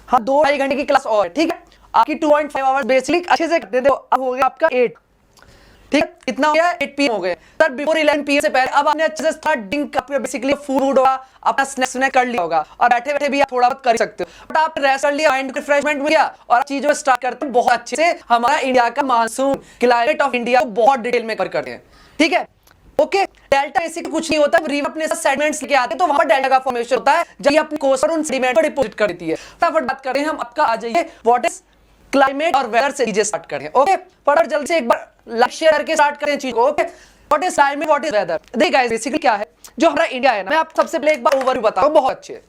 हाँ 2-2.5 घंटे की क्लास और है, ठीक है। आपकी 2.5 आवर्स बेसिकली अच्छे से करते थे, अब हो गया आपका 8, ठीक है। कितना हो गया 8 PM हो गए सर, बिफोर 11 PM से पहले अब आपने अच्छे से स्टार्ट ड्रिंक बेसिकली फूड होगा, अपना स्नैक कर लिया होगा और बैठे बैठे भी आप थोड़ा बहुत कर सकते हो, बट आप रेस्ट कर लिया, माइंड रिफ्रेशमेंट मिल गया और चीजों में स्टार्ट करते हैं बहुत अच्छे से। हमारा इंडिया का मानसून क्लाइमेट ऑफ इंडिया को बहुत डिटेल में कवर करते हैं, ठीक है। ओके, डेल्टा ऐसे कुछ नहीं होता, रिवर अपने साथ सेडिमेंट्स लेके आते हैं तो वहां पर डेल्टा का फॉर्मेशन होता है, जब ये अपनी कोस्ट पर उन सेडिमेंट को डिपॉजिट कर देती है। फटाफट बात करें हम, आपका आ जाइए व्हाट इज क्लाइमेट और वेदर से चीजें स्टार्ट करें। ओके, फटाफट जल्दी से एक बार लक्ष्य करके स्टार्ट करें चीज को। Okay, what is climate, what is whether. देखिए गाइस बेसिकली क्या है जो हमारा इंडिया है ना, मैं आपको सबसे पहले एक बार ओवरव्यू बताऊं बहुत अच्छे।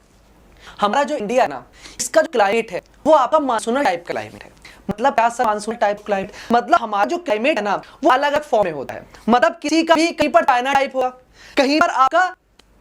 हमारा जो इंडिया है ना, इसका जो क्लाइमेट है वो आपका मानसूनल टाइप क्लाइमेट है। मतलब क्या सर मानसून टाइप क्लाइमेट, मतलब हमारा जो क्लाइमेट है ना वो अलग अलग फॉर्म में होता है। मतलब किसी का भी कहीं पर चाइना टाइप होगा, कहीं पर आपका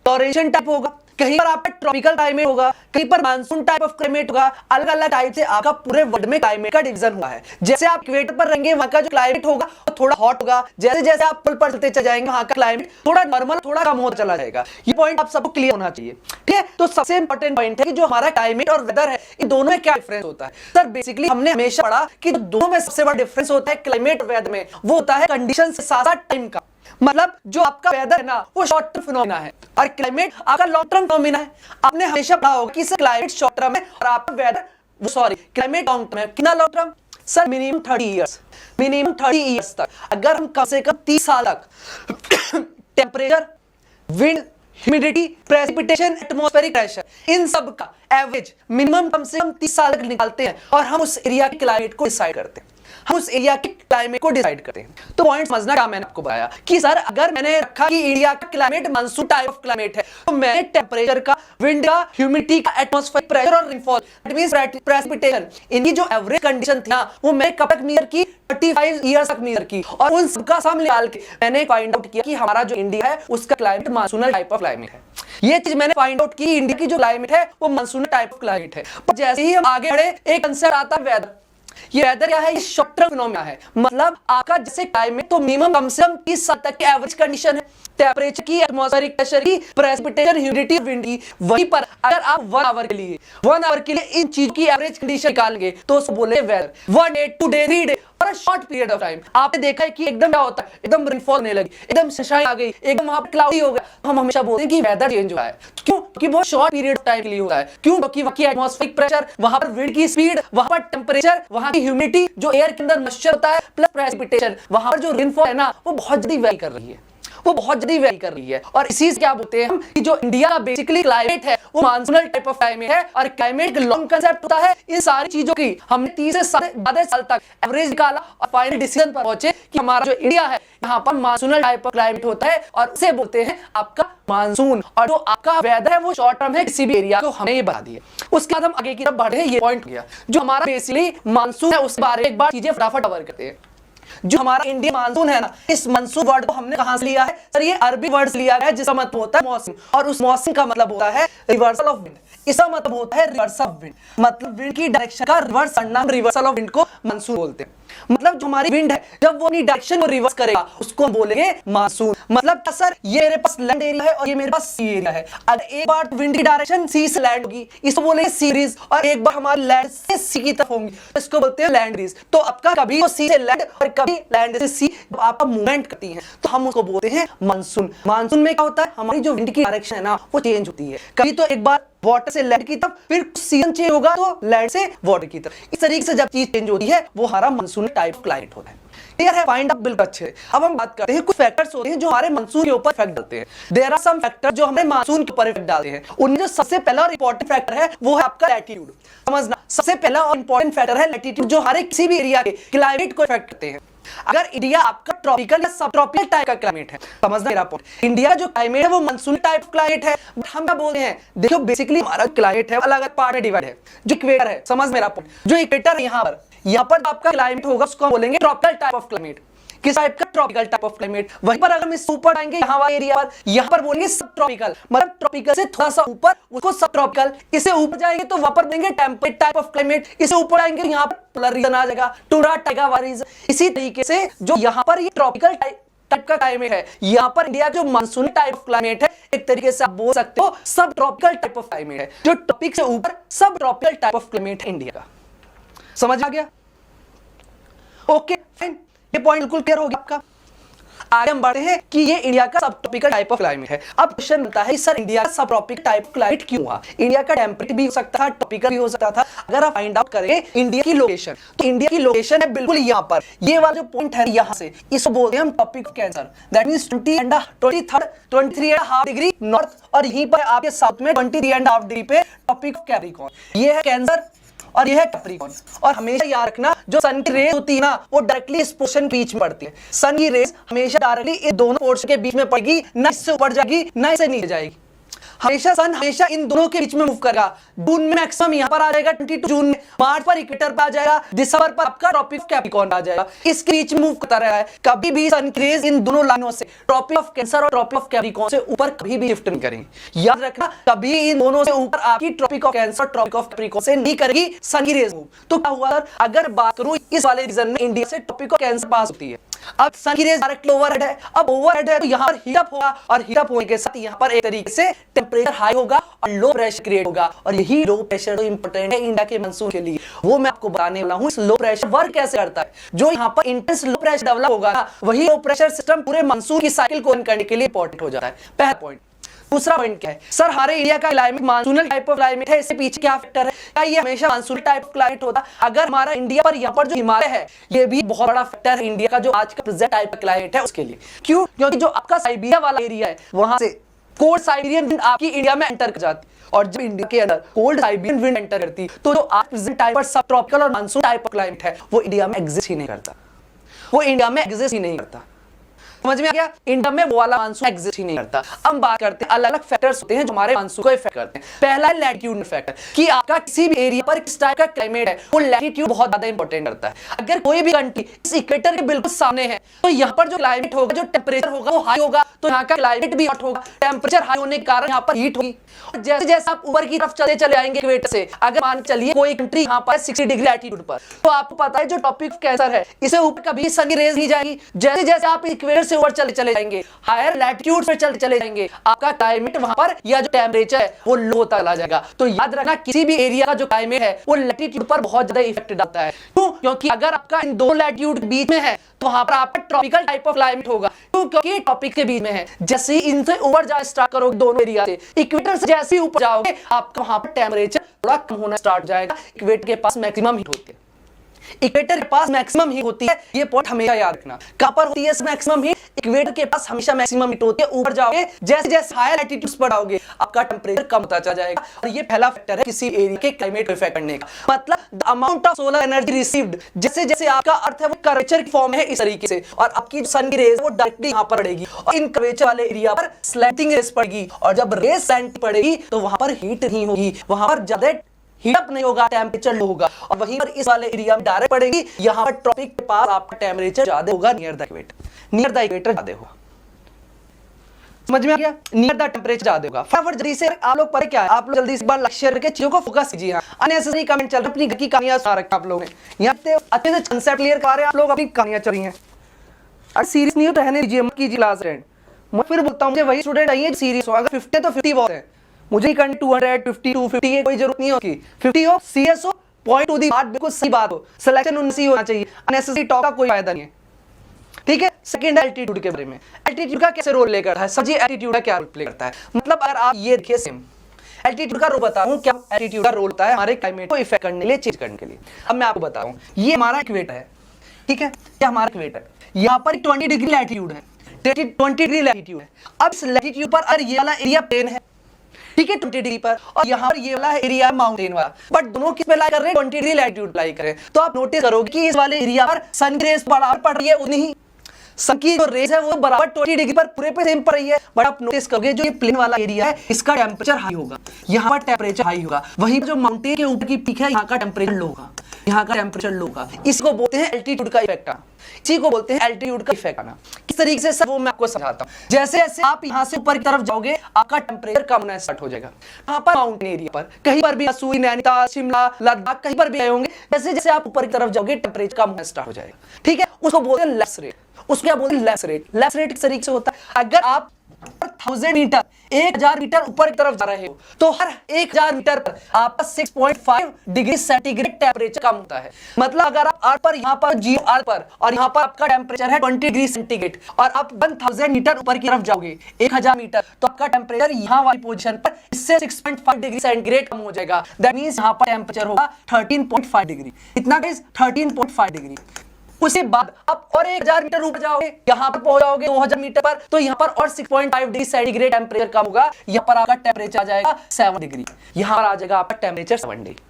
टॉरेशियन टाइप होगा, कहीं पर आपका ट्रॉपिकल क्लाइमेट होगा, कहीं पर मानसून टाइप ऑफ क्लाइमेट होगा। अलग अलग टाइप से आपका पूरे वर्ल्ड में क्लाइमेट का डिवीजन हुआ है। जैसे आप इक्वेटर पर रहेंगे वहां का जो क्लाइमेट होगा वो थोड़ा हॉट होगा, जैसे जैसे आप पुल पर चलते चले जाएंगे वहां का क्लाइमेट थोड़ा नॉर्मल, थोड़ा कम होता चला जाएगा। ये पॉइंट आप सबको क्लियर होना चाहिए, ठीक है। तो सबसे इंपॉर्टेंट पॉइंट है कि जो हमारा क्लाइमेट और वेदर है इन दोनों में क्या डिफरेंस होता है। सर बेसिकली हमने हमेशा पढ़ा कि दोनों में सबसे बड़ा डिफरेंस होता है क्लाइमेट और वेदर में, वो होता है कंडीशन से साथ साथ टाइम का। मतलब जो आपका वेदर है ना वो शॉर्ट टर्म फिनोमेना है और क्लाइमेट आपका लॉन्ग टर्म फिनोमेना है। आपने हमेशा पढ़ा होगा कि क्लाइमेट शॉर्ट टर्म है और आपका weather sorry climate long term है। कितना long term sir, minimum 30 years, minimum 30 years तक। अगर हम कम से कम 30 साल तक temperature, wind, humidity, precipitation, atmospheric pressure, इन सब का एवरेज मिनिमम कम से कम 30 साल तक निकालते हैं और हम उस एरिया के क्लाइमेट को डिसाइड करते हैं, हम उस एरिया के क्लाइमेट को डिसाइड करते हैं। तो पॉइंट समझना क्या मैंने आपको बताया कि सर अगर मैंने रखा कि इंडिया का climate monsoon type of climate है तो मैंने टेम्परेचर का, विंड का, ह्यूमिडिटी का, एटमॉस्फेरिक प्रेशर और रेनफॉल दैट मींस प्रेसिपिटेशन, इनकी जो एवरेज कंडीशन थी ना वो मैंने कब तक मेजर की 35 इयर्स तक मेजर की और उन सबका सम निकाल के मैंने फाइंड आउट किया कि हमारा जो इंडिया है उसका climate monsoonal type of climate है। ये चीज मैंने फाइंड आउट की, इंडिया की जो क्लाइमेट है वो मानसूनल टाइप ऑफ क्लाइमेट है। पर जैसे ही हम आगे बढ़े एक कंसेप्ट आता है वेदर। ये वेदर क्या है, ये शॉर्ट टर्म फिनोमेना है। मतलब आपका जैसे क्लाइमेट तो मिनिमम कम से कम 30 साल तक की एवरेज कंडीशन है, टेम्परेचर की, एटमॉस्फेरिक प्रेशर की, प्रेसिपिटेशन, ह्यूमिडिटी, विंड की। वहीं पर अगर आप 1 आवर के लिए इन चीजों की एवरेज कंडीशन निकालेंगे तो उसको बोले वेदर। 1 डे, 2 डे, 3 डे और शॉर्ट पीरियड ऑफ टाइम। आपने देखा है कि एकदम क्या होता है, एकदम रेनफॉल होने लगी, एकदम सनशाइन आ गई, एकदम वहां पर क्लाउडी हो गया। हम हमेशा बोलते हैं कि वेदर चेंज हुआ है। क्यों? क्योंकि बहुत शॉर्ट पीरियड ऑफ टाइम के लिए होता है। क्यों? क्योंकि वहां की एटमॉस्फेरिक प्रेशर, वहां पर विंड की स्पीड, वहां पर टेम्परेचर, वहां की ह्यूमिडिटी जो एयर के अंदर मॉइस्चर होता है प्लस प्रेसिपिटेशन, वहां पर जो रेनफॉल है ना वो बहुत जल्दी वेरी कर रही है, वो बहुत जल्दी वेरी कर रही है। और इसी से क्या बोलते हैं हम कि जो इंडिया का बेसिकली क्लाइमेट है वो मानसूनल टाइप ऑफ क्लाइमेट है और क्लाइमेट लॉन्ग कंसेप्ट होता है। इन सारी चीजों की हमने 30 से ज्यादा साल तक एवरेज निकाला और फाइनल डिसीजन पर पहुंचे कि हमारा जो इंडिया है यहाँ पर मानसूनल टाइप ऑफ क्लाइमेट होता है और उसे बोलते हैं आपका मानसून। और जो आपका वेदर है वो शॉर्ट टर्म है किसी भी एरिया को, हमें ये बता दिए। उसके बाद हम आगे की तरफ बढ़े, ये पॉइंट गया जो हमारा बेसिकली मानसून है उस बारे में एक बार चीजें फटाफट कवर करते हैं। जो हमारा इंडिया मानसून है ना, इस मानसून वर्ड को हमने कहां से लिया है सर, ये अरबी वर्ड से लिया है जिसका मतलब होता है मौसम और उस मौसम का मतलब होता है रिवर्सल ऑफ विंड। इसका मतलब होता है रिवर्स ऑफ विंड, मतलब विंड की डायरेक्शन का रिवर्स करना, रिवर्सल ऑफ विंड को मानसून बोलते हैं। मतलब जो हमारी विंड है जब वो अपनी डायरेक्शन को रिवर्स करेगा उसको बोलेंगे मानसून। मतलब क्या सर, ये मेरे पास लैंड एरिया है और ये मेरे पास सी एरिया है। अगर एक बार विंड की डायरेक्शन सी से लैंड होगी इसको बोलेंगे सी ब्रीज और एक बार हमारी लैंड से सी की तरफ होंगी तो इसको बोलते हैं लैंड ब्रीज। तो आपका कभी तो सी से लैंड और कभी लैंड से सी जब आपका मूवमेंट करती है तो हम उसको बोलते हैं मानसून। मानसून में क्या होता है, हमारी जो विंड की डायरेक्शन है ना वो चेंज होती है। कभी तो एक बार वाटर से लैंड की तरफ, फिर सीजन चेंज होगा तो लैंड से वाटर की तरफ। इस तरीके से जब चीज चेंज होती है वो हमारा मानसून टाइप क्लाइमेट होता है। क्लियर है? फाइंड आउट बिल्कुल अच्छे। अब हम बात करते हैं कुछ फैक्टर्स होते हैं जो हमारे मानसून के ऊपर इफेक्ट डालते हैं। देयर आर सम फैक्टर जो हमारे मानसून के ऊपर इफेक्ट डालते हैं। उनमें जो सबसे पहला और इंपॉर्टेंट फैक्टर है वो है आपका लैटिट्यूड। समझना, सबसे पहला और इंपॉर्टेंट फैक्टर है लैटिट्यूड जो हमारे किसी भी एरिया के क्लाइमेट को इफेक्ट करते हैं। अगर इंडिया आपका ट्रॉपिकल या सब ट्रॉपिकल टाइप का क्लाइमेट है, समझना मेरा पॉइंट, इंडिया जो क्लाइमेट है वो मानसून टाइप क्लाइमेट है। बट हम क्या बोलते हैं, देखो बेसिकली हमारा क्लाइमेट है अलग अलग पार्ट में डिवाइड है। जो इक्वेटर है, समझ मेरा पॉइंट, जो इक्वेटर है यहाँ पर आपका क्लाइमेट होगा उसको हम बोलेंगे ट्रॉपिकल टाइप ऑफ क्लाइमेट। किस टाइप का, ट्रॉपिकल टाइप ऑफ क्लाइमेट। वहीं पर अगर हम इस ऊपर आएंगे यहाँ वाले एरिया पर, यहाँ पर बोलेंगे सब ट्रॉपिकल, मतलब ट्रॉपिकल से थोड़ा सा ऊपर उसको सब ट्रॉपिकल। इससे ऊपर जाएंगे तो वहां पर देंगे टेम्परेट टाइप ऑफ क्लाइमेट। इससे ऊपर आएंगे यहाँ पर पोलर रीजन आ जाएगा, टुंड्रा टाइगा रीजन। इसी तरीके से जो यहाँ पर ये ट्रॉपिकल टाइप टाइप का क्लाइमेट है। यहाँ पर इंडिया जो मानसूनी टाइप ऑफ क्लाइमेट है, एक तरीके से आप बोल सकते हो सब ट्रॉपिकल टाइप ऑफ क्लाइमेट है। जो टॉपिक से ऊपर सब ट्रॉपिकल टाइप ऑफ क्लाइमेट है इंडिया का। समझ आ गया? ओके फाइन, ये पॉइंट बिल्कुल क्लियर हो गया आपका। आगे हम बढ़ते हैं कि ये इंडिया का सब ट्रॉपिकल टाइप ऑफ क्लाइमेट है। अब क्वेश्चन बनता है सर इंडिया का सब ट्रॉपिकल टाइप ऑफ क्लाइमेट क्यों हुआ? इंडिया का टेम्परेट भी हो सकता था, ट्रॉपिकल भी हो सकता था। अगर आप फाइंड आउट करें इंडिया की लोकेशन, तो इंडिया की लोकेशन है बिल्कुल यहाँ पर, ये वाला जो पॉइंट है यहाँ से, इसको बोलते हैं हम topic of cancer. That means 23.5 degree north, और यहीं पर आपके साउथ में 23.5 डिग्री पे टॉपिक ऑफ कैप्रिकॉर्न। ये है कैंसर और यह है कैप्रिकॉर्न। और हमेशा याद रखना जो सन की रेज होती है ना, वो डायरेक्टली इस पोर्शन के बीच में पड़ती है। सन की रेज हमेशा डायरेक्टली इन दोनों पोर्शन के बीच में पड़ेगी, ना इससे ऊपर जाएगी ना इससे नीचे जाएगी। हमेशा सन हमेशा इन दोनों के बीच में मूव करेगा। जून में मैक्सिमम यहां पर आ जाएगा 22 जून में, मार्च पर इक्वेटर पर आ जाएगा, दिसंबर पर आपका ट्रॉपिक ऑफ कैप्रिकॉर्न आ जाएगा। इसके बीच में मूव करता रहा है। कभी भी सन की रेज इन दोनों लाइनों से, ट्रॉपिक ऑफ कैंसर और ट्रॉपिक ऑफ कैप्रिकॉर्न से ऊपर कभी भी शिफ्ट नहीं करेंगे। याद रखना कभी इन दोनों से ऊपर आपकी Tropic of Cancer Tropic of Capricorn से नहीं करेगी सन की रेज मूव। तो क्या हुआ सर, अगर बात करूं इस वाले रीजन में इंडिया से ट्रॉपिक ऑफ कैंसर पास होती है। अब सन की रेज डायरेक्टली ओवरहेड है। अब ओवरहेड है तो यहां पर हीट अप होगा, और हीट अप होने के साथ यहां पर एक तरीके से टेंपरेचर हाई होगा और लो प्रेशर क्रिएट होगा। और यही लो प्रेशर जो इंपॉर्टेंट है इंडिया के मानसून के लिए, वो मैं आपको बताने वाला हूं। इस लो प्रेशर वर्क कैसे करता है। जो यहां पर इंटेंस लो प्रेशर डेवलप होगा ना, वही लो प्रेशर सिस्टम पूरे मानसून की साइकिल को करने के लिए इंपॉर्टेंट हो जाता है। पहला पॉइंट। दूसरा पॉइंट क्या है सर, हमारे इंडिया का climate monsoonal type of climate है, इससे पीछे क्या फैक्टर है? क्या ये हमेशा मानसूनल टाइप ऑफ क्लाइमेट होता? अगर हमारा इंडिया पर यहाँ पर जो हिमालय है, ये भी बहुत बड़ा फैक्टर है इंडिया का जो आज का प्रेजेंट टाइप ऑफ क्लाइमेट है उसके लिए। क्यों? क्योंकि जो आपका साइबेरिया वाला एरिया है, वहां से कोल्ड साइबेरियन विंड आपकी इंडिया में एंटर कर जाती, और जब इंडिया के अंदर कोल्ड साइबेरियन विंड एंटर करती, तो जो आज प्रेजेंट टाइप पर सब ट्रॉपिकल और मानसून टाइप ऑफ क्लाइमेट है, वो इंडिया में एग्जिस्ट ही नहीं करता। वो इंडिया में एग्जिस्ट ही नहीं करता। समझ में आ गया? इंडिया में वो वाला मानसून एग्जिस्ट ही नहीं करता। अब बात करते हैं अलग अलग फैक्टर्स होते हैं जो हमारे मानसून को इफेक्ट करते हैं। पहला है लैटिट्यूड फैक्टर, कि आपका किसी भी एरिया पर किस टाइप का क्लाइमेट है, वो लैटिट्यूड बहुत ज्यादा इंपॉर्टेंट करता है। अगर कोई भी कंट्री इस इक्वेटर के बिल्कुल सामने है, तो यहाँ पर जो क्लाइमेट होगा, जो टेंपरेचर होगा वो हाई होगा, तो यहाँ का क्लाइमेट भी हॉट होगा। टेंपरेचर हाई होने के कारण यहाँ पर हीट होगी। और जैसे जैसे आप ऊपर की तरफ चले जाएंगे इक्वेटर से, अगर मान चलिए कोई कंट्री यहाँ पर 60 डिग्री लैटिट्यूड पर, तो आपको पता है जो टॉपिक ऑफ कैंसर है, इसे ऊपर कभी सन की रेज नहीं जाएगी। जैसे जैसे आप इक्वेटर से ऊपर चले जाएंगे, हायर लैटिट्यूड पे चले जाएंगे, आपका क्लाइमेट वहां पर या जो टेंपरेचर है वो लो होता चला जाएगा। तो याद रखना किसी भी एरिया का जो क्लाइमेट है वो लैटिट्यूड पर बहुत ज्यादा इफेक्ट डालता है। क्यों? क्योंकि अगर आपका इन दो लैटिट्यूड के बीच में है, तो वहां पर आपका ट्रॉपिकल टाइप ऑफ क्लाइमेट होगा। क्यों? क्योंकि टॉपिक के बीच में है। जैसे ही इनसे ऊपर जा स्टार्ट करोगे दोनों एरिया से, इक्वेटर से जैसे ही ऊपर जाओगे, आपका वहां पर टेंपरेचर थोड़ा कम होना स्टार्ट हो जाएगा। इक्वेटर के पास मैक्सिमम हीट होती है, इक्वेटर के पास मैक्सिमम हीट होती है। ये पॉइंट हमेशा याद रखना। कहां पर होती है मैक्सिमम हीट? इक्वेटर के पास हमेशा मैक्सिमम हीट होती है। ऊपर जाओगे, जैसे जैसे हायर लैटिट्यूड्स पर आओगे, आपका टेंपरेचर कम होता चला जाएगा। और ये पहला फैक्टर है किसी एरिया के क्लाइमेट को इफेक्ट करने का। मतलब the amount of solar energy received, जैसे जैसे आपका अर्थ है वो कर्वेचर की फॉर्म है इस तरीके से, और आपकी जो सन की रेज वो डायरेक्टली यहां पर पड़ेगी, और इन कर्वेचर वाले एरिया पर स्लैंटिंग रेज पड़ेगी। और जब रेज स्लैंट पड़ेगी तो वहां पर हीट नहीं होगी, वहां पर ज्यादा हीट अप नहीं होगा, टेंपरेचर लो होगा। और वहीं पर इस वाले एरिया में डायरेक्ट पड़ेगी, यहां पर ट्रॉपिक के पास आपका टेंपरेचर ज्यादा होगा, नियर द इक्वेटर ज्यादा होगा। समझ में आ गया? नियर द टेंपरेचर ज्यादा होगा। फटाफट जल्दी से आप लोग पढ़े क्या है, आप लोग जल्दी से बार लाइक शेयर करके चीजों को फोकस कीजिए। अननेसेसरी कमेंट चल रहे, अपनी घर की कहानियां सुना रखा आप लोगों ने, यहाँ पे अच्छे से कंसेप्ट क्लियर कर रहे हैं आप लोग, अपनी कहानियां चल रही हैं। अरे सीरियस नहीं हो रहने दीजिए, मत कीजिए क्लास रेंट। मैं फिर बोलता हूँ मुझे वही स्टूडेंट चाहिए सीरियस हो। अगर 50 तो 50 बहुत है, मुझे ही 200 50 250 की कोई जरूरत नहीं होगी। 50 हो, सीरियस हो, पॉइंट टू दी बात, बिल्कुल सही बात हो, सिलेक्शन 19 होना चाहिए। अननेसेसरी टॉक का कोई फायदा नहीं है, ठीक है। सेकंड एल्टीट्यूड के बारे में, एल्टीट्यूड का कैसे रोल प्ले करता है? समझिए एल्टीट्यूड का क्या रोल प्ले करता है। मतलब अगर आप ये देखिए सेम एल्टीट्यूड का रोल बताऊं, क्या एल्टीट्यूड का रोल होता है हमारे क्लाइमेट को इफेक्ट करने के लिए, चेंज करने के लिए। अब मैं आपको बताऊं, ये हमारा इक्वेटर है, ठीक है, ये हमारा इक्वेटर, यहाँ पर 20 डिग्री लैटिट्यूड है, 20 डिग्री लैटिट्यूड है। अब इस लैटिट्यूड पर अगर ये वाला एरिया प्लेन है, ठीक है, 20 डिग्री पर, और यहाँ पर ये वाला एरिया माउंटेन वाला, बट दोनों किस पे लाई कर रहे हैं? 20 डिग्री लैटिट्यूड लाई कर रहे हैं। तो आप नोटिस करोगे कि इस वाले एरिया पर सन की रेज बराबर पड़ रही है, उतनी ही सन की जो रेज है वो बराबर 20 डिग्री पर पूरे पे सेम पड़ रही है। बट आप नोटिस करोगे जो ये प्लेन वाला एरिया है, इसका टेंपरेचर हाई होगा, यहाँ पर टेंपरेचर हाई होगा। वहीं जो माउंटेन के ऊपर की पीक है, यहाँ का टेंपरेचर लो होगा, यहाँ का टेंपरेचर लो होगा। इसको बोलते हैं एल्टीट्यूड का इफेक्ट। इसी को बोलते हैं एल्टीट्यूड का इफेक्ट आना। किस तरीके से सर वो मैं आपको समझाता हूँ। जैसे जैसे आप यहाँ से ऊपर की तरफ जाओगे आपका टेम्परेचर कम होना स्टार्ट हो जाएगा। यहाँ पर माउंटेन एरिया पर कहीं पर भी मसूरी, नैनीताल, शिमला, लद्दाख कहीं पर भी आए होंगे, जैसे जैसे आप ऊपर की तरफ जाओगे टेम्परेचर कम होना स्टार्ट हो जाएगा। ठीक है, उसको बोलते हैं लैप्स रेट। उसको क्या बोलते हैं? Lapse rate. लैप्स रेट किस तरीके से होता है? अगर आप 1000 मीटर 1000 मीटर ऊपर की तरफ जा रहे हो तो हर 1000 मीटर पर आपका 6.5 डिग्री सेंटीग्रेड टेम्परेचर कम होता है। मतलब अगर आप अर्थ पर यहाँ पर 0 अर्थ पर और यहाँ पर आपका टेम्परेचर है 20 डिग्री सेंटीग्रेड और आप 1000 मीटर ऊपर की तरफ जाओगे 1000 मीटर तो आपका टेम्परेचर यहाँ वाली पोजीशन पर इससे 6.5 डिग्री सेंटीग्रेड कम हो जाएगा। दैट मींस यहाँ पर टेम्परेचर होगा 13.5 डिग्री। इतना गाइस 13.5 डिग्री। उसके बाद आप और 1000 मीटर ऊपर जाओगे, यहां पर पहुंच जाओगे 2000 मीटर पर तो यहां पर और 6.5 डिग्री सेंटीग्रेड टेम्परेचर कम होगा। यहां पर आपका टेम्परेचर आ जाएगा 7 डिग्री। यहां पर आ जाएगा आपका टेम्परेचर 7 डिग्री।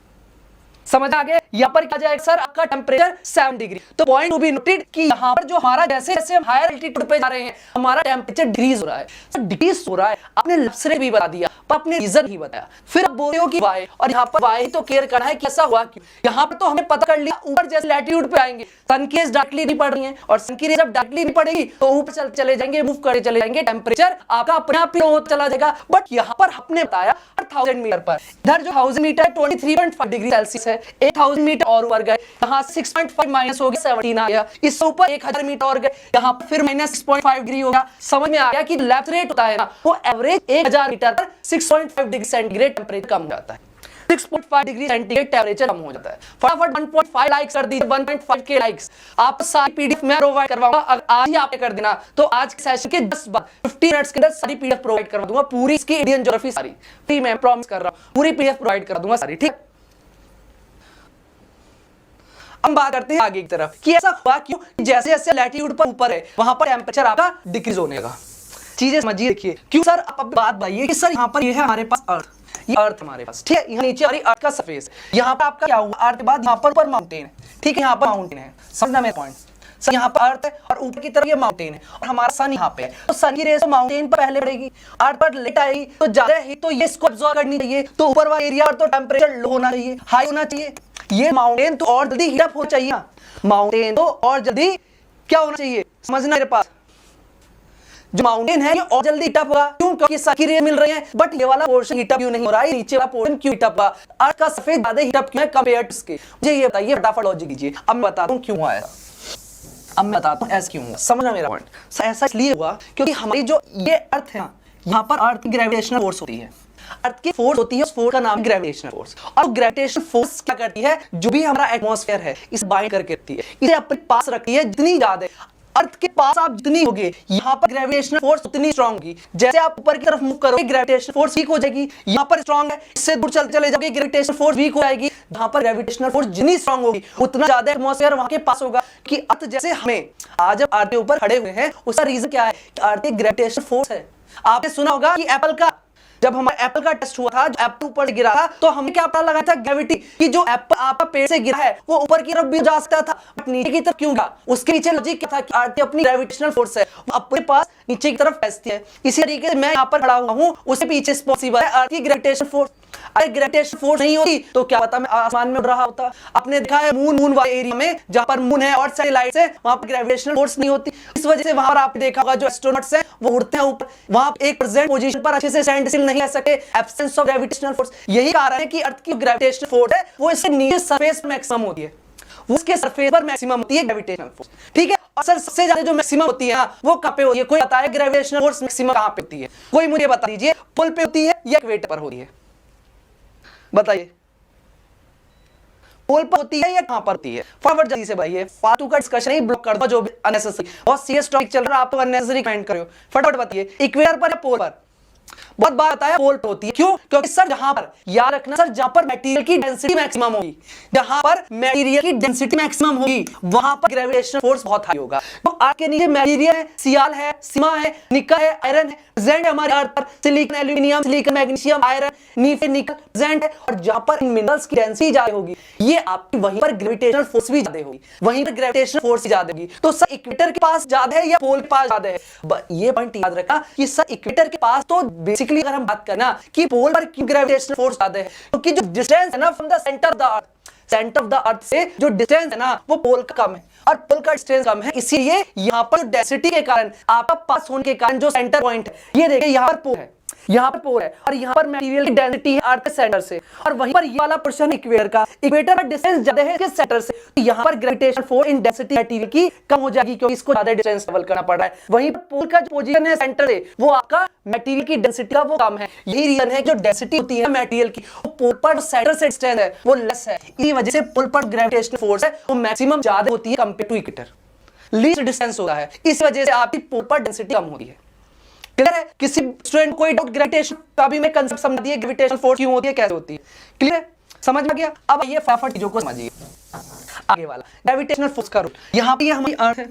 समझ आ गया? यहाँ पर क्या जाएगा सर? आपका टेम्परेचर 7 डिग्री। तो पॉइंट टू बी नोटेड कि यहाँ पर जो हमारा जैसे जैसे हम हायर एल्टीट्यूड पे जा रहे हैं हमारा टेम्परेचर डिक्रीज हो रहा है। सर डिक्रीज हो रहा है, आपने लैप्स रेट भी बता दिया पर आपने रीजन ही बताया। फिर आप बोल रहे हो कि वाई, और यहाँ पर वाई तो केयर करना है कैसा हुआ क्यों। यहाँ पर तो हमें पता कर लिया ऊपर जैसे लैटिट्यूड पे आएंगे सन की रेज डायरेक्टली नहीं पड़ रही है और सन की रेज जब डायरेक्टली नहीं पड़ेगी तो ऊपर चले जाएंगे, मूव करते चले जाएंगे, टेम्परेचर आपका अपने आप ही चला जाएगा। बट यहाँ पर आपने बताया 1000 मीटर पर, इधर जो 1000 मीटर 23.5 डिग्री सेल्सियस है, 1000 मीटर और ऊपर गए यहाँ 6.5 माइनस हो गया 17 आ गया। इससे ऊपर 1000 मीटर और गए यहाँ पर फिर माइनस 6.5 डिग्री हो गया। समझ में आ गया कि लैप्स रेट होता है ना वो एवरेज 1000 मीटर पर 6.5 डिग्री सेंटीग्रेड टेम्परेचर कम हो जाता है। 6.5 डिग्री सेंटीग्रेड टेम्परेचर कम हो जाता है। फटाफट 1.5 लाइक्स कर दीजिए, 1.5 के लाइक्स। आप सारी पीडीएफ मैं प्रोवाइड करवाऊंगा। अगर आज ही आपने कर देना तो आज के सेशन के 50 मिनट्स के अंदर सारी पीडीएफ प्रोवाइड करवा दूंगा। पूरी इसकी इंडियन ज्योग्राफी सारी फ्री में प्रॉमिस कर रहा हूं, पूरी पीडीएफ प्रोवाइड करा दूंगा सारी। ठीक, हम बात करते हैं आगे की तरफ कि ऐसा हुआ क्यों। जैसे जैसे लैटिट्यूड पर ऊपर है वहां पर टेम्परेचर आपका डिक्रीज होने लगा। चीजें समझिए, देखिए क्यों सर। आप अब बात बताइए कि सर यहाँ पर ये है हमारे पास अर्थ, ये अर्थ हमारे पास, ठीक है। यहाँ नीचे हमारी अर्थ का सरफेस, यहाँ पर आपका क्या हुआ अर्थ के बाद यहाँ पर ऊपर माउंटेन है, ठीक है। यहाँ पर माउंटेन है, समझना मेरा पॉइंट। सर यहाँ पर अर्थ है और ऊपर की तरफ ये माउंटेन है और हमारा सन यहाँ पे है। तो सन की रेस तो माउंटेन पर पहले पड़ेगी, अर्थ पर लेट आएगी तो ज्यादा ही तो ये इसको अब्सॉर्ब करनी चाहिए। तो ऊपर वाला एरिया और तो टेम्परेचर लो होना चाहिए, हाई होना चाहिए। ये माउंटेन तो और जल्दी हीट अप होना चाहिए, माउंटेन तो और जल्दी क्या होना चाहिए समझना मेरे पास। जो माउंटेन है ये और जल्दी हीट अप होगा, क्यों? क्योंकि सकी रे मिल रही है। बट ये वाला पोर्शन हीट अप क्यों नहीं हो रहा है? नीचे वाला पोर्शन क्यों हीट अप हुआ? अर्थ का सरफेस ज्यादा हीट अप क्यों है कंपेयर टू इसके? मुझे ये बताइए, फटाफट लॉजिक कीजिए। अब मैं बताता हूं क्यों आया, अब मैं बताता हूं ऐसा क्यों हुआ। समझना मेरा पॉइंट। ऐसा इसलिए हुआ क्योंकि हमारी जो ये अर्थ है यहाँ पर अर्थ की ग्रेविटेशनल फोर्स होती है। अर्थ की फोर्स होती है, उस फोर्स का नाम ग्रेविटेशनल फोर्स। और ग्रेविटेशनल फोर्स क्या करती है? जो भी हमारा एटमॉस्फेयर है इस बाइंड करके रखती है, इसे अपने पास रखती है। जितनी ज्यादा अर्थ के पास आप जितनी होगे यहाँ पर ग्रेविटेशनल फोर्स उतनी स्ट्रांग होगी। जैसे आप ऊपर की तरफ मूव करोगे ग्रेविटेशनल फोर्स वीक हो जाएगी। यहाँ पर स्ट्रांग है, इससे दूर चले जाओगे ग्रेविटेशनल फोर्स वीक हो जाएगी। जहां पर ग्रेविटेशनल फोर्स जितनी स्ट्रांग होगी उतना ज्यादा एटमॉस्फेयर वहां के पास होगा। कि अर्थ जैसे हमें आज जब अर्थ के ऊपर खड़े हुए हैं उसका रीजन क्या है? अर्थ एक ग्रेविटेशनल फोर्स है। आपने सुना होगा कि एप्पल का जब हमारा एप्पल का टेस्ट हुआ था, जो एप्पल ऊपर गिरा था तो हमने क्या पता लगाया था? ग्रेविटी, कि जो एप्पल आपका पेड़ से गिरा है वो ऊपर की तरफ भी जा सकता था बट नीचे की तरफ क्यों गिरा? उसके पीछे लॉजिक क्या था कि अर्थ अपनी ग्रेविटेशनल फोर्स है वो अपने पास नीचे की तरफ फेंकती है। इसी तरीके से मैं यहाँ पर खड़ा हुआ हूँ, उसके पीछे पॉसिबल है अर्थ की ग्रेविटेशनल फोर्स। अगर ग्रेविटेशनल फोर्स नहीं होती तो क्या पता मैं आसमान में उड़ रहा होता। आपने देखा है मून वाले एरिया में जहां पर मून है और सैटेलाइट है वहां पर ग्रेविटेशनल फोर्स नहीं होती। इस वजह से वहां पर आपने देखा होगा जो एस्ट्रोनॉट्स हैं वो उड़ते हैं ऊपर, वहां एक प्रेजेंट पोजीशन पर अच्छे से स्टैंड स्टिल नहीं रह सके, एब्सेंस ऑफ ग्रेविटेशनल फोर्स। यही कारण है कि अर्थ की ग्रेविटेशनल फोर्स है वो इसके नीचे सरफेस में मैक्सिमम होती है, उसके सरफेस पर मैक्सिमम होती है ग्रेविटेशनल फोर्स, ठीक है। और सर सबसे ज्यादा जो मैक्सिमम होती है वो कहां पे होती है? कोई बताए ग्रेविटेशनल फोर्स मैक्सिमम कहां पे होती है? कोई मुझे बता दीजिए, पोल पे होती है या इक्वेटर पर होती है? बताइए, पोल पर होती है या कहां पर होती है? फटाफट जल्दी से भाई, फालतू का डिस्कशन नहीं, ब्लॉक कर दो जो अननेसेसरी। बहुत सीरियस टॉपिक चल रहा है, आप तो अननेसेसरी कमेंट कर रहे हो। फटाफट बताइए, इक्वेटर पर या पोल पर? बहुत बार बताया पोल पे होती है। क्यों? क्योंकि सर जहां पर, याद रखना सर, जहां पर मटेरियल की डेंसिटी मैक्सिमम होगी, जहां पर मटेरियल की डेंसिटी मैक्सिमम होगी वहां पर ग्रेविटेशनल फोर्स बहुत हाई होगा। तो अर्थ के नीचे मटेरियल है, सियाल है, सीमा है, निकल है, आयरन है, प्रेजेंट है हमारे अर्थ पर। Silicon, aluminium, silicon, magnesium, iron, nife, nickel present है। और जहां पर इन मिनरल्स की डेंसिटी ज्यादा होगी ये आपकी वहीं पर ग्रेविटेशनल फोर्स भी ज्यादा होगी, वहीं पर ग्रेविटेशनल फोर्स ज्यादा होगी। तो सर इक्वेटर के पास ज्यादा है या पोल के पास ज्यादा है? ये पॉइंट याद रखना कि सर इक्वेटर के पास तो बेसिकली अगर हम बात करना कि पोल पर क्यों ग्रेविटेशनल फोर्स ज्यादा है, क्योंकि जो डिस्टेंस है ना from the centre of the earth, centre of the earth से जो डिस्टेंस है ना वो पोल का कम है, और पोल का डिस्टेंस कम है, इसीलिए यहाँ पर डेंसिटी के कारण आपका पास होने के कारण जो सेंटर पॉइंट है, ये देखिए यहाँ पर पोल है, यहाँ पर पोल है, और यहाँ पर मटेरियल की डेंसिटी है अर्थ के सेंटर से, और वहीं पर ये वाला पोर्शन इक्वेटर का, इक्वेटर का डिस्टेंस ज्यादा है इसके सेंटर से, तो यहाँ पर gravitational force in density material की कम हो जाएगी क्योंकि इसको ज्यादा डिस्टेंस ट्रैवल करना पड़ रहा है। वहीं पर पोल का जो पोजीशन है सेंटर से, वो आपका मटेरियल की डेंसिटी का वो कम है। यही रीजन है जो डेंसिटी होती है मटेरियल की, वो पोल पर सेंटर से डिस्टेंस है वो लेस है, इसी वजह से पोल पर ग्रेविटेशनल फोर्स है वो मैक्सिमम ज्यादा होती है compare to equator, least distance होता है, इस वजह से आपकी पोल पर डेंसिटी कम होती है। क्लियर है? किसी स्टूडेंट कोई डाउट ग्रेविटेशन का भी मैं कांसेप्ट समझा दिया, ग्रेविटेशनल फोर्स क्यों होती है, कैसे होती है, क्लियर है? समझ में गया? अब ये फटाफट चीजों को समझिए। आगे वाला ग्रेविटेशनल फोर्स का रूल, यहाँ पे ये हमारी अर्थ है,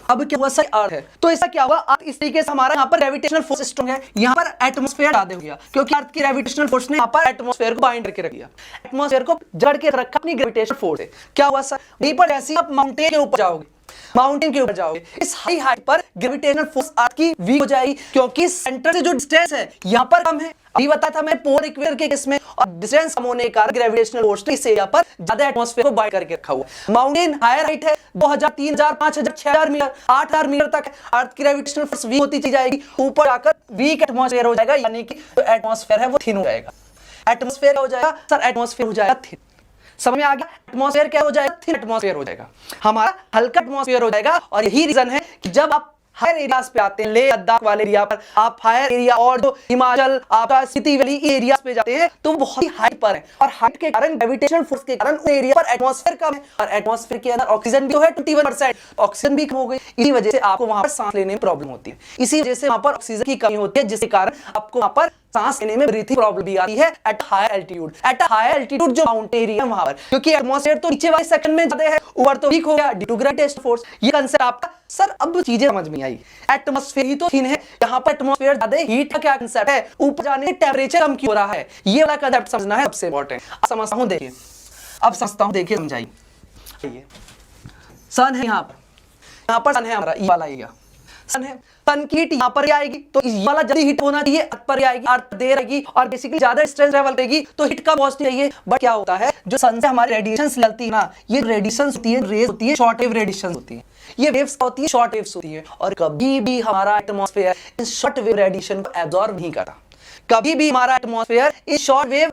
अब क्या हुआ सर अर्थ है, तो ऐसा क्या हुआ अर्थ इस तरीके से हमारा यहाँ पर ग्रेविटेशनल फोर्स स्ट्रांग है, यहाँ पर एटमॉस्फेयर ज्यादा हो गया क्योंकि अर्थ की ग्रेविटेशनल फोर्स ने यहाँ पर एटमॉस्फेयर को बाइंड करके रख दिया, एटमॉस्फेयर को जकड़ के रखा अपनी ग्रेविटेशनल फोर्स से। क्या हुआ सर, वहीं पर जैसे ही आप माउंटेन के ऊपर जाओगे, माउंटेन के ऊपर जाओगे, इस हाई हाइट पर ग्रेविटेशनल फोर्स अर्थ की वीक हो जाएगी क्योंकि सेंटर से जो डिस्टेंस है यहाँ पर कम है। अभी बताया था मैं पोल इक्वेटर के केस में, और डिस्टेंस कम होने के कारण ग्रेविटेशनल फोर्स ने इस एरिया पर ज्यादा एटमॉस्फेयर को बाइंड करके रखा हुआ। माउंटेन हायर हाइट है, 2000, 3000, 5000, 6000 मीटर, 8000 मीटर तक अर्थ की ग्रेविटेशनल फोर्स वीक होती चली जाएगी, ऊपर आकर वीक एटमॉस्फेयर हो जाएगा, यानी कि जो एटमॉस्फेयर है वो थिन हो जाएगा। एटमॉस्फेयर हो जाएगा सर, एटमॉस्फेयर हो जाएगा थिन, समझ में आ गया? एटमॉस्फेयर क्या हो जाएगा, थिन एटमॉस्फेयर हो जाएगा, हमारा हल्का एटमॉस्फेयर हो जाएगा। और यही रीजन है कि जब आप हायर एरियाज पे आते हैं, लेह लद्दाख वाले एरिया पर, आप हायर एरिया और जो हिमाचल आपका स्पीति वैली एरिया पे जाते हैं तो बहुत ही हाइट पर है, और हाइट के कारण ग्रेविटेशनल फोर्स के कारण उस एरिया पर एटमॉस्फेयर कम है, और एटमॉस्फेयर के अंदर ऑक्सीजन भी जो है 21%, ऑक्सीजन भी कम हो गई, इसी वजह से आपको वहां पर सांस लेने में प्रॉब्लम होती है, इसी वजह से वहां पर ऑक्सीजन की कमी होती है, जिसके कारण आपको वहां पर सांस लेने में ब्रीथिंग प्रॉब्लम भी आती है at higher altitude. At higher altitude जो माउंटेन एरिया है वहां पर, क्योंकि एटमॉस्फेयर तो नीचे वाले सेकंड में ज्यादा है, ऊपर तो वीक हो गया ड्यू टू ग्रेविटेशनल फोर्स। ये कांसेप्ट आपका सर अब चीजें समझ में आई, एटमॉस्फेयर ही तो थिन है, यहाँ पर एटमॉस्फेयर ज्यादा है, हीट का क्या कांसेप्ट है, ऊपर जाने से टेंपरेचर कम क्यों हो रहा है, ये वाला कांसेप्ट समझना है सबसे इंपॉर्टेंट। अब समझता हूं, देखिए अब समझता हूं, देखिए समझाइए। सन है यहाँ पर सन है हमारा, ये वाला एरिया सन है, सन की हीट यहाँ पर आएगी तो ये वाला जल्दी हीट होना चाहिए, अर्थ पर आएगी, अर्थ देर आएगी और बेसिकली ज्यादा डिस्टेंस ट्रैवल करेगी तो हीट का लॉस चाहिए। बट क्या होता है, जो सन से हमारे रेडिएशंस निकलती है ना, ये रेडिएशंस होती है, रेज होती है, शॉर्ट वेव रेडिएशंस होती है, ये वेव्स होती है, शॉर्ट वेव्स होती है, और कभी भी हमारा एटमॉस्फेयर इस शॉर्ट वेव रेडिएशन को एब्जॉर्ब नहीं करता, कभी भी हमारा एटमॉस्फेयर इस शॉर्ट वेव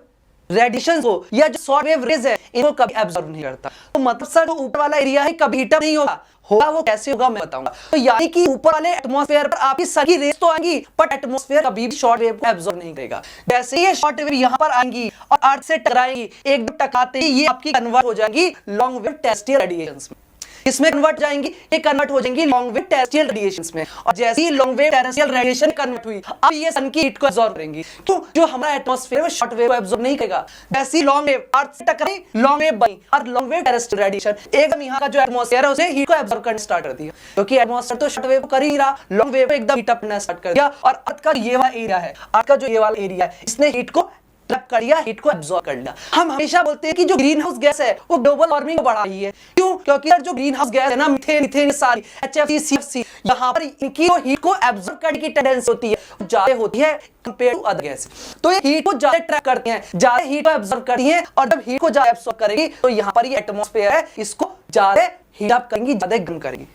रेडिएशन को या जो शॉर्ट वेव रेज है इनको कभी एब्जॉर्ब नहीं करता। तो मतलब सर जो ऊपर वाला एरिया है कभी हीट अप नहीं होगा, वो कैसे होगा मैं बताऊंगा। तो यानी कि ऊपर वाले एटमॉस्फेयर पर आपकी सभी रेज तो आएंगी बट एटमॉस्फेयर कभी भी शॉर्ट वेव को एब्जॉर्ब नहीं करेगा। जैसे ही ये शॉर्ट वेव यहाँ पर आएंगी और अर्थ से टकराएंगी, एक दो टकराते ही ये आपकी कन्वर्ट हो जाएंगी लॉन्ग वेव टेरेस्ट्रियल रेडिएशंस में। इसमें कन्वर्ट जाएंगी, ये कन्वर्ट हो जाएंगी लॉन्ग वेव टेरेस्ट्रियल रेडिएशंस में, और जैसे ही long wave terrestrial radiation convert हुई अब ये सन की हीट को एब्जॉर्ब करेंगी। क्यों? जो हमारा एटमॉस्फेयर है शॉर्ट वेव को एब्जॉर्ब नहीं करेगा। जैसे ही लॉन्ग वेव अर्थ से टकराई, लॉन्ग वेव बनी और लॉन्ग वेव टेरेस्ट्रियल रेडिएशन एकदम यहाँ का जो एटमॉस्फेयर है उसे हीट को एब्जॉर्ब करना स्टार्ट कर दिया, क्योंकि एटमॉस्फेयर तो शॉर्ट वेव कर ही रहा, लॉन्ग वेव एकदम हीट अप करना स्टार्ट कर दिया। और अर्थ का ये वाला एरिया है, अर्थ का जो ये वाला एरिया है इसने हीट को ट्रैप कर लिया, हीट को एब्जॉर्ब कर लिया। हम हमेशा बोलते हैं कि जो ग्रीन हाउस गैस है वो ग्लोबल वार्मिंग को बढ़ा रही है। क्यों? क्योंकि यार जो ग्रीन हाउस गैस है ना, मीथेन सारी HFC, CFC, यहाँ पर इनकी हीट को एब्जॉर्ब करने की टेंडेंसी होती है, ज्यादा होती है कंपेयर टू अदर गैस। तो ये हीट को ज्यादा ट्रैप करती हैं, ज्यादा हीट को एब्जॉर्ब करती हैं, और जब हीट को ज्यादा एब्जॉर्ब करेगी तो यहाँ पर ये एटमॉस्फेयर है इसको ज्यादा हीट अप करेंगी, ज्यादा गर्म करेगी।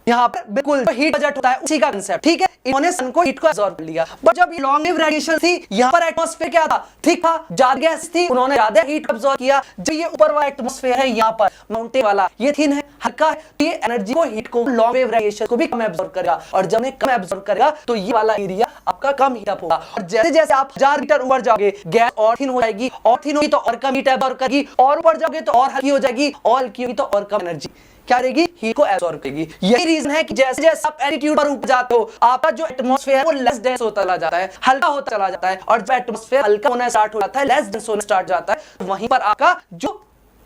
यहाँ पर बिल्कुल जो हीट बजट होता है उसी का कांसेप्ट, ठीक है। इन्होंने सन को हीट को एब्जॉर्ब कर लिया, बट जब लॉन्ग वेव रेडिएशन थी यहाँ पर एटमॉस्फेयर क्या था, ठीक था, ज्यादा गैस थी, उन्होंने ज्यादा हीट एब्जॉर्ब किया। जो ये ऊपर वाला एटमॉस्फेयर है यहाँ पर माउंटेन वाला, ये थिन है, हल्का है, तो ये एनर्जी को, हीट को, लॉन्ग वेव रेडिएशन को भी कम एब्जॉर्ब करेगा, और जब कम एब्जॉर्ब करेगा तो ये वाला एरिया आपका कम हीट अप होगा। और जैसे जैसे आप 1000 मीटर ऊपर जाओगे गैस और थिन हो जाएगी, और थिन होगी तो और कम हीट एब्जॉर्ब करेगी, और ऊपर जाओगे तो और हल्की हो जाएगी, और हल्की होगी तो और कम एनर्जी क्या रहेगी, हीट को एब्जॉर्ब करेगी। यही रीजन है कि जैसे जैसे आप एल्टीट्यूड पर ऊपर जाते हो आपका जो एटमॉस्फेयर है वो लेस डेंस होता चला जाता है, हल्का होता चला जाता है, और जब एटमॉस्फेयर हल्का होना स्टार्ट हो जाता है, लेस डेंस होना स्टार्ट जाता है, तो वहीं पर आपका जो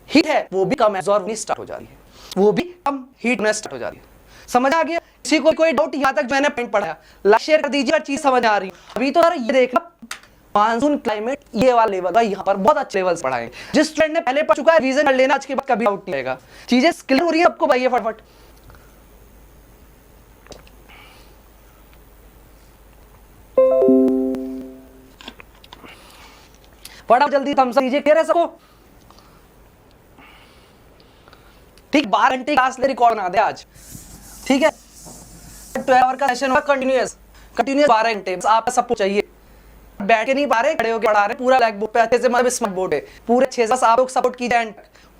हीट है वो भी कम एब्जॉर्ब होनी स्टार्ट हो जा रही है, वो भी कम हीट होना स्टार्ट हो जा रही है। समझ आ गया? किसी को कोई डाउट यहाँ तक मैंने पॉइंट पढ़ाया लाइक शेयर कर दीजिए, हर चीज समझ आ रही है। अभी तो यार ये देखना मानसून क्लाइमेट ये वाला लेवल का यहाँ पर बहुत अच्छे लेवल्स पढ़ाए, जिस स्टूडेंट ने पहले पढ़ चुका है रिवीजन कर लेना, आज के बाद कभी आउट नहीं आएगा, चीजें क्लियर हो रही है आपको भाई? फटाफट फटाफट जल्दी थम्स अप दीजिए, क्लियर है सबको? ठीक, 12 घंटे क्लास ले रिकॉर्ड बना दे आज, ठीक है। 12 आवर का सेशन होगा कंटिन्यूअस 12 घंटे, बस आपका सपोर्ट चाहिए। बैठ के नहीं पा रहे, खड़े होकर पढ़ा रहे, पूरा ब्लैक बोर्ड पे अच्छे से, मतलब स्मार्ट बोर्ड है पूरे 6 से आप लोग सपोर्ट कीजिए एंड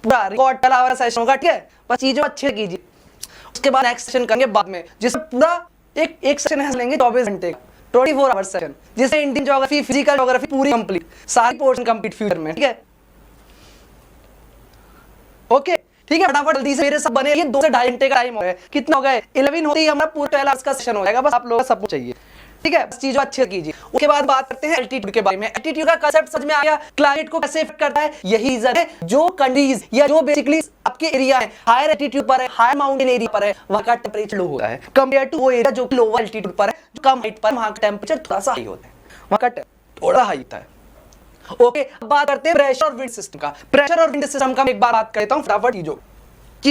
पूरा रिकॉर्ड 12 आवर सेशन होगा, ठीक है। बस चीजें अच्छे कीजिए, उसके बाद नेक्स्ट सेशन करेंगे बाद में, जिसमें पूरा एक सेशन है लेंगे 24 घंटे का 24 आवर सेशन, जिसमें इंडियन ज्योग्राफी, फिजिकल ज्योग्राफी पूरी कंप्लीट, सारी पोर्शन कंप्लीट फ्यूचर में, ठीक है। ओके ठीक है, फटाफट जल्दी से मेरे सब बने, ये 2 से 2.5 घंटे का टाइम हो गया, कितना हो गया 11 होती है हमारा पूरा 12 आवर्स का सेशन हो जाएगा, बस आप लोगों का सपोर्ट चाहिए, ठीक है। बस चीजों अच्छे कीजिए। उसके बाद बात करते हैं एल्टीट्यूड के बारे में। एल्टीट्यूड का कांसेप्ट समझ में आ गया, क्लाइमेट को कैसे इफेक्ट करता है, यही रीजन है जो कंट्रीज या जो बेसिकली आपके एरिया है हायर एल्टीट्यूड पर है, हायर माउंटेन एरिया पर है, वहां का टेंपरेचर लो होता है कंपेयर टू वो एरिया जो लोअर एल्टीट्यूड पर है, जो कम हाइट पर, वहां का टेंपरेचर थोड़ा सा हाई होता है, वहां का थोड़ा हाई होता है। ओके, अब बात करते हैं प्रेशर और विंड सिस्टम का। प्रेशर और विंड सिस्टम का मैं एक बार बात करता हूं फटाफट, चीजों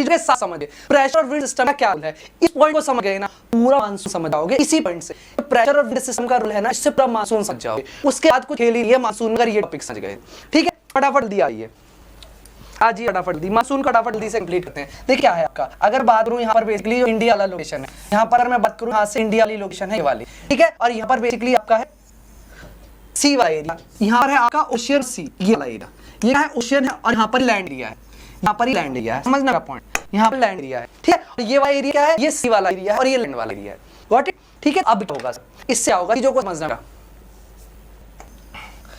के साथ समझिए। प्रेशर और विंड सिस्टम का क्या रोल है, इस पॉइंट को समझ गए ना, पूरा मानसून समझ जाओगे इसी पॉइंट से। प्रेशर और विंड सिस्टम का रोल है ना, इससे पूरा मानसून समझ जाओगे। उसके बाद कुछ खेल ही है मानसून, अगर ये टॉपिक समझ गए, ठीक है। फटाफट दिया आइए आज, ये फटाफट दी मानसून का फटाफट जल्दी से कंप्लीट करते हैं। देखिए क्या है आपका, अगर बात करूं यहाँ पर बेसिकली इंडिया वाला लोकेशन है, यहाँ पर अगर मैं बात करूं यहाँ से इंडिया वाली लोकेशन है ये वाली, ठीक है। और यहाँ पर बेसिकली आपका है सी वाला एरिया, यहाँ पर है आपका ओशियन सी, ये वाला एरिया, ये है ओशियन है, और यहाँ पर लैंड एरिया है, यहाँ पर ही लैंड एरिया है, समझना का पॉइंट, यहाँ पर लैंड एरिया है, ठीक है। और ये वाला एरिया क्या है, ये सी वाला एरिया है, और ये लैंड वाला एरिया है, गॉट इट, ठीक है। अब होगा इससे होगा चीजों को समझना का,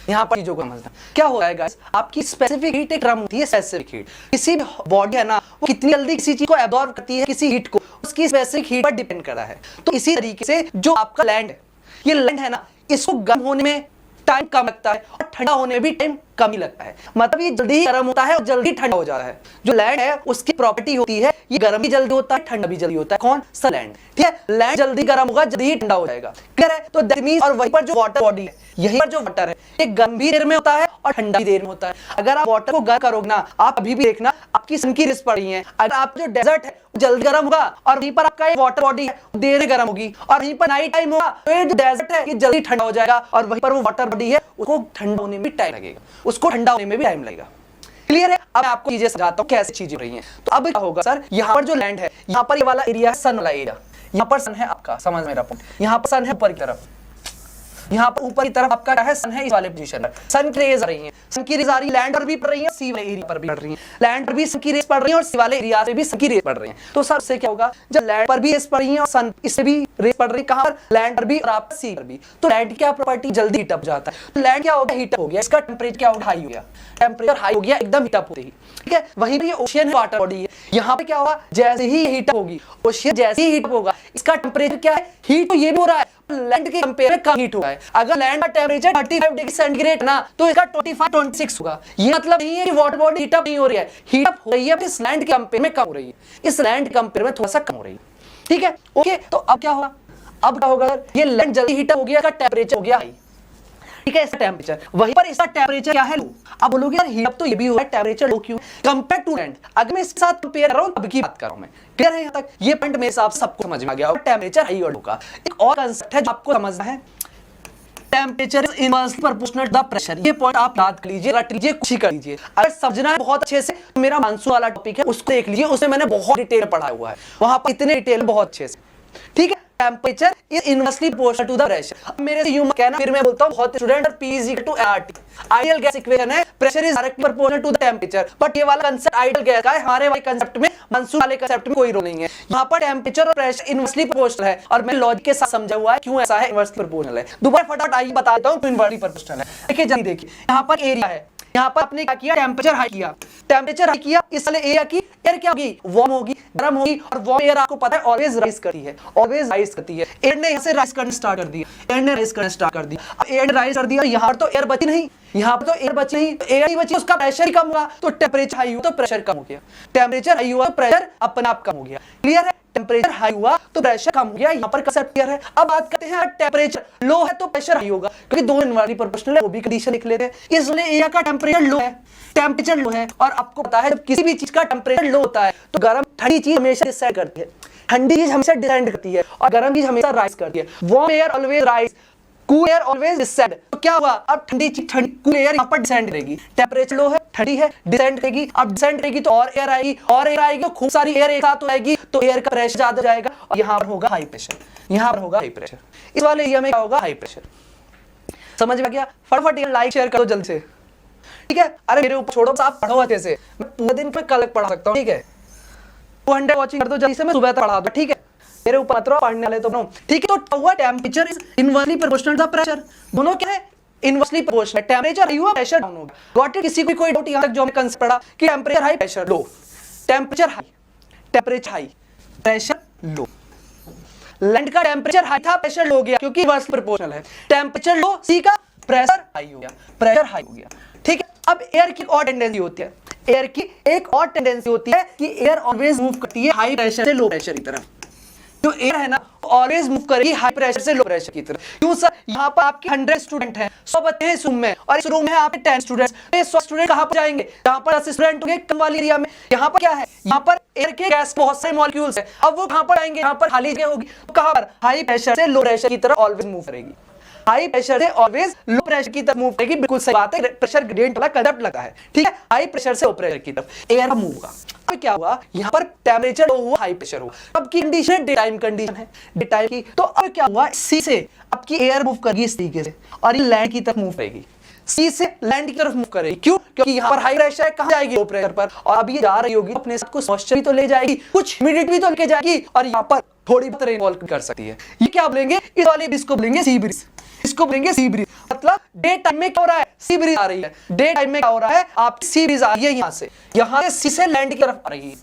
यहाँ पर चीजों को समझना क्या हो जाएगा, आपकी स्पेसिफिक हीट एक टर्म होती है, स्पेसिफिक हीट। किसी भी बॉडी है ना, वो कितनी जल्दी किसी चीज को एब्जॉर्ब करती है, किसी हीट को, उसकी स्पेसिफिक हीट पर डिपेंड करता है। तो इसी तरीके से जो आपका लैंड है, ये लैंड है ना, इसको गर्म होने में टाइम कम लगता है और ठंडा होने में भी टाइम कम ही लगता है, मतलब ये जल्दी ही गर्म होता है और जल्दी ठंडा हो जाता है। जो लैंड है उसकी प्रॉपर्टी होती है, ये गर्म भी जल्दी होता है, ठंडा भी जल्दी होता है, कौन सा लैंड, ठीक है। लैंड जल्दी गर्म होगा, जल्दी ही ठंडा हो जाएगा, क्लियर है। तो दैट मींस, और वहीं पर जो वाटर बॉडी है, यहीं पर जो वाटर है, ये गर्म भी देर में होता है और ठंडा भी देर में होता है। अगर आप वाटर को गर्म करोगे ना, आप अभी भी देखना आपकी सन की रेस पड़ रही है, अगर आप जो डेजर्ट है जल्दी गर्म होगा, और वहीं पर आपका ये वाटर बॉडी है देर में गर्म होगी, और वहीं पर नाइट टाइम होगा तो ये जो डेजर्ट है ये जल्दी ठंडा हो जाएगा, और वहीं पर वो वाटर बॉडी है उसको ठंडा होने में भी टाइम लगेगा, उसको ठंडा होने में भी टाइम लगेगा, क्लियर है। अब मैं आपको चीजें समझाता हूं कैसे चीजें हो रही हैं। तो अब क्या होगा सर, यहाँ पर जो लैंड है, यहाँ पर ये वाला एरिया है सन वाला एरिया, यहाँ पर सन है आपका, समझ मेरा पॉइंट, यहाँ पर सन है ऊपर की तरफ, यहाँ पर ऊपर की तरफ आपका क्या है, सन है इस वाले पोजीशन पर, सन की रेज आ रही है, सन की रेज आ रही है, लैंड पर भी पड़ रही है, सी वाले एरिया पर भी पड़ रही है, लैंड पर भी सन की रेज पड़ रही है और सी वाले एरिया से भी सन की रेज पड़ रही है। तो सर इससे क्या होगा, जब लैंड पर भी रेज पड़ रही है और सन इससे भी रेज पड़ रही है, कहां पर, लैंड पर भी और आप सी पर भी, तो लैंड क्या प्रॉपर्टी, जल्दी हीट अप जाता है। तो लैंड क्या हो गया, हीट अप हो गया, इसका टेंपरेचर क्या हो गया, हाई हो गया, टेंपरेचर हाई हो गया, एकदम हीट अप होते ही, ठीक है। वहीं पर ये ओशियन है, वाटर बॉडी है, यहाँ पे क्या होगा, जैसे ही हीट अप होगी, ओशियन जैसे ही हीट अप होगा, इसका टेंपरेचर क्या है, हीट तो ये भी हो रहा है, लैंड के कंपेयर में कम हीट हुआ है। अगर लैंड का टेंपरेचर 35 डिग्री सेंटीग्रेड ना, तो इसका 25-26 होगा। ये मतलब नहीं है कि वाटर बॉडी हीट अप नहीं हो रही है, हीट अप हो रही है, इस लैंड के कंपेयर में कम हो रही है, इस लैंड के कंपेयर में थोड़ा सा कम हो रही है, ठीक है। ओके, तो अब क्या होगा, अब क्या होगा, ये लैंड जल्दी हीट अप हो गया, इसका टेंपरेचर हो गया हाई, ठीक है, इसका टेंपरेचर, वहीं पर इसका टेंपरेचर क्या है, लो। अब बोलोगे यार हीट अप तो ये भी हुआ है, टेंपरेचर लो क्यों, कंपेयर टू लैंड। अगर मैं इसके साथ कंपेयर कर रहा हूं, अब की बात कर रहा हूं मैं, क्लियर है यहाँ तक, ये पॉइंट मेरे हिसाब से सबको समझ में आ गया, टेंपरेचर हाई और लो का एक और कांसेप्ट है जो आपको समझना है, temperature is inversely proportional to the pressure. ये पॉइंट आप याद कर लीजिए, रट लीजिए, कुछ ही कर लीजिए। अगर समझना है बहुत अच्छे से, तो मेरा मानसून वाला टॉपिक है, उसको देख लीजिए, उसमें मैंने बहुत डिटेल पढ़ा हुआ है, वहां पर इतने डिटेल बहुत अच्छे से, ठीक है। Temperature is inversely proportional to the pressure. अब मेरे से यूं कहना, फिर मैं बोलता हूं बहुत स्टूडेंट, और P = RT, ideal gas equation है, pressure is directly proportional to the temperature, but ये वाला कांसेप्ट आइडियल गैस का है, हमारे वाले कांसेप्ट में, मानसून वाले कांसेप्ट में कोई रोल नहीं है। यहाँ पर टेंपरेचर और प्रेशर इनवर्सली प्रोपोर्शनल है, और मैं लॉजिक के साथ समझा हुआ है क्यों ऐसा है, इनवर्सली प्रोपोर्शनल है। दोबारा फटाफट आइए बता देता हूं क्यों इनवर्सली प्रोपोर्शनल है। देखिए जल्दी देखिए, यहाँ पर एरिया है, यहाँ पर आपने क्या किया, टेंपरेचर हाई किया, टेंपरेचर हाई किया, इस वाले एरिया की एयर क्या होगी, वार्म होगी, गर्म होगी, और वार्म एयर आपको पता है ऑलवेज राइज करती है, ऑलवेज राइज करती है। एयर ने यहाँ से राइज करना स्टार्ट कर दिया, एयर ने राइज करना स्टार्ट कर दिया, अब एयर ने राइज कर दिया, यहाँ पर तो एयर बची नहीं, यहाँ पर तो एयर बची नहीं, तो एयर ही बची, उसका प्रेशर ही कम हुआ, तो टेंपरेचर हाई हुआ तो प्रेशर कम हो गया, टेंपरेचर हाई हुआ तो प्रेशर अपने आप कम हो गया, क्लियर है। टेंपरेचर हाई हुआ तो प्रेशर कम हो गया, यहाँ पर कांसेप्ट क्लियर है। अब बात करते हैं, टेंपरेचर लो है तो प्रेशर हाई होगा, क्योंकि दोनों इनवर्सली प्रोपोर्शनल है, वो भी कंडीशन लिख लेते हैं। इसलिए एरिया का टेंपरेचर लो है, टेंपरेचर लो है, और आपको पता है जब किसी भी चीज का टेंपरेचर लो होता है तो गर्म ठंडी चीज हमेशा डिसेंड करती है, ठंडी चीज हमेशा डिसेंड करती है, और गर्म चीज हमेशा राइज करती है। Warm air always rise, cool air always descend, तो क्या हुआ, अब ठंडी कूल एयर यहाँ पर डिसेंड करेगी, टेम्परेचर लो है, ठंडी है, डिसेंड करेगी, अब डिसेंड करेगी तो और एयर आएगी, तो खूब सारी एयर एक साथ आएगी, तो एयर का प्रेशर ज्यादा जाएगा और यहाँ पर होगा हाई प्रेशर, यहाँ पर होगा हाई प्रेशर, इस वाले एरिया में क्या होगा, हाई प्रेशर। समझ में गया? फटाफट लाइक शेयर करो जल्द से, ठीक है? अरे मेरे ऊपर छोड़ो, आप पढ़ो अच्छे से, मैं पूरे दिन पे कल पढ़ा सकता हूँ, ठीक है? 200 वॉचिंग कर दो जल्दी से, मैं सुबह तक पढ़ा दूं, ठीक है? मेरे ऊपर मत रहो, पढ़ने वाले तो बनो, ठीक है? तो हुआ temperature is inversely proportional to pressure, दोनों क्या है, इनवर्सली प्रोपोर्शनल, टेम्परेचर हाई हुआ प्रेशर डाउन होगा। Got it? किसी को कोई डाउट यहां तक जो हमने कंसेप्ट पढ़ा कि temperature high pressure low, temperature high pressure low, land का टेम्परेचर हाई था, प्रेशर लो गया क्योंकि इनवर्सली प्रोपोर्शनल है, टेम्परेचर लो, सी का प्रेशर हाई हो गया, प्रेशर हाई हो गया, ठीक है? अब एयर की और टेंडेंसी होती है, एयर की एक और टेंडेंसी होती है कि एयर ऑलवेज मूव करती है हाई प्रेशर से लो प्रेशर की तरफ। जो एयर है ना ऑलवेज मूव करेगी हाई प्रेशर से लो प्रेशर की तरफ। क्यों सर? यहाँ पर आपके 100 स्टूडेंट हैं, 100 बच्चे हैं इस रूम में, और इस रूम में आपके 10 स्टूडेंट्स, ये 100 स्टूडेंट कहाँ पर जाएंगे? यहाँ पर 10 स्टूडेंट होंगे कम वाली एरिया में, यहाँ पर क्या है, यहाँ पर एयर के गैस बहुत सारे मॉलिक्यूल्स हैं, अब वो कहाँ पर आएंगे, यहाँ पर खाली जगह होगी, तो कहाँ पर, हाई प्रेशर से लो प्रेशर की तरफ ऑलवेज मूव करेगी, हाई प्रेशर से ऑलवेज लो प्रेशर की तरफ मूव करेगी। बिल्कुल सही बात है, प्रेशर ग्रेडियंट वाला कंसेप्ट लगा है, ठीक है? हाई प्रेशर से लो प्रेशर की तरफ एयर का मूव होगा। अब क्या हुआ, यहाँ पर टेम्परेचर लो हुआ, हाई प्रेशर हुआ, अब की कंडीशन डे टाइम कंडीशन है, डे टाइम की, तो अब क्या हुआ, सी से आपकी एयर मूव करेगी इस तरीके से और ये लैंड की तरफ मूव करेगी, सी से लैंड की तरफ मूव करेगी। क्यों? क्योंकि यहाँ पर हाई प्रेशर है, कहाँ जाएगी, लो प्रेशर पर, और अब ये जा रही होगी अपने साथ कुछ मॉइस्चर भी तो ले जाएगी, कुछ ह्यूमिडिटी भी तो लेके जाएगी, और यहाँ पर थोड़ी बहुत रेनफॉल कर सकती है। ये क्या बोलेंगे, इस वाले ब्रिज को बोलेंगे सी ब्रिज, इसको बोलेंगे सी ब्रिज, मतलब डे टाइम में क्या हो रहा है, सी ब्रिज आ रही है, डे टाइम में क्या हो रहा है, आप सी ब्रिज आ रही है यहाँ से सी से लैंड की तरफ आ रही है,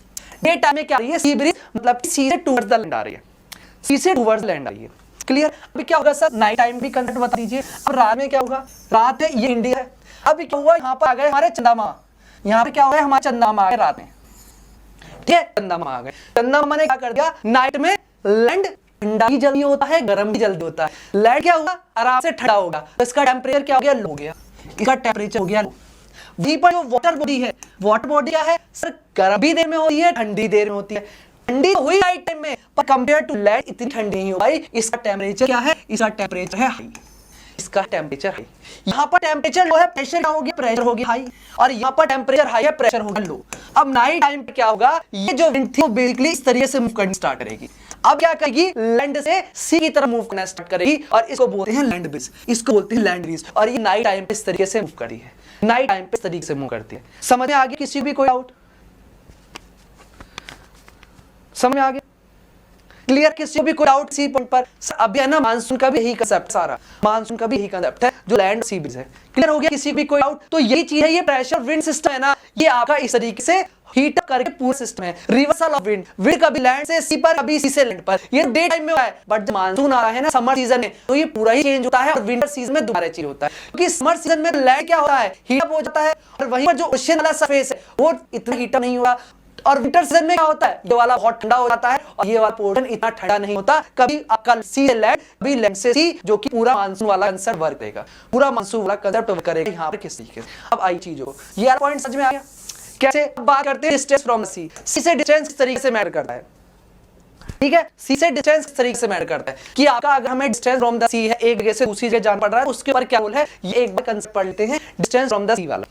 डे टाइम में क्या आ रही है, सी ब्रिज मतलब सी से टुवर्ड्स द लैंड आ रही है, सी से टुवर्ड्स लैंड आ रही है। क्लियर? अभी क्या होगा सर, नाइट टाइम भी कंसेप्ट बता दीजिए। अब रात में क्या होगा, रात है, ये इंडिया है, अभी क्या हुआ, यहाँ पर आ गए हमारे चंदा मामा, यहाँ पे क्या हो गया, हमारे चंदा मामा आ गए रात में, ठीक है? चंदा मामा आ गए, चंदा मामा ने क्या कर दिया, नाइट में लैंड ठंडा भी जल्दी होता है, गर्म भी जल्दी होता है, लैंड क्या होगा, आराम से ठंडा होगा, तो इसका टेम्परेचर क्या हो गया, लो हो गया, इसका टेम्परेचर हो गया लो। वहीं पर जो वाटर बॉडी है, वाटर बॉडी क्या है सर, गर्म भी देर में होती है, ठंडी देर में होती है, ठंडी तो हुई नाइट टाइम में, पर कंपेयर टू लैंड इतनी ठंडी नहीं हो भाई, इसका टेम्परेचर क्या है, इसका टेम्परेचर है हाई, इसका टेम्परेचर हाई, यहाँ पर टेम्परेचर लो है, प्रेशर क्या हो गया, प्रेशर हो गया हाई, और यहाँ पर टेम्परेचर हाई है, प्रेशर हो गया लो। अब नाइट टाइम पे क्या होगा, ये जो विंड थी वो बेसिकली इस तरीके से मूव करनी स्टार्ट करेगी, अब क्या करेगी, लैंड से सी की तरफ मूव करना स्टार्ट करेगी, और इसको बोलते हैं लैंड ब्रिज, इसको बोलते हैं लैंड ब्रिज, और ये नाइट टाइम पे इस तरीके से मूव करती है, नाइट टाइम पे इस तरीके से मूव करती है। समझ में आ गया किसी भी कोई डाउट, समझ में आ गया, क्लियर? किसी को भी कोई डाउट सी पॉइंट पर? अभी है ना, मानसून का भी यही कंसेप्ट, सारा मानसून का भी यही कंसेप्ट है, जो लैंड सी ब्रिज है। क्लियर हो गया किसी को भी कोई डाउट? तो यही चीज है, ये प्रेशर विंड सिस्टम है ना, ये आपका इस तरीके से हीट अप करके पूरा सिस्टम है, रिवर्सल ऑफ विंड, विंड कभी लैंड से सी पर, कभी सी से लैंड पर, ये डे टाइम में हुआ है, बट जब मानसून आ रहा है ना समर सीजन में, तो ये पूरा ही चेंज होता है, और विंटर सीजन में दोबारा चेंज होता है, क्योंकि समर सीजन में लैंड क्या होता है, हीट अप हो जाता है, और वहीं पर जो ओशन वाला सरफेस है वो इतना हीट अप नहीं हुआ, और विंटर सीजन में क्या होता है, ये वाला बहुत ठंडा हो जाता है, और ये वाला पोर्शन इतना ठंडा नहीं होता, कभी आपका सी से लैंड, कभी लैंड से सी, जो कि पूरा मानसून वाला कंसेप्ट वर्क करेगा, पूरा मानसून वाला कंसेप्ट वर्क करेगा यहाँ पर किस तरीके से। अब आई चीजों, ये पॉइंट समझ में आ गया कैसे? अब बात करते हैं डिस्टेंस फ्रॉम सी, सी से डिस्टेंस किस तरीके से मैटर करता है, ठीक है? सी से डिस्टेंस किस तरीके से मैटर करता है कि आपका अगर हमें डिस्टेंस फ्रॉम द सी है, एक जगह से दूसरी जगह जाना पड़ रहा है, उसके ऊपर क्या रूल है, ये एक बार कंसेप्ट पढ़ लेते हैं डिस्टेंस फ्रॉम द सी वाला,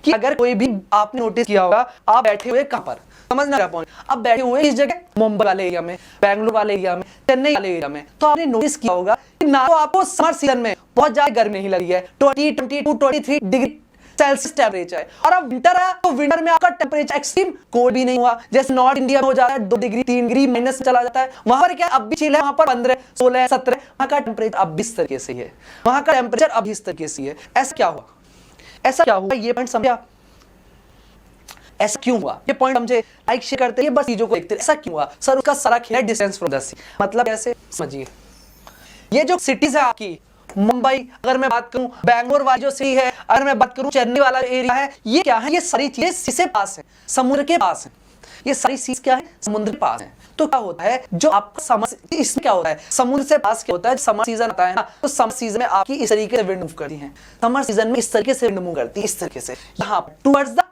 कि अगर कोई भी आपने नोटिस किया होगा, आप बैठे हुए कहां पर, समझना रहा पॉइंट, आप बैठे हुए इस जगह, मुंबई वाले एरिया में, बेंगलुरु वाले एरिया में, चेन्नई वाले एरिया में, तो आपने नोटिस किया होगा कि ना तो आपको समर सीजन में बहुत ज्यादा गर्मी नहीं लगी है, 20, 22, 23 डिग्री सेल्सियस टेम्परेचर है, और अब विंटर है तो विंटर में आपका टेम्परेचर एक्सट्रीम कोल्ड भी नहीं हुआ, जैसे नॉर्थ इंडिया में हो जाता है 2 डिग्री 3 डिग्री माइनस चला जाता है, वहां पर क्या अब भी चिल है, वहां पर 15, 16, 17, वहां का टेम्परेचर अब भी इस तरीके से है, वहां का टेम्परेचर अब इस तरीके से है। ऐसा क्या हुआ, ऐसा क्या हुआ, ये पॉइंट समझा, ऐसा क्यों हुआ, ये पॉइंट समझे, लाइक शेयर करते हैं, बस चीजों को देखते हैं, ऐसा क्यों हुआ सर, उसका सारा खेल है डिस्टेंस फ्रॉम द सी, मतलब कैसे समझिए, ये जो सिटीज है आपकी, मुंबई अगर मैं बात करूं, बैंगलोर वाली जो सिटी है, अगर मैं बात करूं चेन्नई वाला एरिया है, ये क्या है, ये सारी चीजें सी से पास है, समुद्र के पास है, ये सारी चीज क्या है, समुद्र के पास है। तो क्या होता है, जो आपका समर, इसमें क्या होता है, समुद्र से पास क्या होता है, समर सीजन आता है ना, तो समर सीजन में आपकी इस तरीके से विंड मूव करती है, समर सीजन में इस तरीके से विंड मूव करती है, इस तरीके से यहाँ towards the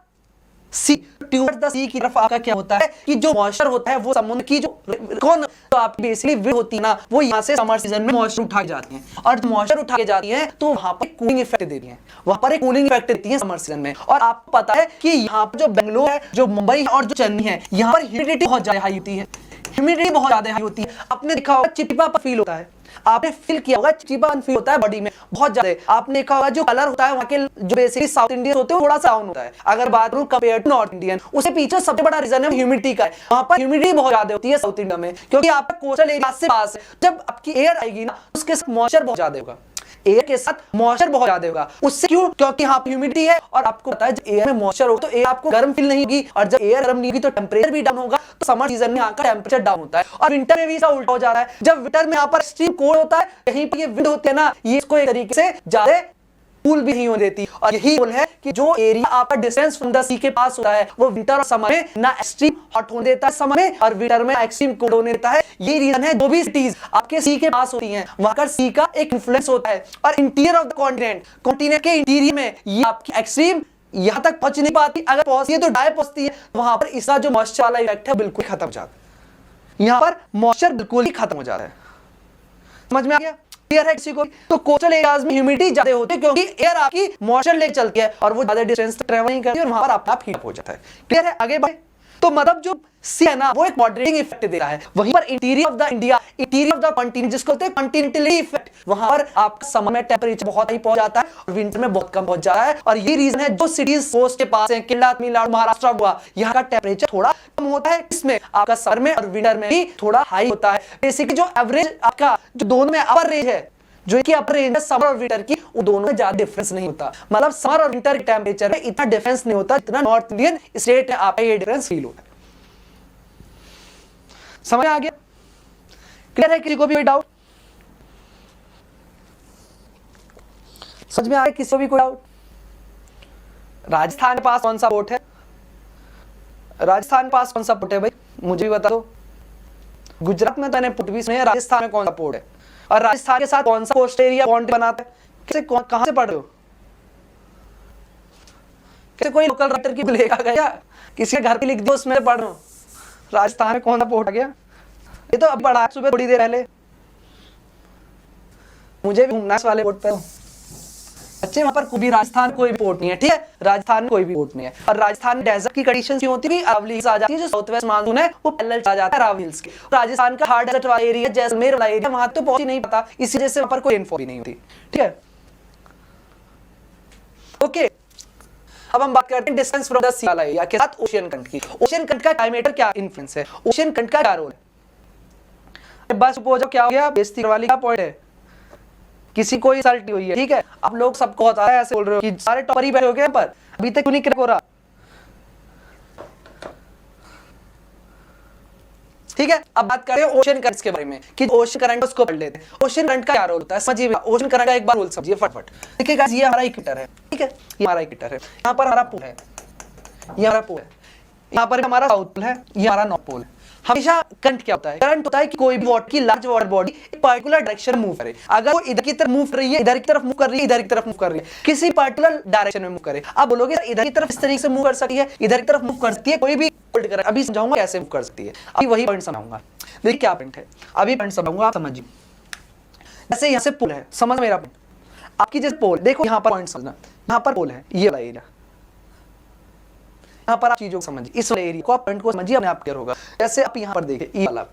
sea, towards the sea की तरफ आपका क्या होता है कि जो मॉइस्चर होता है वो समुद्र की जो कौन तो आपकी बेसिकली विंड होती है ना, वो यहाँ से समर सीजन में मॉइस्चर उठा के जाती है, और मॉइस्चर उठा के जाती है तो वहां पर कूलिंग इफेक्ट देती है, वहां पर एक कूलिंग इफेक्ट देती है समर सीजन में। और आपको पता है कि यहाँ पर जो बेंगलोर है, जो मुंबई है और जो चेन्नई है, यहाँ पर ह्यूमिडिटी बहुत ज्यादा हाई होती है, ह्यूमिडिटी बहुत ज्यादा हाई होती है। आपने देखा होगा चिपचिपापन फील होता है, आपने फील किया होगा चिपचिपापन फील होता है बॉडी में बहुत ज्यादा। आपने देखा होगा जो कलर होता है वहाँ के जो बेसिकली साउथ इंडियन होते हैं थोड़ा सा डाउन होता है अगर बात करूं कंपेयर टू नॉर्थ इंडियन। उसके पीछे सबसे बड़ा रीजन है ह्यूमिडिटी का है, वहां पर ह्यूमिडिटी बहुत ज्यादा होती है साउथ इंडिया में, क्योंकि आपका कोस्टल एरिया से पास है। जब आपकी एयर आएगी ना उसके साथ मॉइस्चर बहुत ज्यादा होगा, एयर के साथ मॉइस्चर बहुत ज्यादा होगा। उससे क्यों? क्योंकि यहाँ पे ह्यूमिडिटी है, और आपको पता है जब एयर में मॉइस्चर होगा तो एयर आपको गर्म फील नहीं होगी, और जब एयर गर्म नहीं होगी तो टेंपरेचर भी डाउन होगा। तो समर सीजन में यहाँ का टेंपरेचर डाउन होता है, और विंटर में भी इसका उल्टा हो जाता है। जब विंटर में यहाँ पर एक्सट्रीम कोल्ड होता है, कहीं पर ये विंड होती है ना, ये इसको एक तरीके से ज्यादा कूल भी नहीं होने देती। और यही बोल है कि जो एरिया आपका डिस्टेंस फ्रॉम द सी के पास होता है वो विंटर और समर में ना एक्सट्रीम हॉट होने देता है समर में, और विंटर में एक्सट्रीम कोल्ड होने देता है। ये रीजन है जो भी सिटीज आपके सी के पास होती हैं वहां का सी का एक इन्फ्लुएंस होता है। और इंटीरियर ऑफ द कॉन्टिनेंट के इंटीरियर में ये आपकी एक्सट्रीम यहां तक पहुंच नहीं पाती, अगर पहुंचती है तो डाय पहुंचती है, वहां पर इसका जो मॉइस्चर वाला इफेक्ट है बिल्कुल खत्म हो जाता है, यहां पर मॉइस्चर बिल्कुल ही खत्म हो जाता है। समझ में आ गया? क्लियर है किसी को? तो कोस्टल एरियाज में ह्यूमिडिटी ज्यादा होती है क्योंकि एयर आपकी मॉइस्चर लेके चलती है और वो ज्यादा डिस्टेंस तक ट्रैवल नहीं करती और वहां पर अपना आप हीट हो जाता है। क्लियर है? आगे बढ़े। तो मतलब जो सी है ना वो एक मॉडरेटिंग इफेक्ट दे रहा है, वहीं पर interior of the India, interior of the continent जिसको कहते हैं कॉन्टिनेंटली इफेक्ट, वहां पर आपका समर में टेंपरेचर बहुत हाई पहुंच जाता है और विंटर में बहुत कम पहुंच जाता है। और ये रीजन है जो सिटीज कोस्ट के पास है, केरला, तमिलनाडु, महाराष्ट्र हुआ, यहाँ का टेंपरेचर थोड़ा कम होता है, इसमें आपका समर में और विंटर में भी थोड़ा हाई होता है। बेसिकली जो एवरेज आपका जो दोनों में अपर रेंज है, जो कि अपर रेंज है समर और विंटर की, वो दोनों में ज्यादा डिफरेंस नहीं होता। मतलब समर और विंटर के टेंपरेचर में इतना डिफरेंस नहीं होता जितना नॉर्थ इंडियन स्टेट है आपका ये डिफरेंस फील होता है। समझ आ गया? क्लियर है? किसी को भी कोई डाउट? समझ में आ गया किसी को भी कोई डाउट? राजस्थान के पास कौन सा पोर्ट है? राजस्थान के पास कौन सा पोर्ट है भाई, मुझे भी बता दो। गुजरात में तो मैंने पोर्ट भी सुने, राजस्थान में कौन सा पोर्ट है? और राजस्थान के साथ कौन सा कोस्ट एरिया बाउंड्री बनाता है? कैसे कहां से पढ़ रहे हो? कैसे कोई लोकल राइटर की लेखा गया, किसी के घर पे लिख दो उसमें पढ़ रहा हूं राजस्थान में कौन सा पोर्ट आ गया? ये तो अब पढ़ा सुबह थोड़ी देर पहले, मुझे भी घूमना इस वाले पोर्ट पे। अच्छे वहां पर कोई भी राजस्थान कोई भी पोर्ट नहीं है, ठीक है? राजस्थान में कोई भी पोर्ट नहीं है। और राजस्थान में डेजर्ट की कंडीशंस क्यों होती है? अरावली हिल्स आ जाती है, जो साउथ वेस्ट मानसून है वो पैरेलल आ जाता है अरावली हिल्स के। राजस्थान का हार्ड डेजर्ट वाला एरिया, जैसलमेर वाला एरिया, वहां तो पहुंच ही नहीं पाता, इसी वजह से वहां पर कोई रेनफॉल ही नहीं होती, ठीक है? ओके, अब हम बात करते हैं डिस्टेंस फ्रॉम द सी वाला एरिया के साथ ओशियन करंट की। ओशियन करंट का क्लाइमेट क्या इन्फ्लुएंस है? ओशियन करंट का क्या रोल है? बस सपोज क्या हो गया, बेइज्जती वाली का पॉइंट है, किसी को इंसल्ट हुई है, ठीक है? आप लोग सबको होता है, ऐसे बोल रहे हो कि सारे टॉपर ही बैठे हो गए पर अभी तक क्यों नहीं क्रैक हो रहा, ठीक है? अब बात करें ओशन करंट्स के बारे में कि ओशन करंट उसको पढ़ लेते हैं। ओशन करंट का क्या रोल होता है समझिए। ओशन करंट का एक बार रोल समझिए फटाफट। देखिए गाइस, ये हमारा इक्वेटर है, ठीक है? ये हमारा इक्वेटर है, यहाँ पर हमारा पोल है, ये हमारा पोल है, यहाँ पर हमारा साउथ पोल है, ये हमारा नॉर्थ पोल है। हमेशा करंट क्या होता है? करंट होता है कि कोई भी वाटर की लार्ज वाटर बॉडी एक पर्टिकुलर डायरेक्शन मूव करे। अगर वो इधर की तरफ मूव कर रही है, इधर की तरफ मूव कर रही है, इधर की तरफ मूव कर रही है, किसी पर्टिकुलर डायरेक्शन में मूव करे, आप बोलोगे इधर की तरफ इस तरीके से मूव कर सकती है, इधर की तरफ मूव कर सकती है, कोई भी होल्ड कर, अभी समझाऊंगा कैसे मूव कर सकती है। अभी वही पॉइंट समझाऊंगा। देखिए क्या पॉइंट है, अभी पॉइंट समझाऊंगा, आप समझिए। जैसे यहाँ से पोल है, समझ मेरा पॉइंट, आपकी जैसे पोल, देखो यहाँ पर पॉइंट समझना, यहाँ पर पोल है, ये वाला एरिया, यहाँ पर आप चीजों को समझिए, इस एरिया को आप पॉइंट को समझिए, अपने आप क्लियर होगा। जैसे आप यहाँ पर देखिए, ये वाला,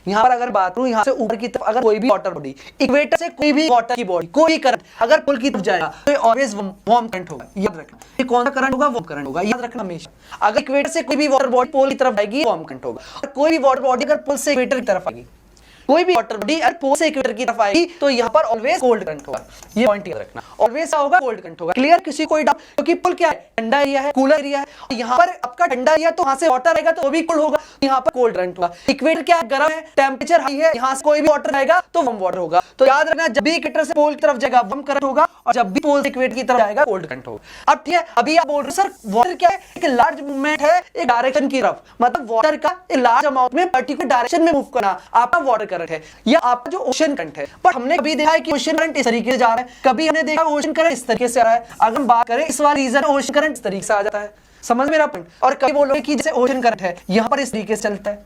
यहाँ पर अगर बात करूं, यहाँ से ऊपर की तरफ अगर कोई भी वाटर बॉडी, इक्वेटर से कोई भी वाटर की बॉडी, कोई करंट अगर पुल की तरफ जाएगा तो ऑलवेज वार्म करंट होगा, याद रखना। ये कौन सा करंट होगा? वार्म करंट होगा, याद रखना हमेशा। अगर इक्वेटर से कोई भी वाटर बॉडी पोल की तरफ आएगी, वार्म करंट होगा। और कोई भी वाटर बॉडी अगर पुल से इक्वेटर की तरफ आएगी, कोई भी वाटर बॉडी अगर पोल से इक्वेटर की तरफ आएगी तो यहाँ पर ऑलवेज कोल्ड करंट होगा, ये पॉइंट याद रखना। ऑलवेज होगा कोल्ड करंट होगा। क्लियर? किसी कोई डाउट? क्योंकि पुल क्या है? ठंडा एरिया है, कूलर एरिया है। यहाँ पर आपका ठंडा एरिया तो वहां से वाटर आएगा तो वो भी कोल्ड होगा, यहाँ पर कोल्ड करंट होगा। इक्वेटर क्या है? गर्म है, टेम्परेचर हाई है, यहाँ से कोई भी वाटर आएगा तो वार्म वाटर होगा। तो याद रखना, जब भी इक्वेटर से पोल की तरफ जाएगा वार्म करंट होगा, और जब भी पोल से इक्वेटर की तरफ जाएगा कोल्ड करंट होगा। अब ठीक है, अभी आप बोल रहे सर वाटर क्या है? एक लार्ज मूवमेंट है एक डायरेक्शन की तरफ, मतलब वाटर का एक लार्ज अमाउंट में पर्टिकुलर डायरेक्शन में मूव करना आपका वाटर करंट है, या जो ओशन करंट है। पर हमने कभी देखा है कि ओशन करंट इस तरीके से जा रहा है, कभी हमने देखा ओशन करंट इस तरीके से आ रहा है। अगर हम बात करें इस वाले रीजन ओशन करंट इस तरीके से आ जाता है, समझ मेरा पॉइंट। और कभी बोलोगे कि जैसे ओशन करंट है यहाँ पर इस तरीके से चलता है,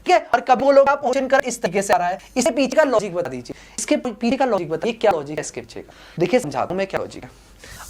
ठीक है, और कभी बोलोगे आप ओशन करंट इस तरीके से आ रहा है, इसके पीछे का लॉजिक बता दीजिए, इसके पीछे का लॉजिक बताइए, क्या लॉजिक है इसके पीछे का। देखिए समझाता हूं मैं क्या लॉजिक है।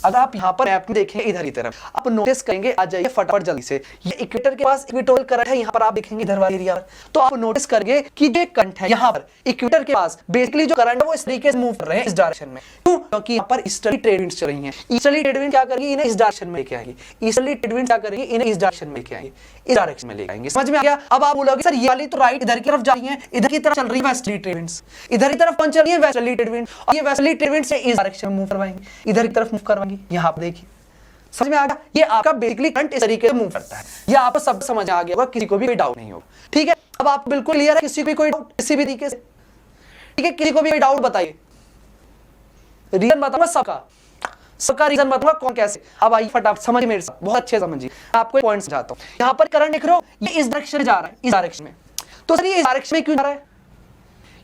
अगर आप यहाँ पर मैप में देखेंगे इधर की तरफ, आप नोटिस करेंगे, आ जाइए फटाफट जल्दी से, ये इक्वेटर के पास इक्वेटोरियल करंट है, यहाँ पर आप देखेंगे इधर वाले एरिया पर, तो आप नोटिस करेंगे कि जो करंट है यहाँ पर इक्वेटर के पास बेसिकली जो करंट है वो इस तरीके से मूव कर रहे हैं इस डायरेक्शन में। क्यों? क्योंकि यहाँ पर ईस्टर्ली ट्रेड विंड्स चल रही हैं। ईस्टर्ली ट्रेड विंड क्या करेगी, इन्हें इस डायरेक्शन में लेके आएगी। ईस्टर्ली ट्रेड विंड क्या करेगी, इन्हें इस डायरेक्शन में लेके आएगी, इस डायरेक्शन में लेके आएंगे। समझ में आ गया? अब आप बोलोगे सर ये वाली तो राइट इधर की तरफ जा रही है, इधर की तरफ चल रही है वेस्टर्ली ट्रेड विंड्स, इधर की तरफ कौन चल रही है, वेस्टर्ली ट्रेड विंड, और ये वेस्टर्ली ट्रेड विंड से इस डायरेक्शन में मूव करवाएंगे, इधर की तरफ मूव करवाएंगे। यहाँ पर देखिए समझ में आ गया, ये आपका बेसिकली करंट इस तरीके से मूव करता है। ये आपको सब समझ आ गया होगा, किसी को भी कोई डाउट नहीं होगा, ठीक है। अब आप बिल्कुल क्लियर है, किसी को भी कोई डाउट किसी भी तरीके से, ठीक है, किसी को भी कोई डाउट बताइए। रीजन बताऊंगा सबका रीजन बताऊंगा कौन कैसे। अब आइए फटाफट समझिए मेरे साथ, बहुत अच्छे समझिए, आपको एक पॉइंट समझाता हूं। यहाँ पर करंट देख रहे हो, ये इस डायरेक्शन में जा रहा है, इस डायरेक्शन में, तो सर ये इस डायरेक्शन में क्यों जा रहा है,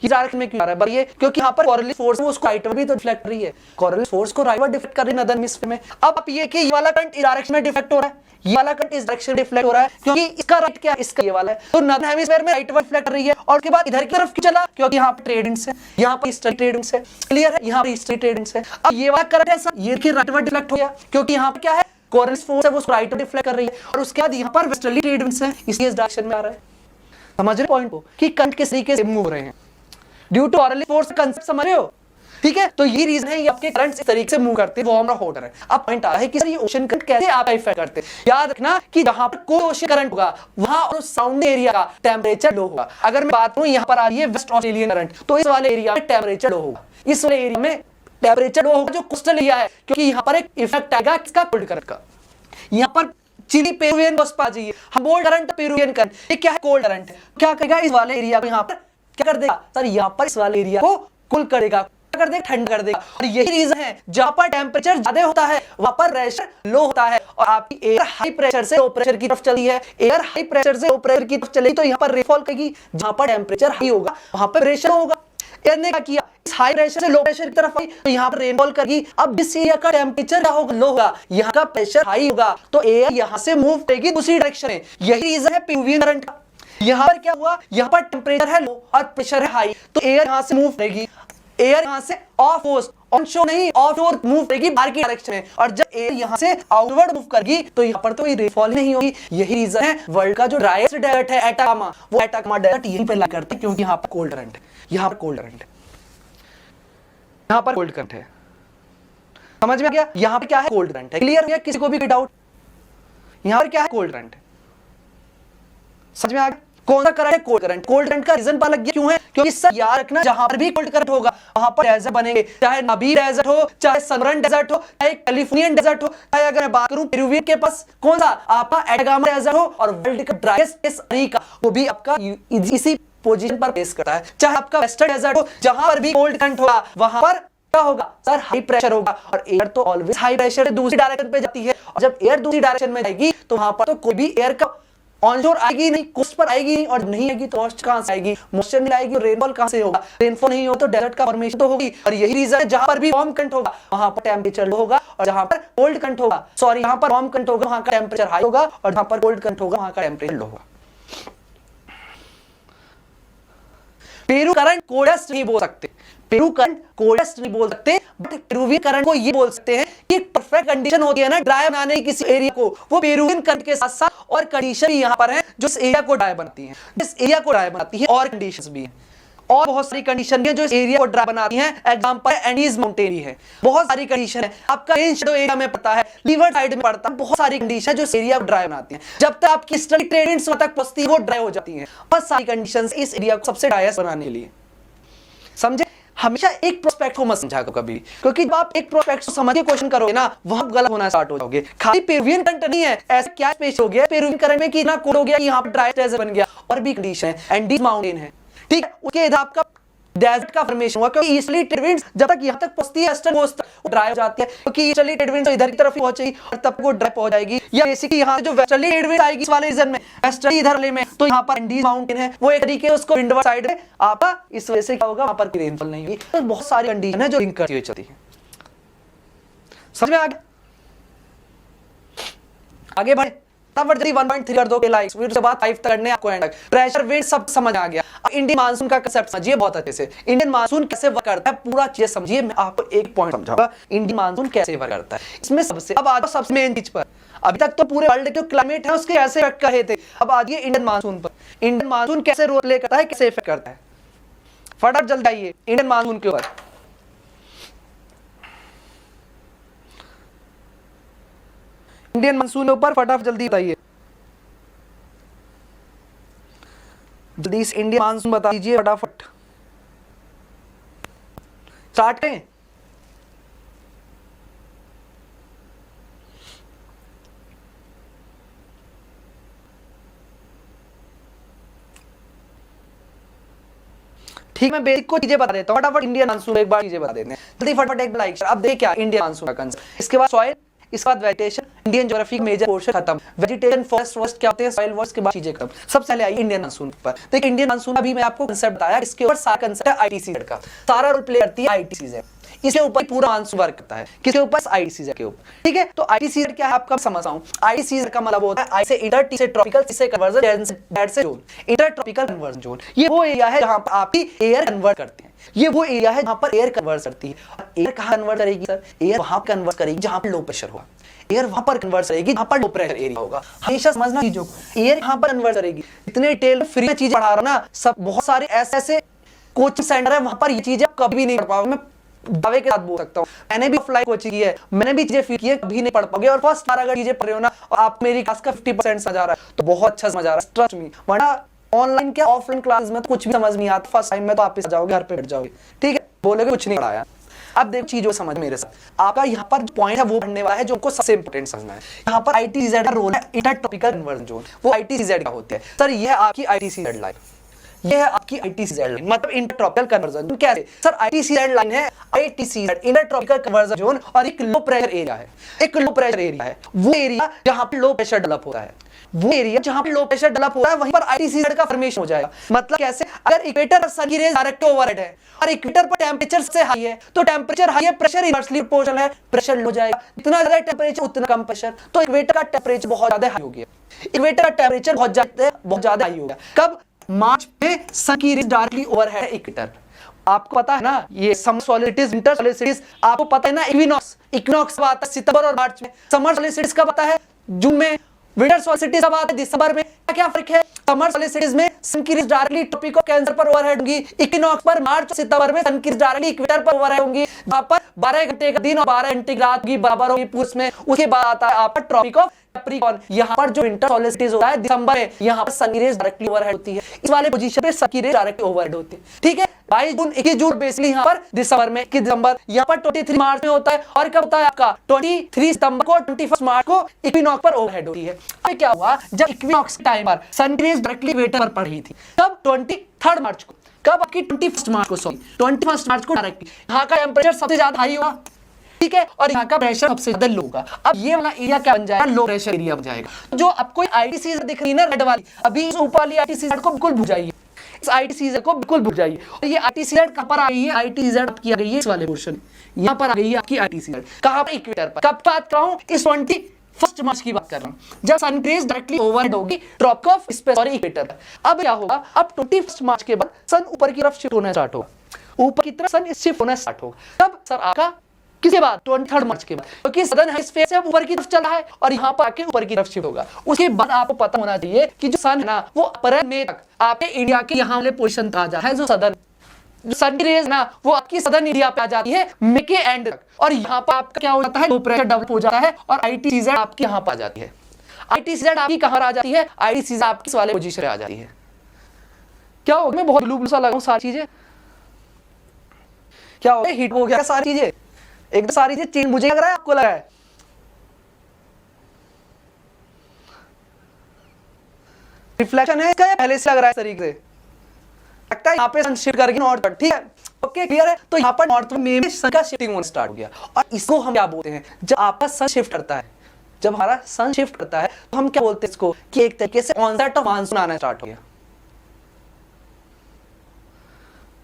इस डायरेक्शन में क्यों आ रहा है बताइए? क्योंकि यहाँ पर कोरिलेटिव फोर्स है वो उसको राइट में भी तो डिफ्लेक्ट कर रही है, कोरिलेटिव फोर्स को राइट में डिफ्लेक्ट कर रही है नॉर्दर्न हेमिस्फीयर में। अब आप ये कि ये वाला करंट इस डायरेक्शन में डिफ्लेक्ट हो रहा है, ये वाला करंट इस डायरेक्शन में डिफ्लेक्ट हो रहा है, क्योंकि इसका राइट क्या है, इसका ये वाला है, तो नॉर्दर्न हेमिस्फीयर में राइट में डिफ्लेक्ट कर रही है। और उसके बाद इधर की तरफ क्यों चला, क्योंकि यहाँ पर ट्रेड विंड्स है, यहाँ पर ईस्टर्ली ट्रेड विंड्स है, क्लियर है, यहाँ पर ईस्टर्ली ट्रेड विंड्स है। अब ये वाला करंट है सर, ये कि राइट में डिफ्लेक्ट हो गया, क्योंकि यहाँ पर क्या है, कोरिलेटिव फोर्स है वो उसको राइट में डिफ्लेक्ट कर रही है, और उसके बाद यहाँ पर वेस्टर्ली ट्रेड विंड्स है, इसलिए इस डायरेक्शन में आ रहा है। समझ रहे पॉइंट को कि करंट किस तरीके से मूव हो रहे हैं due to correlative force concept, समझ रहे हो, ठीक है। तो ये रीजन है, ये आपके करंट्स इस तरीके से मूव करते हैं, वार्म और हॉटर है। अब पॉइंट आ रहा है कि सर ये ओशन करंट कैसे आपका इफेक्ट करते हैं। याद रखना कि जहां पर कोई ओशन करंट होगा वहां और सराउंडिंग एरिया का टेंपरेचर लो होगा। अगर मैं बात करूं यहाँ पर आ रही है वेस्ट ऑस्ट्रेलियन करंट, तो इस वाले एरिया में टेंपरेचर लो होगा, इस वाले एरिया में टेंपरेचर लो होगा जो कोस्टल एरिया है, क्योंकि यहाँ पर एक इफेक्ट आएगा किसका, कोल्ड करंट का। यहाँ पर चिली पेरुवियन बस पा जाइए, हम बोल्ड करंट पेरुवियन करंट, ये क्या है, कोल्ड करंट है। क्या करेगा इस वाले एरिया को, यहाँ पर क्या कर देगा सर, यहाँ पर इस वाले एरिया को कूल करेगा, क्या कर देगा, ठंड कर देगा। और यही रीजन है जहां पर टेंपरेचर ज्यादा होता है वहां पर प्रेशर लो होता है, और आपकी एयर हाई प्रेशर से लो प्रेशर की तरफ चली है, एयर हाई प्रेशर से लो प्रेशर की तरफ चली तो यहाँ पर रेनफॉल करेगी। जहां पर टेंपरेचर हाई होगा वहां पर प्रेशर होगा, एयर ने क्या किया, इस हाई प्रेशर से लो प्रेशर की तरफ आई तो यहाँ पर रेनफॉल करेगी। अब इस एरिया का टेंपरेचर क्या होगा, लो होगा, यहाँ का प्रेशर हाई होगा, तो एयर यहाँ से मूव करेगी दूसरी डायरेक्शन में। यही रीजन है पेरुवियन करंट का। यहाँ पर क्या हुआ, यहाँ पर टेंपरेचर है लो और प्रेशर है हाई, तो एयर यहाँ से मूव करेगी, एयर यहाँ से ऑफ फोर्स ऑन शो नहीं ऑफ शोर मूव करेगी बाहर की डायरेक्शन में, और जब एयर यहाँ से आउटवर्ड मूव करेगी तो यहाँ पर तो रेनफॉल नहीं होगी। यही रीजन है वर्ल्ड का जो ड्राइएस्ट डेजर्ट है एटाकामा, वो एटाकामा डेजर्ट यहीं पे ला करते हैं, क्योंकि यहाँ पर कोल्ड करंट है, यहाँ पर कोल्ड करंट है, यहाँ पर कोल्ड करंट है। समझ में आ गया, यहाँ पे क्या है, कोल्ड करंट है। क्लियर हो गया किसी को भी डाउट, यहाँ पर क्या है, कोल्ड करंट है। समझ में आ गया कौन सा करंट है, कोल्ड करंट। कोल्ड करंट का रीजन पता लग गया क्यों है, क्योंकि सर याद रखना जहां पर भी कोल्ड करंट होगा वहां पर डेजर्ट बनेंगे, चाहे नबी डेजर्ट हो, चाहे सनबर्न डेजर्ट हो, चाहे कैलिफोर्नियन डेजर्ट हो, चाहे अगर मैं बात करूं पेरुवियन के पास कौन सा आपका एटाकामा डेजर्ट हो, और वर्ल्ड का ड्राइएस्ट का वो भी आपका इसी पोजीशन पर प्लेस करता है। चाहे आपका वेस्टर्न डेजर्ट हो, जहां पर भी कोल्ड करंट होगा वहां पर क्या होगा सर, हाई प्रेशर होगा, और एयर तो ऑलवेज हाई प्रेशर से दूसरी डायरेक्शन पे जाती है, और जब एयर दूसरी डायरेक्शन में जाएगी तो वहां पर तो कोई भी एयर का ऑनशोर आएगी नहीं, कोस्ट पर आएगी नहीं, और नहीं आएगी तो मॉइस्चर कहां से आएगी, मॉइस्चर नहीं आएगी, रेनफॉल कहां से होगा, रेनफॉल नहीं हो तो डेजर्ट का फॉर्मेशन तो होगी। और यही रीजन है जहां पर भी वार्म करंट होगा वहां पर टेंपरेचर लो होगा, और जहां पर कोल्ड करंट होगा, सॉरी जहां पर वार्म करंट होगा वहां का टेंपरेचर हाई होगा, और जहां पर कोल्ड करंट होगा वहां का टेंपरेचर लो होगा। पेरू करंट कोल्डेस्ट नहीं बोल सकते, पेरू करंट कोल्डेस्ट नहीं बोल सकते, बट पेरुवियन करंट को ये बोल सकते हैं कि परफेक्ट कंडीशन होती है ना ड्राई बनाने की किसी एरिया को, वो पेरुवियन करंट के साथ साथ और कंडीशन भी यहाँ पर है जो इस एरिया को ड्राई बनाती है, इस एरिया को ड्राई बनाती है, और कंडीशंस भी है, और बहुत सारी कंडीशन है जो इस एरिया को ड्राई बनाती हैं। एग्जांपल एंडीज माउंटेन है, बहुत सारी कंडीशन है, आपका रेन शेडो एरिया में पड़ता है, लीवर साइड में पड़ता है, बहुत सारी कंडीशन जो इस एरिया को ड्राई बनाती हैं। जब तक आपकी ईस्टर्ली ट्रेड विंड्स तक पहुंचती है वो ड्राई हो जाती हैं। बहुत सारी कंडीशंस इस एरिया को सबसे ड्राईएस्ट बनाने के लिए, समझे। हमेशा एक प्रोस्पेक्ट को मत समझा कभी, क्योंकि जब आप एक प्रोस्पेक्ट को समझ के क्वेश्चन करोगे ना वहां गलत होना स्टार्ट हो जाओगे। खाली पेरुवियन करंट नहीं है, ऐसा क्या स्पेस हो गया पेरुवियन करंट में कि इतना कोड हो गया कि यहाँ पर ड्राई डेजर्ट बन गया, और भी कंडीशन है, एंडीज माउंटेन है, ठीक है, उसके इधर आपका डेजर्ट का फॉर्मेशन हुआ, क्योंकि ईस्टर्ली ट्रेड विंड्स जब तक यहाँ तक पहुंचती है वेस्टर्न कोस्ट तक वो ड्राई हो जाती है, क्योंकि ईस्टर्ली ट्रेड विंड्स तो इधर की तरफ ही पहुंचेगी और तब वो ड्राई हो जाएगी। या बेसिकली यहाँ जो वेस्टर्ली ट्रेड विंड आएगी इस वाले रीजन में, वेस्टर्ली इधर वाले में, तो यहाँ पर एंडीज माउंटेन है, वो एक तरीके से उसको विंडवर्ड साइड है आपका, इस वजह से क्या होगा वहां पर रेनफॉल नहीं होगी। तो बहुत सारी कंडीशन है जो लिंक करती हुई चलती है, समझ में आ गया। आगे बढ़े, तब जल्दी 1.3 कर दो लाइक्स, फिर उसके बाद 5 तक करने आपको एंड तक। प्रेशर विंड सब समझ आ गया। अब इंडियन मानसून का कंसेप्ट समझिए बहुत अच्छे से। इंडियन मानसून कैसे वर्क करता है पूरा चीज समझिए। मैं आपको एक पॉइंट समझाऊंगा इंडियन मानसून कैसे वर्क करता है। इसमें सबसे अब आ जाओ सबसे मेन चीज पर। अभी तक तो पूरे वर्ल्ड के क्लाइमेट है उसके कैसे इफेक्ट कर रहे थे, अब आ जाइए इंडियन मानसून पर। इंडियन मानसून कैसे रोल प्ले करता है, कैसे इफेक्ट करता है, फटाफट जल्दी आइए इंडियन मानसून के ऊपर। इंडियन मानसून के ऊपर फटाफट जल्दी बताइए, जल्दी इस इंडियन मानसून बता दीजिए फटाफट। स्टार्ट करें। ठीक, मैं बेसिक को चीजें बता देता हूँ फटाफट। इंडियन मानसून एक बार चीजें बता देते हैं जल्दी फटाफट एक लाइक। अब देखिए क्या इंडियन मानसून का कंसेप्ट, इसके बाद सॉइल, इसके बाद vegetation, Indian geography major portion खत्म, वेजिटेशन फर्स्ट वर्स्ट क्या होते हैं, सॉइल वर्स्ट के बाद चीजें खत्म। सबसे पहले आई इंडियन मानसून पर। देखिए इंडियन मानसून अभी मैं आपको कंसेप्ट बताया, इसके ऊपर सारा कंसेप्ट है आईटीसीजेड का, सारा रोल प्ले करती है आईटीसीजेड। इसके ऊपर पूरा मानसून वर्क करता है, किसके ऊपर, आईटीसीजेड के ऊपर। ठीक है, तो आईटीसीजेड क्या है आपका समझता हूं। आईटीसीजेड का मतलब होता है आई से इंटर, टी से ट्रॉपिकल, टी से कन्वर्जन, जेड से zone. Inter tropical conversion zone ये वो एरिया है जहां पर आपकी एयर कन्वर्ट करते हैं, ये वो एरिया है जहां पर एयर कन्वर्ट करती है। एयर कहां कन्वर्ट करेगी सर, एयर वहां कन्वर्ट करेगी जहां पर लो प्रेशर होगा, एयर वहां पर कन्वर्ट करेगी जहां पर लो प्रेशर एरिया होगा। हमेशा समझना चीजों को, एयर कहां पर कन्वर्ट करेगी। इतने डिटेल फ्री में चीजें पढ़ा रहा हूं ना, सब बहुत सारे ऐसे कोचिंग सेंटर है वहां पर ये चीजें आप कभी भी नहीं पढ़ पाओगे। मैं दावे के साथ बोल सकता हूँ, मैंने भी ऑफलाइन कोचिंग की है, मैंने भी चीजें फील की है, कभी नहीं पढ़ पाओगे। और फर्स्ट बार अगर चीजें पढ़ रहे हो ना और आप मेरी क्लास का 50% समझ आ रहा है तो बहुत अच्छा समझ आ रहा है, ट्रस्ट मी। वरना ऑनलाइन क्या ऑफलाइन क्लास में तो कुछ भी समझ नहीं आता, फर्स्ट टाइम में तो आप जाओगे घर पे बैठ जाओगे, ठीक है, बोलोगे कुछ नहीं पढ़ाया। अब देखो चीजों समझ मेरे साथ, आपका यहाँ पर जो पॉइंट है वो पढ़ने वाला है जो आपको सबसे इंपॉर्टेंट समझना है। यहाँ पर आईटीसीजेड का रोल है, इंटर ट्रॉपिकल कन्वर्जन जोन, वो आईटीसीजेड का होता है। सर ये है आपकी आईटीसीजेड लाइन, ये है आपकी आईटीसीजेड लाइन, मतलब इंटर ट्रॉपिकल कन्वर्जन जोन। कैसे सर, आईटीसीजेड लाइन है, ITCZ inter tropical conversion zone, और एक लो प्रेशर एरिया है, एक लो प्रेशर एरिया है, वो एरिया जहां पे लो प्रेशर डेवलप होता है, वो एरिया जहां पे लो प्रेशर डेवलप होता है वहीं पर आईटीसीजेड का फॉर्मेशन हो जाएगा। मतलब कैसे, अगर इक्वेटर पर सन की रेज डायरेक्ट ओवरहेड है और इक्वेटर पर टेंपरेचर से हाई है, तो टेंपरेचर हाई है, प्रेशर इनवर्सली प्रोपोर्शनल है, प्रेशर लो हो जाएगा। इतना ज्यादा टेंपरेचर उतना कम प्रेशर, तो इक्वेटर का टेंपरेचर बहुत ज्यादा हाई हो गया, इक्वेटर का टेंपरेचर बहुत ज्यादा हाई हो गया। कब, मार्च में सन की रेज डायरेक्टली ओवरहेड है इक्वेटर। आपको पता है ना ये समर सोलिस्टिस, विंटर सोलिस्टिस, आपको पता है ना इक्विनॉक्स कब आता है, सितंबर और मार्च में। समर सोलिस्टिस कब आता है, जून में। विंटर सोलिस्टिस कब आता है, दिसंबर में। क्या फर्क है, समर सोलिस्टिस में सन की rays directly Tropic of Cancer पर ओवरहेड होंगी, इक्विनॉक्स पर मार्च सितंबर में सन की रेज डायरेक्टली इक्वेटर पर ओवरहेड होंगी, वहां पर 12 घंटे का दिन और 12 घंटे की रात की बराबर होगी पूर्व में। उसके बाद आता है आपका ट्रॉपिक ऑफ कैप्रिकॉर्न, यहाँ पर जो विंटर सोलिस्टिस होता है दिसंबर में, यहाँ पर सन की रेज डायरेक्टली ओवरहेड होती है, इस वाले पोजीशन पे सन की रेज डायरेक्टली ओवरहेड होती है। ठीक है, 22 जून 21 जून बेसिकली यहाँ पर दिसंबर में, कि दिसंबर यहाँ पर 23 मार्च में होता है, और कब होता है आपका 23 सितंबर को, 21 मार्च को इक्विनॉक्स पर ओवरहेड होती है। अब क्या हुआ, जब इक्विनॉक्स टाइम पर सन की रेज डायरेक्टली इक्वेटर पर पड़ रही थी, तब 23 मार्च को, कब आपकी 21 मार्च को, सॉरी 21 मार्च को डायरेक्टली यहाँ का टेंपरेचर सबसे ज्यादा हाई होगा, ठीक है, और यहाँ का प्रेशर सबसे ज्यादा लो होगा। अब ये वाला एरिया क्या बन जाएगा, लो प्रेशर एरिया बन जाएगा। जो आपको आईटीसीजेड दिख रही है ना रेड वाली, अभी इस ऊपर वाली आईटीसीजेड को बिल्कुल भूल जाइए, इस आईटीसीजेड को बिल्कुल भूल जाइए। और ये आईटीसीजेड कहां पर आ गई है, आईटीसीजेड आपकी आ गई है इस वाले पोर्शन, यहाँ पर आ गई है आपकी आईटीसीजेड, कहां पर, इक्वेटर पर। कब बात कर रहा हूं, इस 21 मार्च की बात कर रहा हूं, जब सन की रेज डायरेक्टली ओवरहेड होगी ट्रॉपिक ऑफ सॉरी इक्वेटर पर। अब क्या होगा, अब 21 मार्च के बाद सन ऊपर की तरफ शिफ्ट होना स्टार्ट होगा, ऊपर की तरफ सन शिफ्ट होना स्टार्ट होगा। तब सर आपका किसके बाद, 23 मार्च के बाद, क्योंकि सदर्न हेमिस्फीयर से ऊपर की तरफ चल रहा है और यहाँ पर आके ऊपर की तरफ शिफ्ट होगा। उसके बाद आपको पता होना चाहिए कि जो सन है ना वो अप्रैल मई तक आपके इंडिया के यहाँ वाले पोजीशन तक आ जाता है। जो सदर्न सन की रेज ना वो आपकी सदर्न एरिया पे आ जाती है मई के एंड तक, और यहाँ पर आपका क्या हो जाता है, लो प्रेशर डेवलप हो जाता है, और आईटीसीजेड आपकी यहाँ पर आ जाती है। आईटीसीजेड आपकी कहाँ आ जाती है, आईटीसीजेड आपकी इस वाले पोजीशन पे आ जाती है। क्या हो गया, मैं बहुत ब्लू सा लगा हूँ, सारी चीजें क्या हो गया, हीट हो गया, सारी चीजें एकदम सारी चीजें चेंज, मुझे लग रहा है आपको लगा है, रिफ्लेक्शन है इसका या पहले से लग रहा है तरीके से, लगता है यहाँ पे सन शिफ्ट करके नॉर्थ पर, ठीक है, ओके क्लियर है। तो यहाँ पर नॉर्थ में सन का शिफ्टिंग होना स्टार्ट हो गया, और इसको हम क्या बोलते हैं, जब आपका सन शिफ्ट करता है, जब हमारा सन शिफ्ट करता है तो हम क्या बोलते हैं इसको, कि एक तरीके से ऑनसेट ऑफ मानसून आना स्टार्ट हो गया।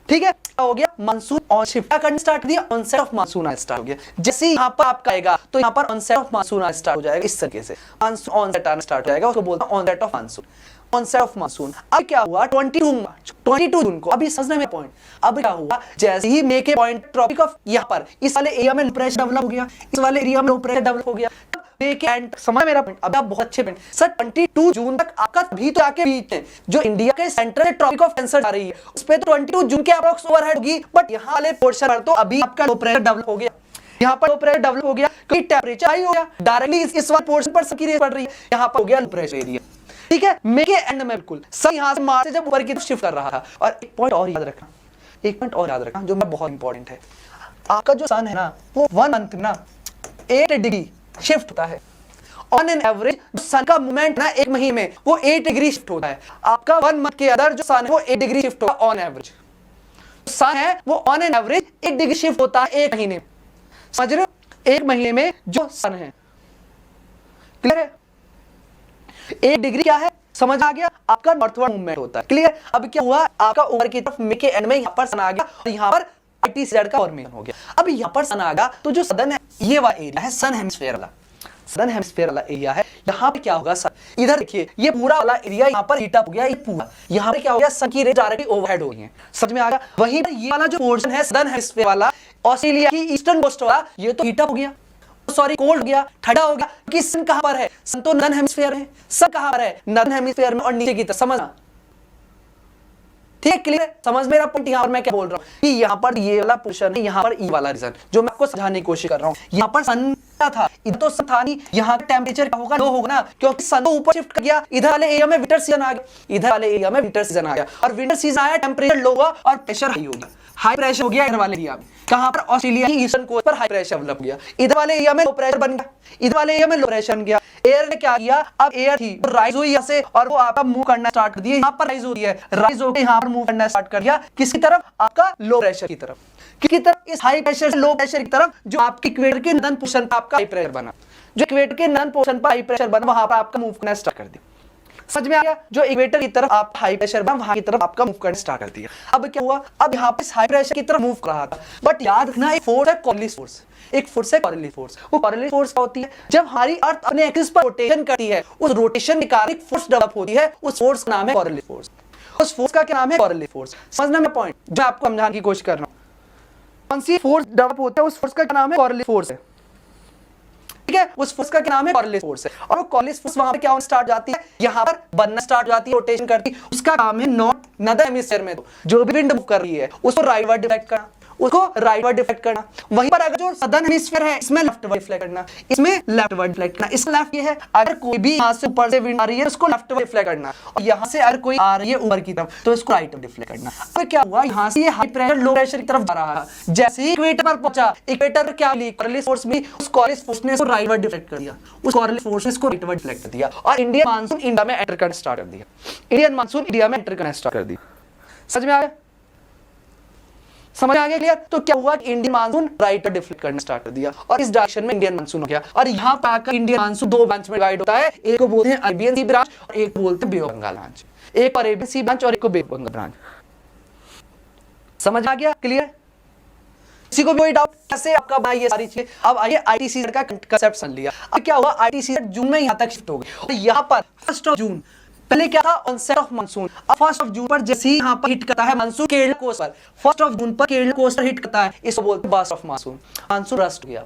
ठीक है, क्या हो गया, मानसून ऑन शिफ्ट करना स्टार्ट कर दिया, ऑनसेट ऑफ मानसून आना स्टार्ट हो गया। जैसे ही यहाँ पर आपका आएगा तो यहाँ पर ऑनसेट ऑफ मानसून आना स्टार्ट हो जाएगा, इस तरीके से मानसून ऑनसेट आना स्टार्ट हो जाएगा, उसको बोलते हैं onset of monsoon, onset of monsoon. अब क्या हुआ 22 जून को, अभी समझने में पॉइंट, अब क्या हुआ, जैसे ही मे के पॉइंट ट्रॉपिक ऑफ यहाँ पर इस वाले एरिया में लो प्रेशर डेवलप हो गया, इस वाले एरिया में लो प्रेशर डेवलप हो गया, समझ मेरा पॉइंट। अब आप बहुत अच्छे पॉइंट सर, 22 जून तक आपका भी तो आके बीच है जो इंडिया के सेंट्रल ट्रॉपिक ऑफ कैंसर आ रही है, उस पे तो 22 जून के अप्रॉक्स ओवरहेड होगी, बट यहाँ वाले पोर्शन पर तो अभी आपका लो प्रेशर डेवलप हो गया, यहाँ पर लो प्रेशर डेवलप हो गया क्योंकि टेंपरेचर हाई हो गया, डायरेक्टली इस वाले पोर्शन पर सबकी रेस पड़ रही है, यहाँ पर हो गया लो प्रेशर एरिया। ठीक है, मे के एंड में बिल्कुल सब यहाँ से मार्च से जब ऊपर की तरफ शिफ्ट कर रहा था। और एक पॉइंट और याद रखना, एक पॉइंट और याद रखना जो मैं बहुत इंपॉर्टेंट है, आपका जो सन है ना वो 1 मंथ ना 8 डिग्री शिफ्ट होता है ऑन एन एवरेज। सन का मूवमेंट ना एक महीने में वो 8 डिग्री शिफ्ट होता है, आपका 1 मंथ के अंदर जो सन है वो 8 डिग्री शिफ्ट होगा ऑन एवरेज। सन है वो on an average 8 degree shift होता है एक महीने, समझ रहे हो, एक महीने में जो सन है, क्लियर है, 1 डिग्री क्या है समझ आ गया, आपका नॉर्थवर्ड मूवमेंट होता है, क्लियर। अब क्या हुआ, आपका ऊपर की तरफ मे के एंड में यहाँ पर सन आ गया और यहाँ पर ITCZ का फॉर्मेशन हो गया। अब यहाँ पर सन आ गया तो जो सदर्न है ये वाला एरिया है सन हेमिस्फीयर वाला, सदर्न हेमिस्फीयर वाला एरिया है, यहाँ पे क्या होगा सर, इधर देखिए ये पूरा वाला एरिया यहाँ पर हीट अप हो गया, ये पूरा यहाँ पे क्या हो गया, सन की रेज डायरेक्टली ओवरहेड हो गई है, समझ में आ गया। वहीं पर ये वाला जो पोर्शन है सदर्न हेमिस्फीयर वाला, ऑस्ट्रेलिया की ईस्टर्न कोस्ट वाला, ये तो हीट अप हो गया, सॉरी कोल्ड हो गया, ठंडा हो गया, कि सन कहां पर है, सन तो नॉर्दर्न हेमिस्फीयर है, सन कहां पर है, नॉर्दर्न हेमिस्फीयर में और नीचे की तरफ, समझना ठीक है, क्लियर, समझ मेरा पॉइंट। यहाँ पर मैं क्या बोल रहा हूँ कि यहाँ पर ये वाला पोर्शन है, यहाँ पर ये वाला रीजन जो मैं आपको समझाने की कोशिश कर रहा हूँ, यहाँ पर सन था, इधर तो सन था नहीं, यहाँ का टेम्परेचर क्या होगा, लो होगा ना, क्योंकि सन तो ऊपर शिफ्ट कर गया, इधर वाले एरिया में विंटर सीजन आ गया, इधर वाले एरिया में विंटर सीजन आ गया, और विंटर सीजन आया, टेम्परेचर लो हुआ और प्रेशर हाई हो गया, हाई प्रेशर हो गया इधर वाले एरिया में, कहां पर, ऑस्ट्रेलिया की ईस्टर्न कोस्ट पर हाई प्रेशर डेवलप हो गया, इधर वाले एरिया में लो प्रेशर बन गया, इधर वाले एरिया में लो प्रेशर बन गया, एयर ने क्या किया, अब एयर थी राइज हुई यहाँ से और वो आपका मूव करना स्टार्ट कर दिया, यहाँ पर राइज हो रही है, राइज होकर यहाँ पर मूव करना स्टार्ट कर दिया, किसकी तरफ, आपका लो प्रेशर की तरफ, किसकी तरफ, इस हाई प्रेशर से लो प्रेशर की तरफ, जो आपके इक्वेटर के नॉर्दर्न पोर्शन पर आपका हाई प्रेशर बना, जो इक्वेटर के नॉर्दर्न पोर्शन पर हाई प्रेशर बना, वहां पर आपका मूव करना स्टार्ट कर दिया, समझ में आ गया, जो इक्वेटर की तरफ आप हाई प्रेशर बना वहां की तरफ आपका मूव करना स्टार्ट कर दिया। अब क्या हुआ, अब यहाँ पे हाई प्रेशर की तरफ मूव कर रहा था, बट याद रखना एक फोर्स है कॉर्लिस फोर्स, एक फोर्स है कॉर्लिस फोर्स। वो कॉर्लिस फोर्स क्या होती है, जब हमारी अर्थ अपने एक्सिस पर रोटेशन करती है, उस रोटेशन के कारण एक फोर्स डेवलप होती है, उस फोर्स का नाम है कॉर्लिस फोर्स, उस फोर्स का क्या नाम है, कॉर्लिस फोर्स। समझना मैं पॉइंट जो आपको समझाने की कोशिश कर रहा हूँ, कौन सी फोर्स डेवलप होता है, उस फोर्स का क्या नाम है, कॉर्लिस फोर्स है, ठीक है, उस फोर्स का क्या नाम है, कॉर्लिस फोर्स है। और वो कॉर्लिस फोर्स वहां पे क्या स्टार्ट जाती है, यहाँ पर बनना स्टार्ट जाती है, रोटेशन करती है, उसका काम है नॉर्दर्न हेमिस्फीयर में तो जो भी विंड मूव कर रही है उसको राइटवर्ड डिफलेक्ट करना, उसको राइटवर्ड डिफलेक्ट करना, वहीं पर अगर जो सदर्न हेमिस्फीयर है इसमें लेफ्टवर्ड डिफलेक्ट करना, इसमें लेफ्टवर्ड डिफलेक्ट करना, इसका लेफ्ट ये है, अगर कोई भी यहाँ से ऊपर से विंड आ रही है उसको लेफ्टवर्ड डिफलेक्ट करना, और यहाँ से अगर कोई आ रही है ऊपर की तरफ तो इसको राइटवर्ड डिफलेक्ट करना। अब क्या हुआ, यहाँ से ये हाई प्रेशर लो प्रेशर की तरफ जा रहा है, जैसे ही इक्वेटर पर पहुंचा, इक्वेटर क्या मिली, कॉर्लिस फोर्स में, उस कॉर्लिस फोर्स ने इसको राइटवर्ड डिफलेक्ट कर दिया, उस कॉर्लिस फोर्स ने इसको राइटवर्ड डिफलेक्ट कर दिया, और इंडियन मानसून इंडिया में एंटर करना स्टार्ट कर दिया, इंडियन मानसून इंडिया में एंटर करना स्टार्ट कर दिया। समझ में आ गया, समझ आ गया, क्लियर। तो क्या हुआ कि इंडियन मानसून राइट डिफ्लेक्ट करना स्टार्ट कर दिया और इस डायरेक्शन में इंडियन मानसून हो गया। और यहाँ पर आकर इंडियन मानसून दो ब्रांच में डिवाइड होता है, एक को बोलते हैं अरेबियन सी ब्रांच और एक बोलते हैं बे ऑफ बंगाल ब्रांच, एक अरेबियन सी ब्रांच और एक को बे ऑफ बंगाल ब्रांच। समझ आ गया, क्लियर। किसी को भी कोई डाउट कैसे आपका भाई ये सारी चीजें। अब आइए आईटीसीजेड का कांसेप्ट समझ लिया। अब क्या हुआ, आईटीसीजेड जून में यहाँ तक शिफ्ट हो गई और यहाँ पर 1 जून पहले क्या था, ऑनसेट ऑफ मानसून। अब 1 जून पर जैसे ही यहाँ पर हिट करता है मानसून केरल कोस्ट पर, 1 जून पर केरल कोस्ट पर हिट करता है, इसको बोलते हैं burst of monsoon. Monsoon burst हो गया।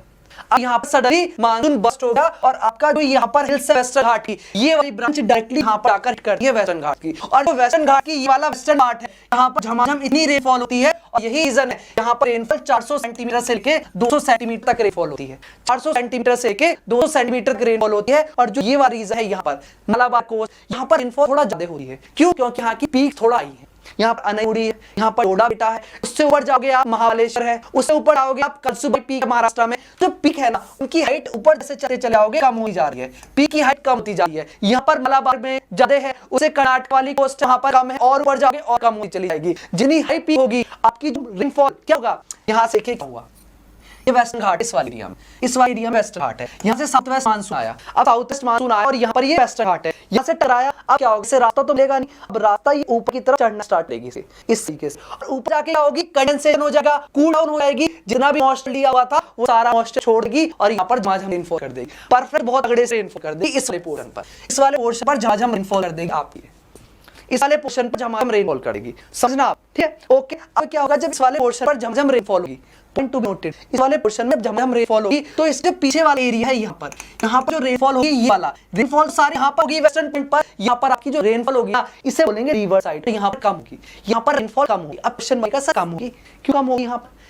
अब यहाँ पर सडनली मानसून बर्स्ट हो गया और आपका जो यहाँ पर हिल्स है वेस्टर्न घाट की, ये वाली ब्रांच डायरेक्टली यहाँ पर आकर हिट करती है वेस्टर्न घाट की। और जो वेस्टर्न घाट की ये वाला वेस्टर्न घाट है, यहाँ पर झमाझम इतनी रेनफॉल होती है और यही रीजन है यहाँ पर रेनफॉल 400 सेंटीमीटर से लेके 200 सेंटीमीटर तक रेनफॉल होती है। 400 सेंटीमीटर से लेके 200 सेंटीमीटर की रेनफॉल होती है। और जो ये वाला रीजन है यहाँ पर मलाबार कोस्ट, यहाँ पर रेनफॉल थोड़ा ज्यादा होती है। क्यों? क्योंकि यहाँ की पीक थोड़ा आई है, यहाँ पर अनैमुड़ी है, यहाँ पर टोडा बेटा है, उससे ऊपर जाओगे आप महाबलेश्वर है, उससे ऊपर आओगे आप कलसुबाई पीक महाराष्ट्र में। जो पीक है ना, उनकी हाइट ऊपर से चले आओगे कम होती जा रही है, पीक की हाइट कम होती जा रही है। यहाँ पर मलाबार में ज्यादा है, उसे कर्नाटक वाली कोस्ट यहाँ पर कम है और ऊपर जाओगे और कम होती चली जाएगी। जितनी हाई पीक होगी आपकी जो रेनफॉल क्या होगा, यहाँ से क्या हुआ, ये वेस्टर्न घाट इस वाले एरिया में, इस वाले एरिया में वेस्टर्न घाट है। यहाँ से साउथ वेस्ट मानसून आया, अब साउथ वेस्ट मानसून आया और यहाँ पर ये वेस्टर्न घाट है, यहाँ से टकराया। अब क्या होगा, इससे रास्ता तो मिलेगा नहीं, अब रास्ता ये ऊपर की तरफ चढ़ना स्टार्ट करेगी इस तरीके से, और ऊपर जाके क्या होगी, कंडेंसेशन हो जाएगा, कूल डाउन हो जाएगी, जितना भी मॉइस्चर लिया हुआ था वो सारा मॉइस्चर छोड़ देगी और यहाँ पर झमाझम रेनफॉल कर देगी, परफेक्ट बहुत तगड़े से रेनफॉल कर देगी इस वाले पोर्शन पर, इस वाले पोर्शन पर झमाझम रेनफॉल कर देगी आपकी, इस वाले पोर्शन पर झमाझम रेनफॉल करेगी, समझना आप, ठीक है, ओके। अब क्या होगा, जब इस वाले पोर्शन पर झमाझम रेनफॉल होगी, पॉइंट टू बी नोटेड, इस वाले पोर्शन में झमाझम रेनफॉल होगी तो इसके पीछे वाला एरिया है यहाँ पर जो रेनफॉल होगी, ये वाला रेनफॉल सारे यहाँ पर होगी वेस्टर्न पॉइंट पर, यहाँ पर आपकी जो रेनफॉल होगी ना, इसे बोलेंगे रिवर साइड, तो यहाँ पर कम होगी, यहाँ पर रेनफॉल कम होगी। अब क्वेश्चन बनेगा सर कम होगी क्यों, कम होगी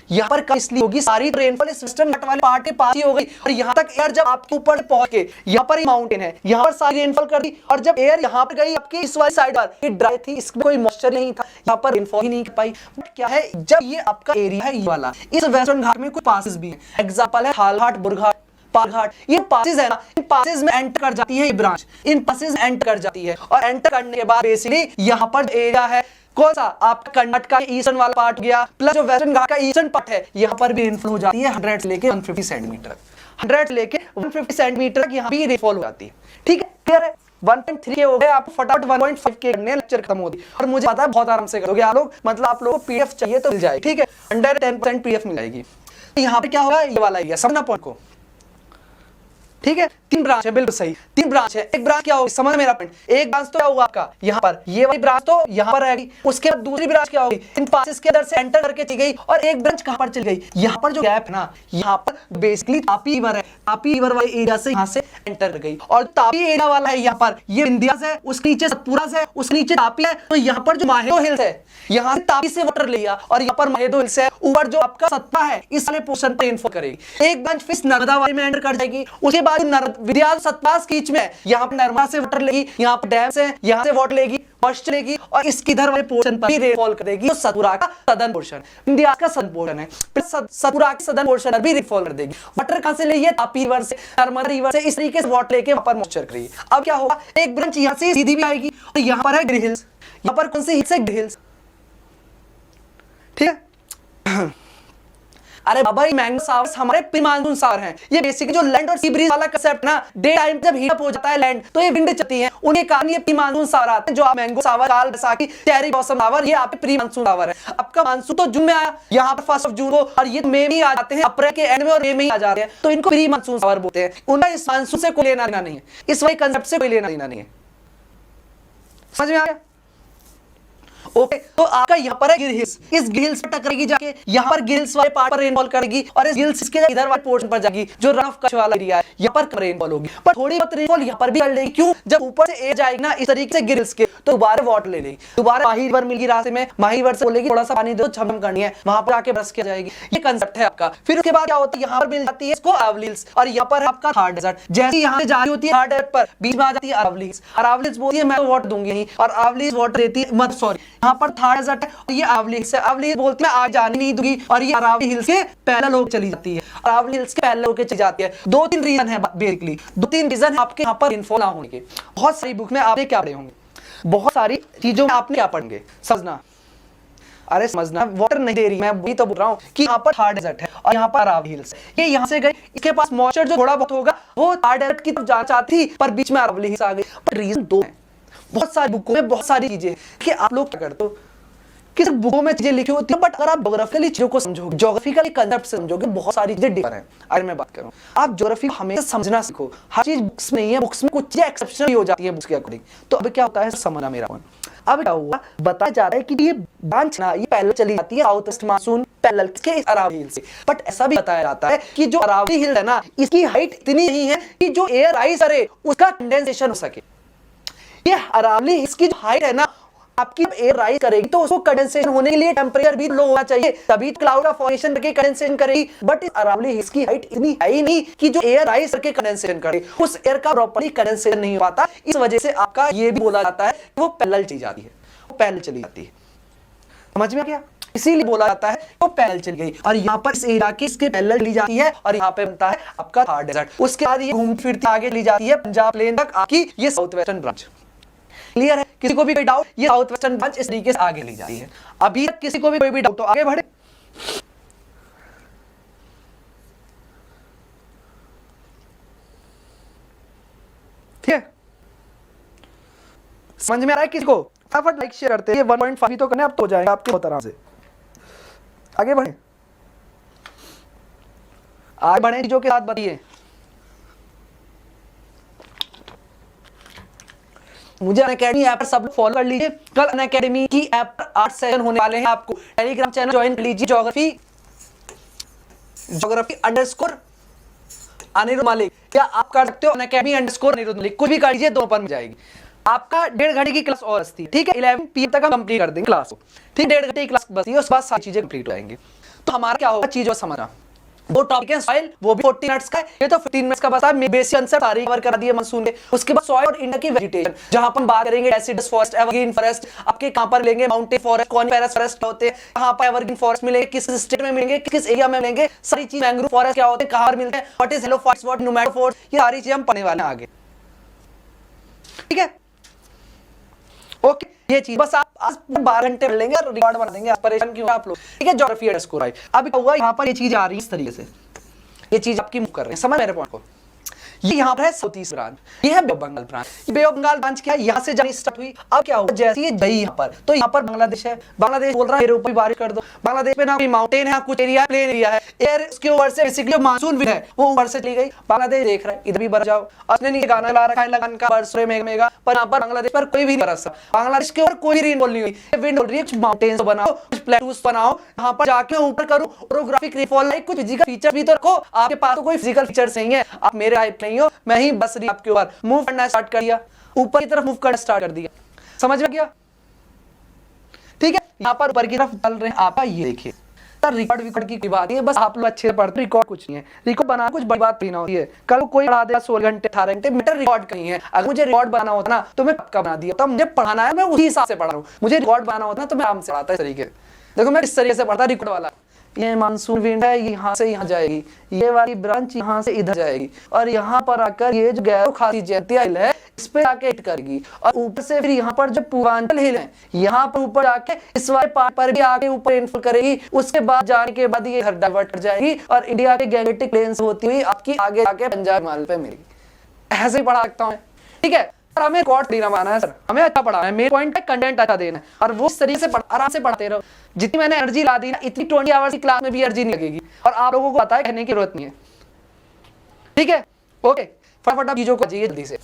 यहाँ पर कम इसलिए होगी, सारी रेनफॉल इस वेस्टर्न घाट वाले पार्ट के पास ही हो गई, और यहाँ तक एयर जब आपके ऊपर पहुंच के, यहाँ पर ही माउंटेन है, यहाँ पर सारी रेनफॉल कर दी, और जब एयर यहाँ पर गई आपकी इस वाली साइड पर, ये ड्राई थी, इसमें कोई मॉइस्चर नहीं था, यहाँ पर रेनफॉल ही नहीं कर पाई। बट क्या है, जब ये आपका एरिया है ये वाला, इस वेस्टर्न घाट में कुछ पासेस भी हैं, एग्जाम्पल है हालघाट, बुरघाट, पारघाट, ये पासेस है ना, इन पासेस में एंटर कर जाती है ये ब्रांच, इन पासेस में एंटर कर जाती है, और एंटर करने के बाद बेसिकली यहाँ पर एरिया है कौन सा, आपका कर्नाटक का ईस्टर्न वाला पार्ट गया, प्लस जो वेस्टर्न घाट का ईस्टर्न पार्ट है, यहाँ पर भी रेनफॉल हो जाती है 100 से लेके 150 सेंटीमीटर, 100 लेके 150 सेंटीमीटर तक यहाँ भी रेनफॉल हो जाती है, ठीक है, क्लियर है। 1.3 के हो गए, आप फटाफट 1.5 के करने लेक्चर खत्म होती, और मुझे पता है बहुत आराम से करोगे आप लोग, मतलब आप लोगों को पीडीएफ चाहिए तो मिल जाएगी, ठीक है, अंडर 10% पीडीएफ मिल जाएगी। यहाँ पे क्या होगा, ये वाला एरिया, समझना पॉइंट को, ठीक है। 3 ब्रांच है, बिल्कुल सही, 3 ब्रांच है, एक ब्रांच क्या होगी, समझ मेरा पॉइंट, एक ब्रांच तो क्या होगा आपका यहाँ पर, ये वाली ब्रांच तो यहाँ पर रहेगी, उसके बाद दूसरी ब्रांच क्या होगी, इन पासेस के अंदर से एंटर करके चली गई, और एक ब्रांच कहां पर चली गई, यहाँ पर जो गैप है ना, यहाँ पर बेसिकली तापी रिवर है, तापी रिवर वाले एरिया से यहाँ से एंटर कर गई, और तापी एरिया वाला है यहाँ पर, ये विंध्यास है, उसके नीचे सतपुरा है, उसके नीचे तापी है, तो यहाँ पर जो माहेदो हिल्स है, यहाँ से तापी से वाटर लिया, और यहाँ पर माहेदो हिल्स है, ऊपर जो आपका सत्ता है, इस वाले पोर्शन पर रेनफॉल करेगी, एक ब्रांच फिर नर्मदा वाले में एंटर कर जाएगी, उसके बाद विंध्यास सतपास बीच में, यहाँ पर नर्मदा से वाटर लेगी, यहाँ पर डैम से, यहाँ से वाटर लेगी, मॉइस्चर लेगी, और इसके इधर वाले पोर्शन पर भी रेनफॉल करेगी, तो सतपुरा का सदर्न पोर्शन, विंध्यास का सदर्न पोर्शन है, फिर सतपुरा के सदर्न पोर्शन पर भी रेनफॉल कर देगी, वाटर कहां से ले, ये तापी रिवर से, नर्मदा रिवर से, इस तरीके से वाटर लेके वहां पर मॉइस्चर करेगी। अब क्या होगा, एक ब्रांच यहाँ से सीधी भी आएगी, और यहाँ पर है गिर हिल्स, यहाँ पर कौन सी हिल्स है, गिर हिल्स, ठीक है। अरे बाबा, ये मैंगो सावर्स हमारे प्री मानसून सावर हैं, ये बेसिकली जो लैंड और सी ब्रीज वाला कांसेप्ट ना, डे टाइम जब हीट अप हो जाता है लैंड, तो ये विंड चलती है, उनके कारण ये प्री मानसून सावर आते हैं, जो आप मैंगो सावर, काल बैसाखी, चेरी ब्लॉसम सावर, ये आपके प्री मानसून सावर है। आपका मानसून तो जून में आया, यहाँ पर 1 जून को, और ये मई में आ जाते हैं, अप्रैल के एंड में और मई में आ जाते हैं, तो इनको प्री मानसून सावर बोलते हैं। उनका इस मानसून से कोई लेना देना नहीं है, इस वही कंसेप्ट से कोई लेना देना नहीं है, समझ में आ गया, ओके। तो आपका यहाँ पर है गिर हिल्स, इस गिर हिल्स पर टकरेगी जाके, यहाँ पर गिर हिल्स वाले पार्ट पर रेनफॉल करेगी, और इस गिर हिल्स के इधर वाले पोर्शन पर जाएगी, जो रन ऑफ कच्छ वाला एरिया है, यहाँ पर कम रेनफॉल होगी, पर थोड़ी बहुत रेनफॉल यहाँ पर भी कर लेगी, क्यों, जब ऊपर से एयर जाएगी ना इस तरीके से गिर हिल्स के, तो दोबारा वाटर ले लेगी, दोबारा माही रिवर मिलेगी रास्ते में, माही रिवर से बोलेगी थोड़ा सा पानी दो, छमछम करनी है, वहां पर आके बरस के जाएगी, ये कंसेप्ट है आपका। फिर उसके बाद क्या होता है, यहाँ पर मिल जाती है इसको अरावली हिल्स, और यहाँ पर आपका थार डेजर्ट, जैसे यहाँ से जा रही होती है थार डेजर्ट पर, बीच में आ जाती है अरावली हिल्स, अरावली हिल्स बोलती है मैं तो वाटर दूंगी नहीं, और अरावली हिल्स वाटर देती है, मत सॉरी, यहाँ पर थार डेजर्ट है, ये अरावली हिल्स है, अरावली हिल्स बोलती है मैं आज जाने नहीं दूंगी, और ये अरावली हिल्स के पैरेलल होकर चली जाती है, अरावली हिल्स के पैरेलल होकर चली जाती है। 2-3 रीजन है बेसिकली, 2-3 रीजन है आपके यहाँ पर रेनफॉल ना होने के। बहुत सारी बुक में आपने क्या पढ़े होंगे, बहुत सारी चीजों में आपने क्या पढ़ेंगे, समझना, अरे समझना, वाटर नहीं दे रही, मैं वही तो बोल रहा हूँ कि यहाँ पर थार डेजर्ट है और यहाँ पर अरावली हिल्स है, ये यहाँ से गए, इसके पास मॉइस्चर जो थोड़ा बहुत होगा वो थार डेजर्ट की तरफ जाना चाहती थी, पर बीच में अरावली हिल्स आ गई। पर रीजन 2 है, बहुत सारी बुकों में बहुत सारी चीजें कि आप लोग क्या करते हो, किस बुकों में चीजें लिखी होती है, बट अगर आप ज्योग्राफिकली चीजों को समझोगे, ज्योग्राफिकली कंसेप्ट समझोगे, बहुत सारी चीजें डिफर हैं। अगर मैं बात करूं, आप ज्योग्राफी हमेशा समझना सीखो, हर चीज बुक्स में नहीं है, बुक्स में कुछ चीजें एक्सेप्शनल हो जाती है बुक्स के अकॉर्डिंग। तो अब क्या होता है, समझना मेरा मन, अब क्या हुआ, बताया जा रहा है कि ये ब्रांच ना, ये पहले चली जाती है साउथ वेस्ट मानसून पैरेलल के अरावली हिल से, बट ऐसा भी बताया जाता है कि जो अरावली हिल है ना, इसकी हाइट इतनी नहीं है कि जो एयर राइज करे उसका कंडेंसेशन हो सके। ये अरावली हिल्स की जो हाइट है ना, आपकी एयर राइज करेगी तो उसको कंडेंसेशन होने के लिए टेंपरेचर भी लो होना चाहिए, तभी क्लाउड का फॉर्मेशन करके कंडेंसेशन करेगी। बट इस अरावली हिल्स की हाइट इतनी है ही नहीं कि जो एयर राइज करके कंडेंसेशन करे, उस एयर का प्रॉपर्ली कंडेंसेशन नहीं हो पाता। इस वजह से आपका ये भी बोला जाता है कि वो पैरेलल चली जाती है, वो पैरेलल चली जाती है। समझ में आ गया? इसीलिए बोला जाता है वो पैरेलल चली गई, और यहाँ पर इस एरिया की इसके पैरेलल ली जाती है, और यहाँ पे बनता है आपका थार डेजर्ट। उसके बाद ये घूम फिरती आगे ली जाती है पंजाब प्लेन तक, आपकी ये साउथ वेस्टर्न ब्रांच। क्लियर है? किसी को भी कोई डाउट, ये साउथ वेस्टर्न ब्रांच इस तरीके से आगे ली जाती है। अभी तक किसी को भी कोई भी डाउट तो आगे बढ़े। समझ में आ रहा है किसी को? फटाफट लाइक शेयर करते हैं। ये 1.5 तो करने अब तो हो जाएगा आपके बहुत आराम से। आगे बढ़े, आगे बढ़े चीजों के साथ बताइए। मुझे अनअकैडमी ऐप पर सब लोग फॉलो कर लीजिए। कल अनअकैडमी की ऐप पर 8 सेशन होने वाले हैं। आपको टेलीग्राम चैनल ज्वाइन कर लीजिए। ज्योग्राफी अंडरस्कोर अनिरुद्ध मलिक, क्या आप कर सकते हो अनअकैडमी अंडरस्कोर अनिरुद्ध मलिक, कुछ भी कर लीजिए, 2 पर मिल जाएगी। आपका 1.5 घंटे की क्लास और थी, ठीक है, 11 PM तक हम कंप्लीट कर देंगे क्लास को, ठीक, 1.5 घंटे की क्लास बस, उसके बाद सारी चीजें कंप्लीट हो जाएंगी। तो हमारा क्या होगा चीजों समझना, वो टॉपिक है सॉइल, वो भी 40 मिनट्स का है, ये तो 15 मिनट्स का बता है। बेसिक आंसर सारी कवर करा दिए मानसून के। उसके बाद सॉइल और इंडिया की वेजिटेशन, जहां पर हम बात करेंगे डेसिडस फॉरेस्ट, एवरग्रीन फॉरेस्ट, आपके कहां पर लेंगे, माउंटेन फॉरेस्ट, कॉनिफेरस फॉरेस्ट क्या होते हैं, कहां पर एवरग्रीन फॉरेस्ट मिलेंगे, किस स्टेट में मिलेंगे, किस एरिया में मिलेंगे, सारी चीज, मैंग्रोव फॉरेस्ट क्या होते हैं, कहां पर मिलते हैं, what is halo forest, what pneumato forest, ये सारी चीज हम पढ़ने वाले हैं आगे, ठीक है, ओके। ये चीज बस आप आज 12 घंटे पढ़ लेंगे और रिकॉर्ड बना देंगे, आप परेशान क्यों आप लोग, ठीक है। ज्योग्राफी अंडरस्कोर आई, अब क्या हुआ, यहाँ पर ये चीज आ रही है इस तरीके से, ये चीज आपकी मूव कर रहे हैं, समझ मेरे पॉइंट को। ये यहाँ पर है साउथ ईस्ट ब्रांच, ये है bay of Bengal branch. Bay of Bengal branch क्या है, यहाँ से जानी स्टार्ट हुई। अब क्या हुआ, जैसे ये गई यहाँ पर, तो यहाँ पर बांग्लादेश है, बांग्लादेश बोल रहा है मेरे ऊपर बारिश कर दो। बांग्लादेश में ना कोई माउंटेन है, कुछ एरिया प्लेन एरिया है, एयर उसके ऊपर से बेसिकली मानसून विंड है, वो ऊपर से चली गई। बांग्लादेश देख रहा है इधर भी बरस जाओ, उसने नीचे गाना ला रखा है लगन का बरस रहे मेघ मेघा, पर यहाँ पर बांग्लादेश पर कोई भी नहीं बरसा, बांग्लादेश के ऊपर कोई रेनफॉल नहीं हुई। विंड बोल रही है कुछ माउंटेन्स बनाओ, कुछ प्लेटूस बनाओ, यहाँ पर जाके ऊपर करो ओरोग्राफिक रेनफॉल, लाइक कुछ फिजिकल फीचर भी तो रखो। आपके पास तो कोई फिजिकल फीचर्स नहीं है, आप मेरे टाइप नहीं हो, मैं ही बस रही आपके ऊपर मूव करना स्टार्ट कर दिया, ऊपर की तरफ मूव करना स्टार्ट कर दिया, समझ में गया, ठीक है। यहाँ पर ऊपर की तरफ चल रहे हैं आप, ये देखिए रिकॉर्ड की बात है, बस आप लोग अच्छे से पढ़ते, रिकॉर्ड कुछ नहीं है, रिकॉर्ड बनाना कुछ बड़ी बात नहीं होती है। कल कोई पढ़ा देगा 16 घंटे 18 घंटे, मीटर रिकॉर्ड कहीं है। अगर मुझे रिकॉर्ड बनाना होता ना तो मैं कब बना दिया, तब मुझे पढ़ाना है, मैं उसी हिसाब से पढ़ा रहा हूँ। मुझे रिकॉर्ड बनाना होता ना तो मैं आराम से पढ़ाता, इस तरीके। देखो मैं इस तरीके से पढ़ता रिकॉर्ड वाला, ये मानसून विंड है, यहाँ से यहाँ जाएगी, ये वाली ब्रांच यहाँ से इधर जाएगी, और यहाँ पर आकर ये जो गैरो खासी जैतिया हिल है इस पे आके हिट करेगी, और ऊपर से फिर यहाँ पर जो पूर्वांचल हिल है यहाँ पर ऊपर आके इस वाले पार्ट पर भी आके ऊपर रेनफॉल करेगी। उसके बाद जाने के बाद ये डाइवर्ट कर जाएगी और इंडिया के गैंगेटिक प्लेन से होती हुई आपकी आगे आके पंजाब हिमालय पे मिलेगी। ऐसे ही पढ़ा सकता हूँ, ठीक है। हमें रिकॉर्ड नहीं बनाना है सर, हमें अच्छा पढ़ाना है, मेन पॉइंट है कंटेंट अच्छा देना है, और वो इस तरीके से आराम से पढ़ते रहो। जितनी मैंने एनर्जी ला दी ना, इतनी 20 आवर्स की क्लास में भी एनर्जी नहीं लगेगी, और आप लोगों को पता है कहने की जरूरत नहीं है, ठीक है, ओके। फटाफट चीजों को जाइए जल्दी से।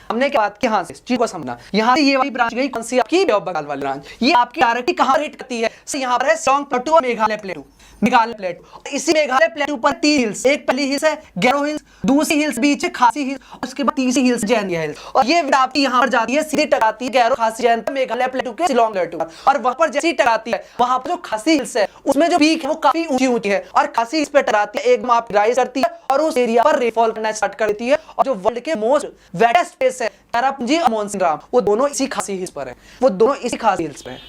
हमने क्या बात की, यहाँ से चीज को समझना, यहाँ से ये वाली ब्रांच गई, कौन सी आपकी बे ऑफ बंगाल वाली ब्रांच, ये आपकी डायरेक्टली कहाँ रेट करती है, यहाँ पर है शिलांग प्लेटू और मेघालय प्लेटू, मेघालय प्लेटू। इसी मेघालय प्लेटू पर 3 हिल्स, एक पहली हिल्स है गैरो हिल्स, दूसरी हिल्स बीच है खासी हिल्स, उसके बाद तीसरी हिल्स जैंतिया हिल्स, और ये आपकी यहाँ पर जाती है सीधे टकराती है गैरो खासी जैंतिया मेघालय प्लेटू के शिलांग प्लेटू पर। और वहां पर जैसी टकराती है, वहां पर जो खासी हिल्स है उसमें जो पीक है वो काफी ऊंची ऊंची है, और खासी हिल्स पे टकराती है, एकदम आप राइज करती है और उस एरिया पर रेनफॉल करना स्टार्ट कर देती है। और जो वर्ल्ड के मोस्ट वेटेस्ट प्लेस है चेरापूंजी और मोनसिनराम, वो दोनों इसी खासी हिल्स पर है, वो दोनों इसी खासी हिल्स पे है,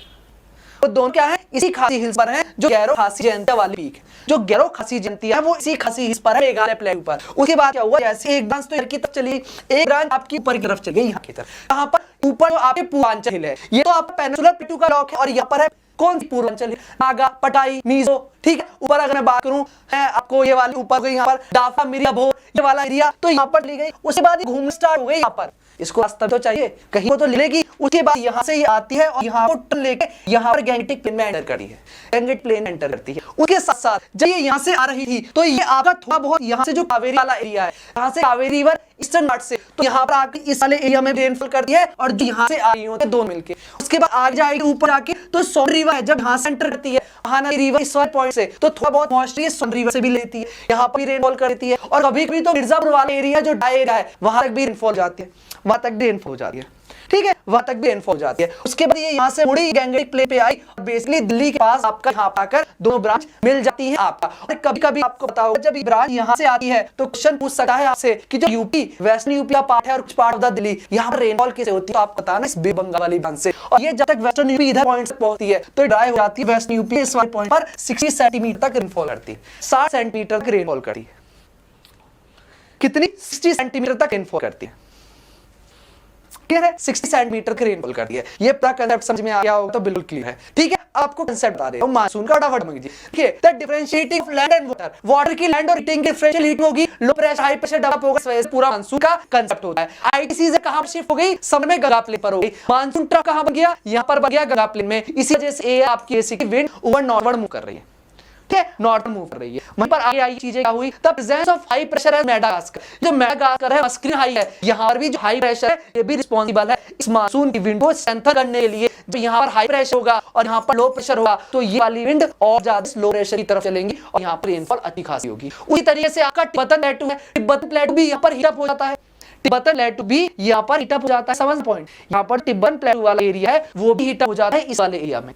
वो दोनों क्या है, इसी खासी हिल्स पर है। जो गैरो खासी जैंतिया वाली पीक, जो गैरो खासी जैंतिया है वो इसी खासी हिल्स पर है, मेघालय प्लेटू पर। उसके बाद क्या हुआ, जैसे एक ब्रांच तो इधर की तरफ चली, एक ब्रांच आपकी ऊपर की तरफ चली गई, यहाँ की तरफ। यहाँ पर ऊपर जो आपके पूर्वांचल हिल है, ये तो आपका पेनिनसुलर प्लेटू का ब्लॉक है, और यहाँ पर है कौन सी पूर्वांचल, नागा, पटाई, मिजो, ठीक है। ऊपर अगर मैं बात करूं है आपको ये वाली ऊपर को, यहाँ पर डाफा, मिरिया, भो, ये वाला एरिया तो यहाँ पर ली गई। उसके बाद घूमना स्टार्ट हो गई, यहाँ पर इसको रास्ता तो चाहिए, कहीं को तो लेगी। उसके बाद यहाँ से ये आती है और यहाँ को टर्न लेके यहाँ पर गैंगेटिक प्लेन में एंटर करती है, गैंगेटिक प्लेन एंटर करती है। उसके साथ साथ जब ये यहाँ से आ रही थी तो ये आपका थोड़ा बहुत यहाँ से जो कावेरी वाला एरिया है, यहाँ से कावेरी रिवर ईस्टर्न घाट से, तो यहाँ पर आके इस वाले एरिया में रेनफॉल करती है, और जो यहाँ से आ रही होते दोनों मिलके। उसके बाद आगे जाएगी ऊपर आके तो सोन रिवर है, जब यहाँ से एंटर करती है महानदी रिवर इस वाले पॉइंट से, तो थोड़ा बहुत मॉइस्चर सोन रिवर से भी लेती है, यहाँ पर भी रेनफॉल करती है। और कभी कभी तो मिर्जापुर वाला एरिया जो डाई एरिया है वहां तक भी रेनफॉल जाती है, वहां तक भी रेनफॉल हो जाती है, ठीक है, वहां तक भी रेनफॉल हो जाती है। उसके बाद ये यहाँ से मुड़ी गैंगेटिक प्लेन पे आई और बेसिकली दिल्ली के पास आपका यहाँ आकर दोनों ब्रांच मिल जाती है आपका। और कभी कभी आपको पता होगा जब ये ब्रांच यहाँ से आती है तो क्वेश्चन पूछ सकता है आपसे कि जो यूपी वेस्टर्न यूपी का पार्ट है और कुछ पार्ट ऑफ द दिल्ली, यहाँ पर रेनफॉल कैसे होती है, तो आपको बताना इस बे बंगाल वाली ब्रांच से। और ये जब तक वेस्टर्न यूपी इधर पॉइंट तक पहुंचती है तो ड्राई हो जाती है, वेस्टर्न यूपी इस वाले पॉइंट पर 60 सेंटीमीटर तक रेनफॉल करती है, 60 सेंटीमीटर तक रेनफॉल करती है। कितनी? 60 सेंटीमीटर तक रेनफॉल करती है, क्लियर है, 60 सेंटीमीटर की रेनफॉल कर दी है। ये पूरा कंसेप्ट समझ में आ गया होगा तो बिल्कुल क्लियर है। ठीक है, आपको कंसेप्ट बता रहे हो मानसून का, फटाफट समझिए। देखिए the differentiating of land and water, water की लैंड और हीटिंग की डिफरेंशियल हीटिंग होगी, low pressure high pressure develop होगा, इस वजह से पूरा मानसून का कंसेप्ट होता है। आईटीसी से कहां पर शिफ्ट हो गई, समय में गंगा प्लेन पर हो गई। मानसून ट्रफ कहां बन गया, यहां पर बन गया गंगा प्लेन में, इसी वजह से ये आपकी ऐसी विंड ओवर नॉर्थवर्ड मूव कर रही है, ठीक है, नॉर्थ मूव कर रही है। वहीं पर आगे आई चीजें क्या हुई, the presence of high pressure at Madagascar, जो मेडागास्कर है मस्क्रीन हाई है, यहां पर भी जो हाई प्रेशर है ये भी रिस्पांसिबल है इस मानसून की विंड को स्ट्रेंथन करने के लिए। जब यहां पर हाई प्रेशर होगा और यहां पर लो प्रेशर होगा तो ये वाली विंड और ज्यादा स्लो प्रेशर की तरफ चलेंगी और यहां पर रेनफॉल अच्छी खासी होगी। उसी तरीके से आपका तिब्बतन प्लेटू है, तिब्बतन प्लेटू भी यहां पर हीट अप हो जाता है, तिब्बतन प्लेटू भी यहां पर हीट अप हो जाता है। समझ पॉइंट, यहां पर तिब्बतन प्लेटू वाला एरिया है वो भी हीट अप हो जाता है इस वाले एरिया में,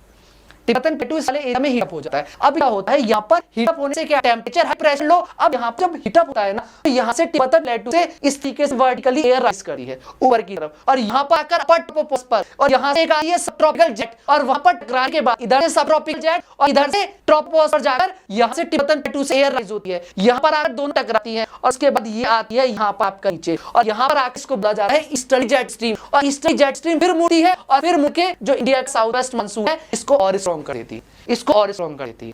तिब्बतन प्लेटू इस वाले एरिया में हीट अप हो जाता है। अब क्या होता है, यहाँ पर हीट अप होने से क्या, टेम्परेचर हाई प्रेशर लो, अब यहाँ पर जब हीट अप होता है ना तो यहाँ से तिब्बतन प्लेटू से इस तरीके से वर्टिकली एयर राइज करी है ऊपर की तरफ और यहाँ पर आकर अपर ट्रोपोस्फीयर और यहाँ से एक आई है सब ट्रॉपिकल जेट और वहां पर टकराने के बाद इधर से सब ट्रॉपिकल जेट और इधर से ट्रोपोस्फीयर जाकर यहाँ से तिब्बतन प्लेटू से एयर राइज होती है, यहाँ पर आकर दोनों टकराती है और उसके बाद ये आती है यहाँ पर आपका नीचे और यहाँ पर आकर इसको बोला जा रहा है ईस्टर्ली जेट स्ट्रीम और ईस्टर्ली जेट स्ट्रीम फिर मुड़ती है और फिर मुड़ के जो इंडिया का साउथ वेस्ट मानसून है इसको और स्ट्रॉन्ग कर देती है, इसको और स्ट्रॉन्ग कर देती है।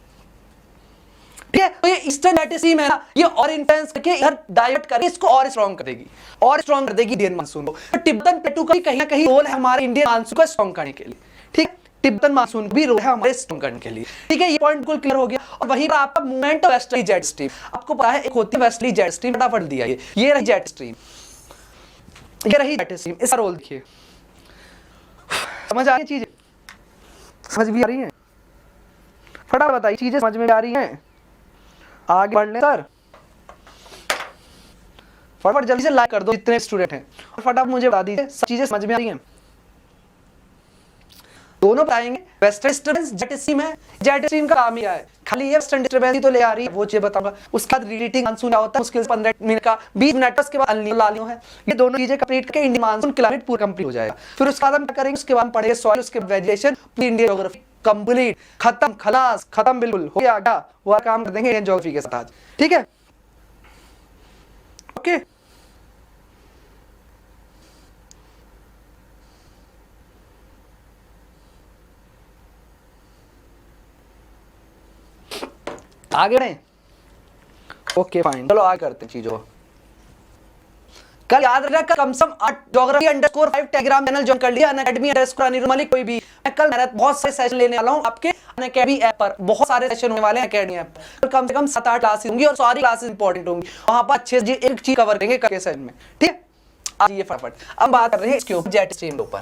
ठीक है, तो ये ईस्टर्न जेट स्ट्रीम है ना, ये और इंटेंस करके इधर डाइवर्ट करके इसको और स्ट्रॉन्ग कर देगी, और स्ट्रॉन्ग कर देगी इंडियन मानसून को। तो तिब्बतन प्लेटू का कहीं ना कहीं रोल है हमारे इंडियन मानसून को स्ट्रॉन्ग करने के लिए। ठीक, तिब्बतन मानसून भी रोल है हमारे स्ट्रॉन्ग करने के लिए। ठीक है, ये पॉइंट बिल्कुल क्लियर हो गया। और वहीं पर आपका movement of westerly jet stream, आपको पता है एक होती है वेस्टर्ली जेट स्ट्रीम, फटाफट दिया ये रही जेट स्ट्रीम, ये रही जेट स्ट्रीम, इसका रोल देखिए। समझ आ रही है चीजें, समझ भी आ रही है, फटाफट बताइए चीजें समझ में आ रही हैं, आगे बढ़ ले सर, फटाफट जल्दी से लाइक कर दो जितने स्टूडेंट हैं और फटाफट मुझे बता दीजिए सब चीजें समझ में आ रही हैं। दोनों बताएंगे, वेस्टर्न डिस्टर्बेंस जेट स्ट्रीम है, जेट स्ट्रीम का काम ही है खाली ये वेस्टर्न डिस्टर्बेंस ही तो ले आ रही है, वो चीज बताऊंगा। उसके बाद रिलेटिंग मानसून क्या होता है, मुश्किल से 15 मिनट का 20 मिनट उसके बाद अल लालियो है, ये दोनों चीजें कंप्लीट करके इंडियन मानसून क्लाइमेट पूरा कंप्लीट हो जाएगा। फिर उसके बाद हम क्या करेंगे, उसके बाद हम पढ़ेंगे सॉइल, उसके वेजिटेशन, पूरी इंडियन ज्योग्राफी कंप्लीट, खत्म, खलास, खत्म, बिल्कुल हो गया, क्या वो काम कर देंगे इंडियन ज्योग्राफी के साथ आज। ठीक है, ओके, आगे बढ़े, ओके फाइन, चलो आगे करते चीजों। कल याद रखना कम से कम 8 ज्योग्राफी _5 टेलीग्राम चैनल ज्वाइन कर लिया, अनअकैडमी _ मलिक कोई भी। मैं कल मेरा बहुत सारे सेशन लेने वाला हूं आपके अनअकैडमी ऐप पर, बहुत सारे सेशन होने वाले हैं अनअकैडमी ऐप पर, कम से कम 7-8 क्लासेस होंगी और सारी क्लासेस इंपॉर्टेंट होंगी, वहां पर अच्छे से एक चीज कवर करेंगे कल के सेशन में। ठीक है, आइए फटाफट अब बात कर रहे हैं इसके ऊपर, जेट स्ट्रीम के ऊपर।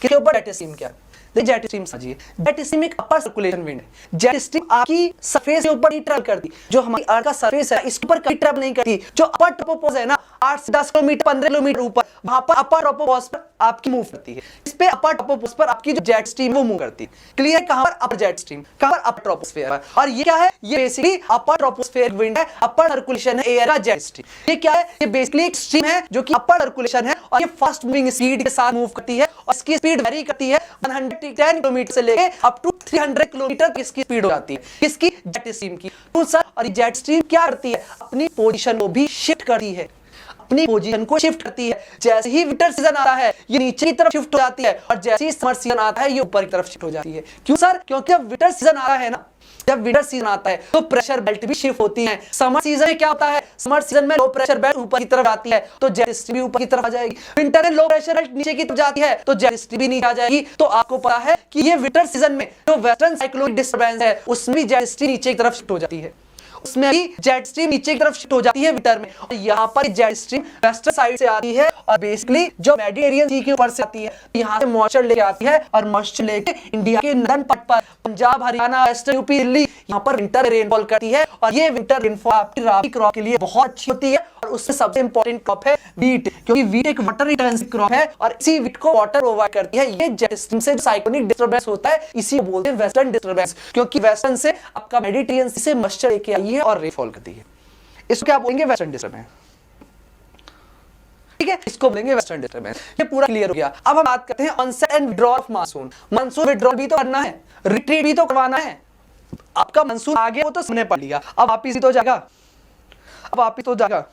किसके ऊपर, जेट स्ट्रीम। क्या जेट स्ट्रीम समझिए, जेट स्ट्रीम एक अपर सर्कुलेशन विंड है। जेट स्ट्रीम आपकी सरफेस के ऊपर ही ट्रैवल करती, जो हमारी अर्थ का सरफेस है इसके ऊपर कभी ट्रैवल नहीं करती। जो अपर ट्रोपोस्फीयर है ना 8 से 10 किलोमीटर 15 किलोमीटर ऊपर, वहां पर अपर ट्रोपोस्फीयर आपकी मूव करती है, इस पे अपर ट्रोपोस्फीयर आपकी जो जेट स्ट्रीम वो मूव करती है। क्लियर है, कहां पर अपर जेट स्ट्रीम, कहां पर अपर ट्रोपोस्फीयर पर। और ये क्या है, ये बेसिकली अपर ट्रोपोस्फीयर विंड है, अपर सर्कुलेशन है एयर का जेट स्ट्रीम। ये क्या है, ये बेसिकली एक स्ट्रीम है जो कि अपर सर्कुलेशन है और ये फास्ट मूविंग स्पीड के साथ मूव करती है और इसकी स्पीड वेरी करती है 110 किलोमीटर से लेके अप टू 300 किलोमीटर की इसकी स्पीड हो जाती है, इसकी जेट स्ट्रीम की। तो सर, और ये जेट स्ट्रीम क्या करती है, अपनी पोजीशन को भी शिफ्ट करती है, अपनी पोजीशन को शिफ्ट करती है। जैसे ही विंटर सीजन आता है ये नीचे की तरफ शिफ्ट हो जाती है और जैसे ही समर सीजन आता है ये ऊपर की तरफ शिफ्ट हो जाती है। क्यों सर, क्योंकि जब विंटर सीजन आ रहा है ना, जब विंटर सीजन आता है तो प्रेशर बेल्ट भी शिफ्ट होती है। समर सीजन में क्या होता है, समर सीजन में लो प्रेशर बेल्ट ऊपर की तरफ आती है तो जेट स्ट्रीम भी ऊपर की तरफ आ जाएगी। विंटर में लो प्रेशर बेल्ट नीचे की तरफ जाती है तो जेट स्ट्रीम भी नीचे आ जाएगी। तो आपको पता है कि ये विंटर सीजन में जो वेस्टर्न साइक्लोनिक डिस्टर्बेंस है उसमें भी जेट स्ट्रीम नीचे की तरफ शिफ्ट हो जाती है, उसमें भी जेट स्ट्रीम नीचे की तरफ शिफ्ट हो जाती है विंटर में। और यहाँ पर जेट स्ट्रीम वेस्टर्न साइड से आती है और बेसिकली जो मेडिटेरियन सी के ऊपर से आती है, यहाँ से मॉइस्चर लेके आती है और मॉइस्चर लेके इंडिया के नॉर्दर्न पार्ट पर पंजाब, हरियाणा, वेस्टर्न यूपी, दिल्ली, यहाँ पर विंटर रेनफॉल करती है। और ये विंटर रेनफॉल आपकी राबी क्रॉप के लिए बहुत अच्छी होती है और उसमें सबसे इंपॉर्टेंट क्रॉप है वीट, क्योंकि वीट एक वाटर इंटेंसिव क्रॉप है और इसी वीट को वाटर प्रोवाइड करती है। ये जेट स्ट्रीम से साइक्लोनिक डिस्टर्बेंस होता है, इसी को बोलते हैं वेस्टर्न डिस्टर्बेंस, क्योंकि वेस्टर्न से आपका मेडिटेरियन से मॉइस्चर लेके आई है और रेनफॉल करती है। इसको क्या बोलेंगे, वेस्टर्न डिस्टर्बेंस। ठीक है, इसको बोलेंगे वेस्टर्न डिस्टर्बेंस। ये पूरा क्लियर हो गया। अब हम बात करते हैं onset and withdrawal of monsoon. Monsoon withdrawal भी तो करना है, रिट्रीट भी तो करवाना है। आपका मानसून आगे वो तो हमने पढ़ लिया, अब वापिस ही तो जाएगा, अब वापिस तो जाएगा।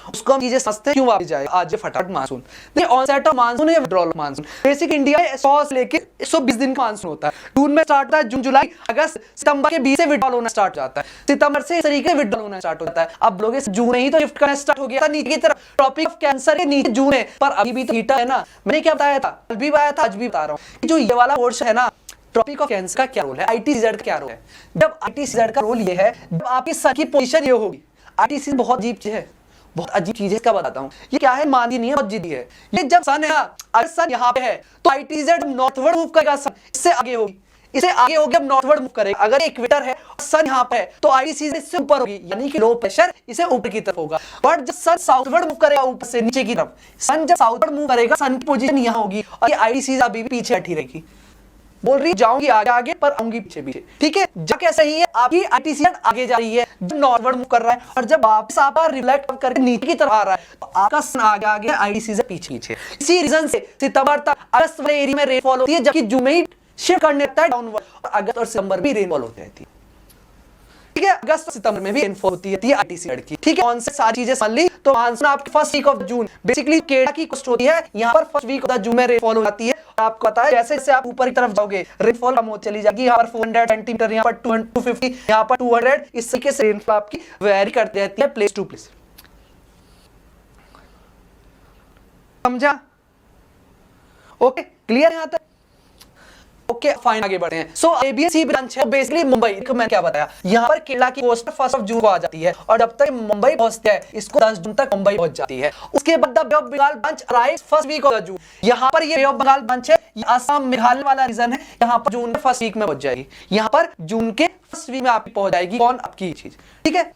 उसको हम चीजें समझते हैं क्यों वापस जाए। आज ये फटाफट मानसून देखिए, ऑनसेट ऑफ मानसून या withdrawal of monsoon. Basic India में 100 से लेके 120 दिन का मानसून होता है। जून में स्टार्ट होता है, जून जुलाई अगस्त सितंबर के 20 से विड्रॉल होना स्टार्ट हो जाता है। सितंबर से इस तरीके से विड्रॉल होना स्टार्ट हो जाता है। अब लोग इस जून में ही तो शिफ्ट करना स्टार्ट हो गया था नीचे की तरफ। ट्रॉपिक ऑफ कैंसर के नीचे जून है, पर अभी भी तो हीटर है ना। मैंने क्या बताया था, कल भी बताया था, आज भी बता रहा हूँ, जो ये वाला पोर्शन है ना, ट्रॉपिक ऑफ कैंसर का क्या रोल है, ITCZ का क्या रोल है। जब ITCZ का रोल ये है, जब आपकी सन की पोजीशन ये होगी। ITCZ बहुत अजीब चीज है, बहुत अजीब चीज है, इसका बताता हूँ। ये क्या है, मानती नहीं है, बहुत जिद्दी है। ये जब सन है, अगर सन यहाँ पे है तो ITCZ नॉर्थवर्ड मूव करेगा, सन इससे आगे होगी, इससे आगे होगी, अब नॉर्थवर्ड मूव करेगा। अगर इक्वेटर है और सन यहाँ पे है तो ITCZ इससे ऊपर होगी, यानी कि लो प्रेशर इसे ऊपर की तरफ होगा। बट जब सन साउथवर्ड मूव करेगा, ऊपर से नीचे की तरफ, सन जब साउथवर्ड मूव करेगा, सन की पोजीशन यहाँ होगी और ये ITCZ अभी भी पीछे हटी रहेगी। बोल रही जाऊंगी आगे आगे पर आऊंगी पीछे पीछे, ठीक है। जब कैसे ही है, आपकी ITCZ आगे जा रही है, जब नॉर्थवर्ड मूव कर रहा है, और जब वापस आपका रिफ्लेक्ट करके नीचे की तरफ आ रहा है तो आपका सन आगे आगे, ITCZ पीछे पीछे। इसी रीजन से सितंबर तक अगस्त वाले एरिया में रेनफॉल होती है, जबकि जून में ही शिफ्ट करने लगता है डाउनवर्ड, और अगस्त और सितंबर भी रेनफॉल होती रहती है, ठीक है। अगस्त और सितंबर में भी रेनफॉल होती है ITCZ की, ठीक है। कौन से सारी चीजें मान ली तो मानसून आपकी first week of June, basically Kerala की कोस्ट होती है, यहाँ पर फर्स्ट वीक ऑफ जून में रेनफॉल हो जाती है। आपको पता है जैसे जैसे आप ऊपर की तरफ जाओगे रेनफॉल कम होती चली जाएगी। यहाँ पर 400 सेंटीमीटर, यहाँ पर 250, यहाँ पर 200, इस तरीके से रेनफॉल आपकी वेरी करती रहती है प्लेस टू प्लेस। समझा? ओके, क्लियर यहाँ तक? ओके फाइन, आगे बढ़ते हैं। सो अरेबियन सी ब्रांच है बेसिकली मुंबई को मैंने क्या बताया, यहाँ पर केरला की कोस्ट 1 जून को आ जाती है, और जब तक मुंबई पहुंचते हैं इसको 10 जून तक मुंबई पहुंच जाती है। उसके बाद the Bay of Bengal branch arrives first week of June. यहाँ पर ये बे ऑफ बंगाल ब्रांच है, असम मेघालय वाला रीजन है, यहाँ पर जून के फर्स्ट वीक में पहुंच जाएगी। यहाँ पर जून के फर्स्ट वीक में आपकी पहुंच जाएगी कौन, आपकी चीज, ठीक है।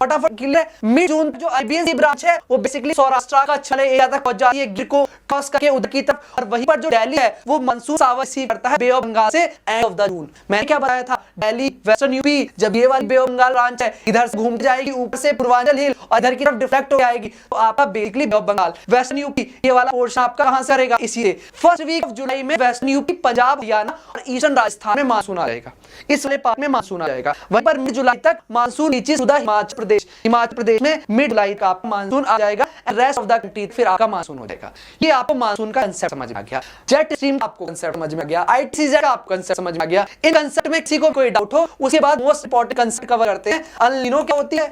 फटाफट क्लियर। मिड जून जो अरेबियन सी ब्रांच है वो बेसिकली सौराष्ट्र का छले एरिया तक पहुंच जाती है, गिर को क्रॉस करके उधर की तरफ, और वहीं पर जो दिल्ली है वो मानसून सावसी करता है बे ऑफ बंगाल से एंड ऑफ द जून। मैंने क्या बताया था, दिल्ली वेस्टर्न यूपी, जब ये वाली बे ऑफ बंगाल ब्रांच है इधर से घूम जाएगी ऊपर से पूर्वांचल हिल और इधर की तरफ डिफ्लेक्ट हो जाएगी, तो आपका basically Bay of Bengal western UP ये वाला पोर्शन आपका कहां से रहेगा, इसीलिए फर्स्ट वीक ऑफ जुलाई में वेस्टर्न यूपी, पंजाब, हरियाणा और ईस्टर्न राजस्थान में मानसून आ जाएगा, इस वाले पार्ट में मानसून आ जाएगा। वहीं पर मिड जुलाई तक मानसून नीचे सुधा हिमाचल प्रदेश में मिड जुलाई का आपका मानसून आ जाएगा, रेस्ट ऑफ द कंट्री फिर आपका मानसून हो जाएगा। ये आपको मानसून का कांसेप्ट समझ में आ गया, जेट स्ट्रीम का आपको कांसेप्ट समझ में आ गया, ITCZ का आपको कांसेप्ट समझ में आ गया। इन कांसेप्ट में किसी को कोई डाउट हो उसके बाद मोस्ट इंपॉर्टेंट कांसेप्ट कवर करते हैं। अल नीनो क्या होती है,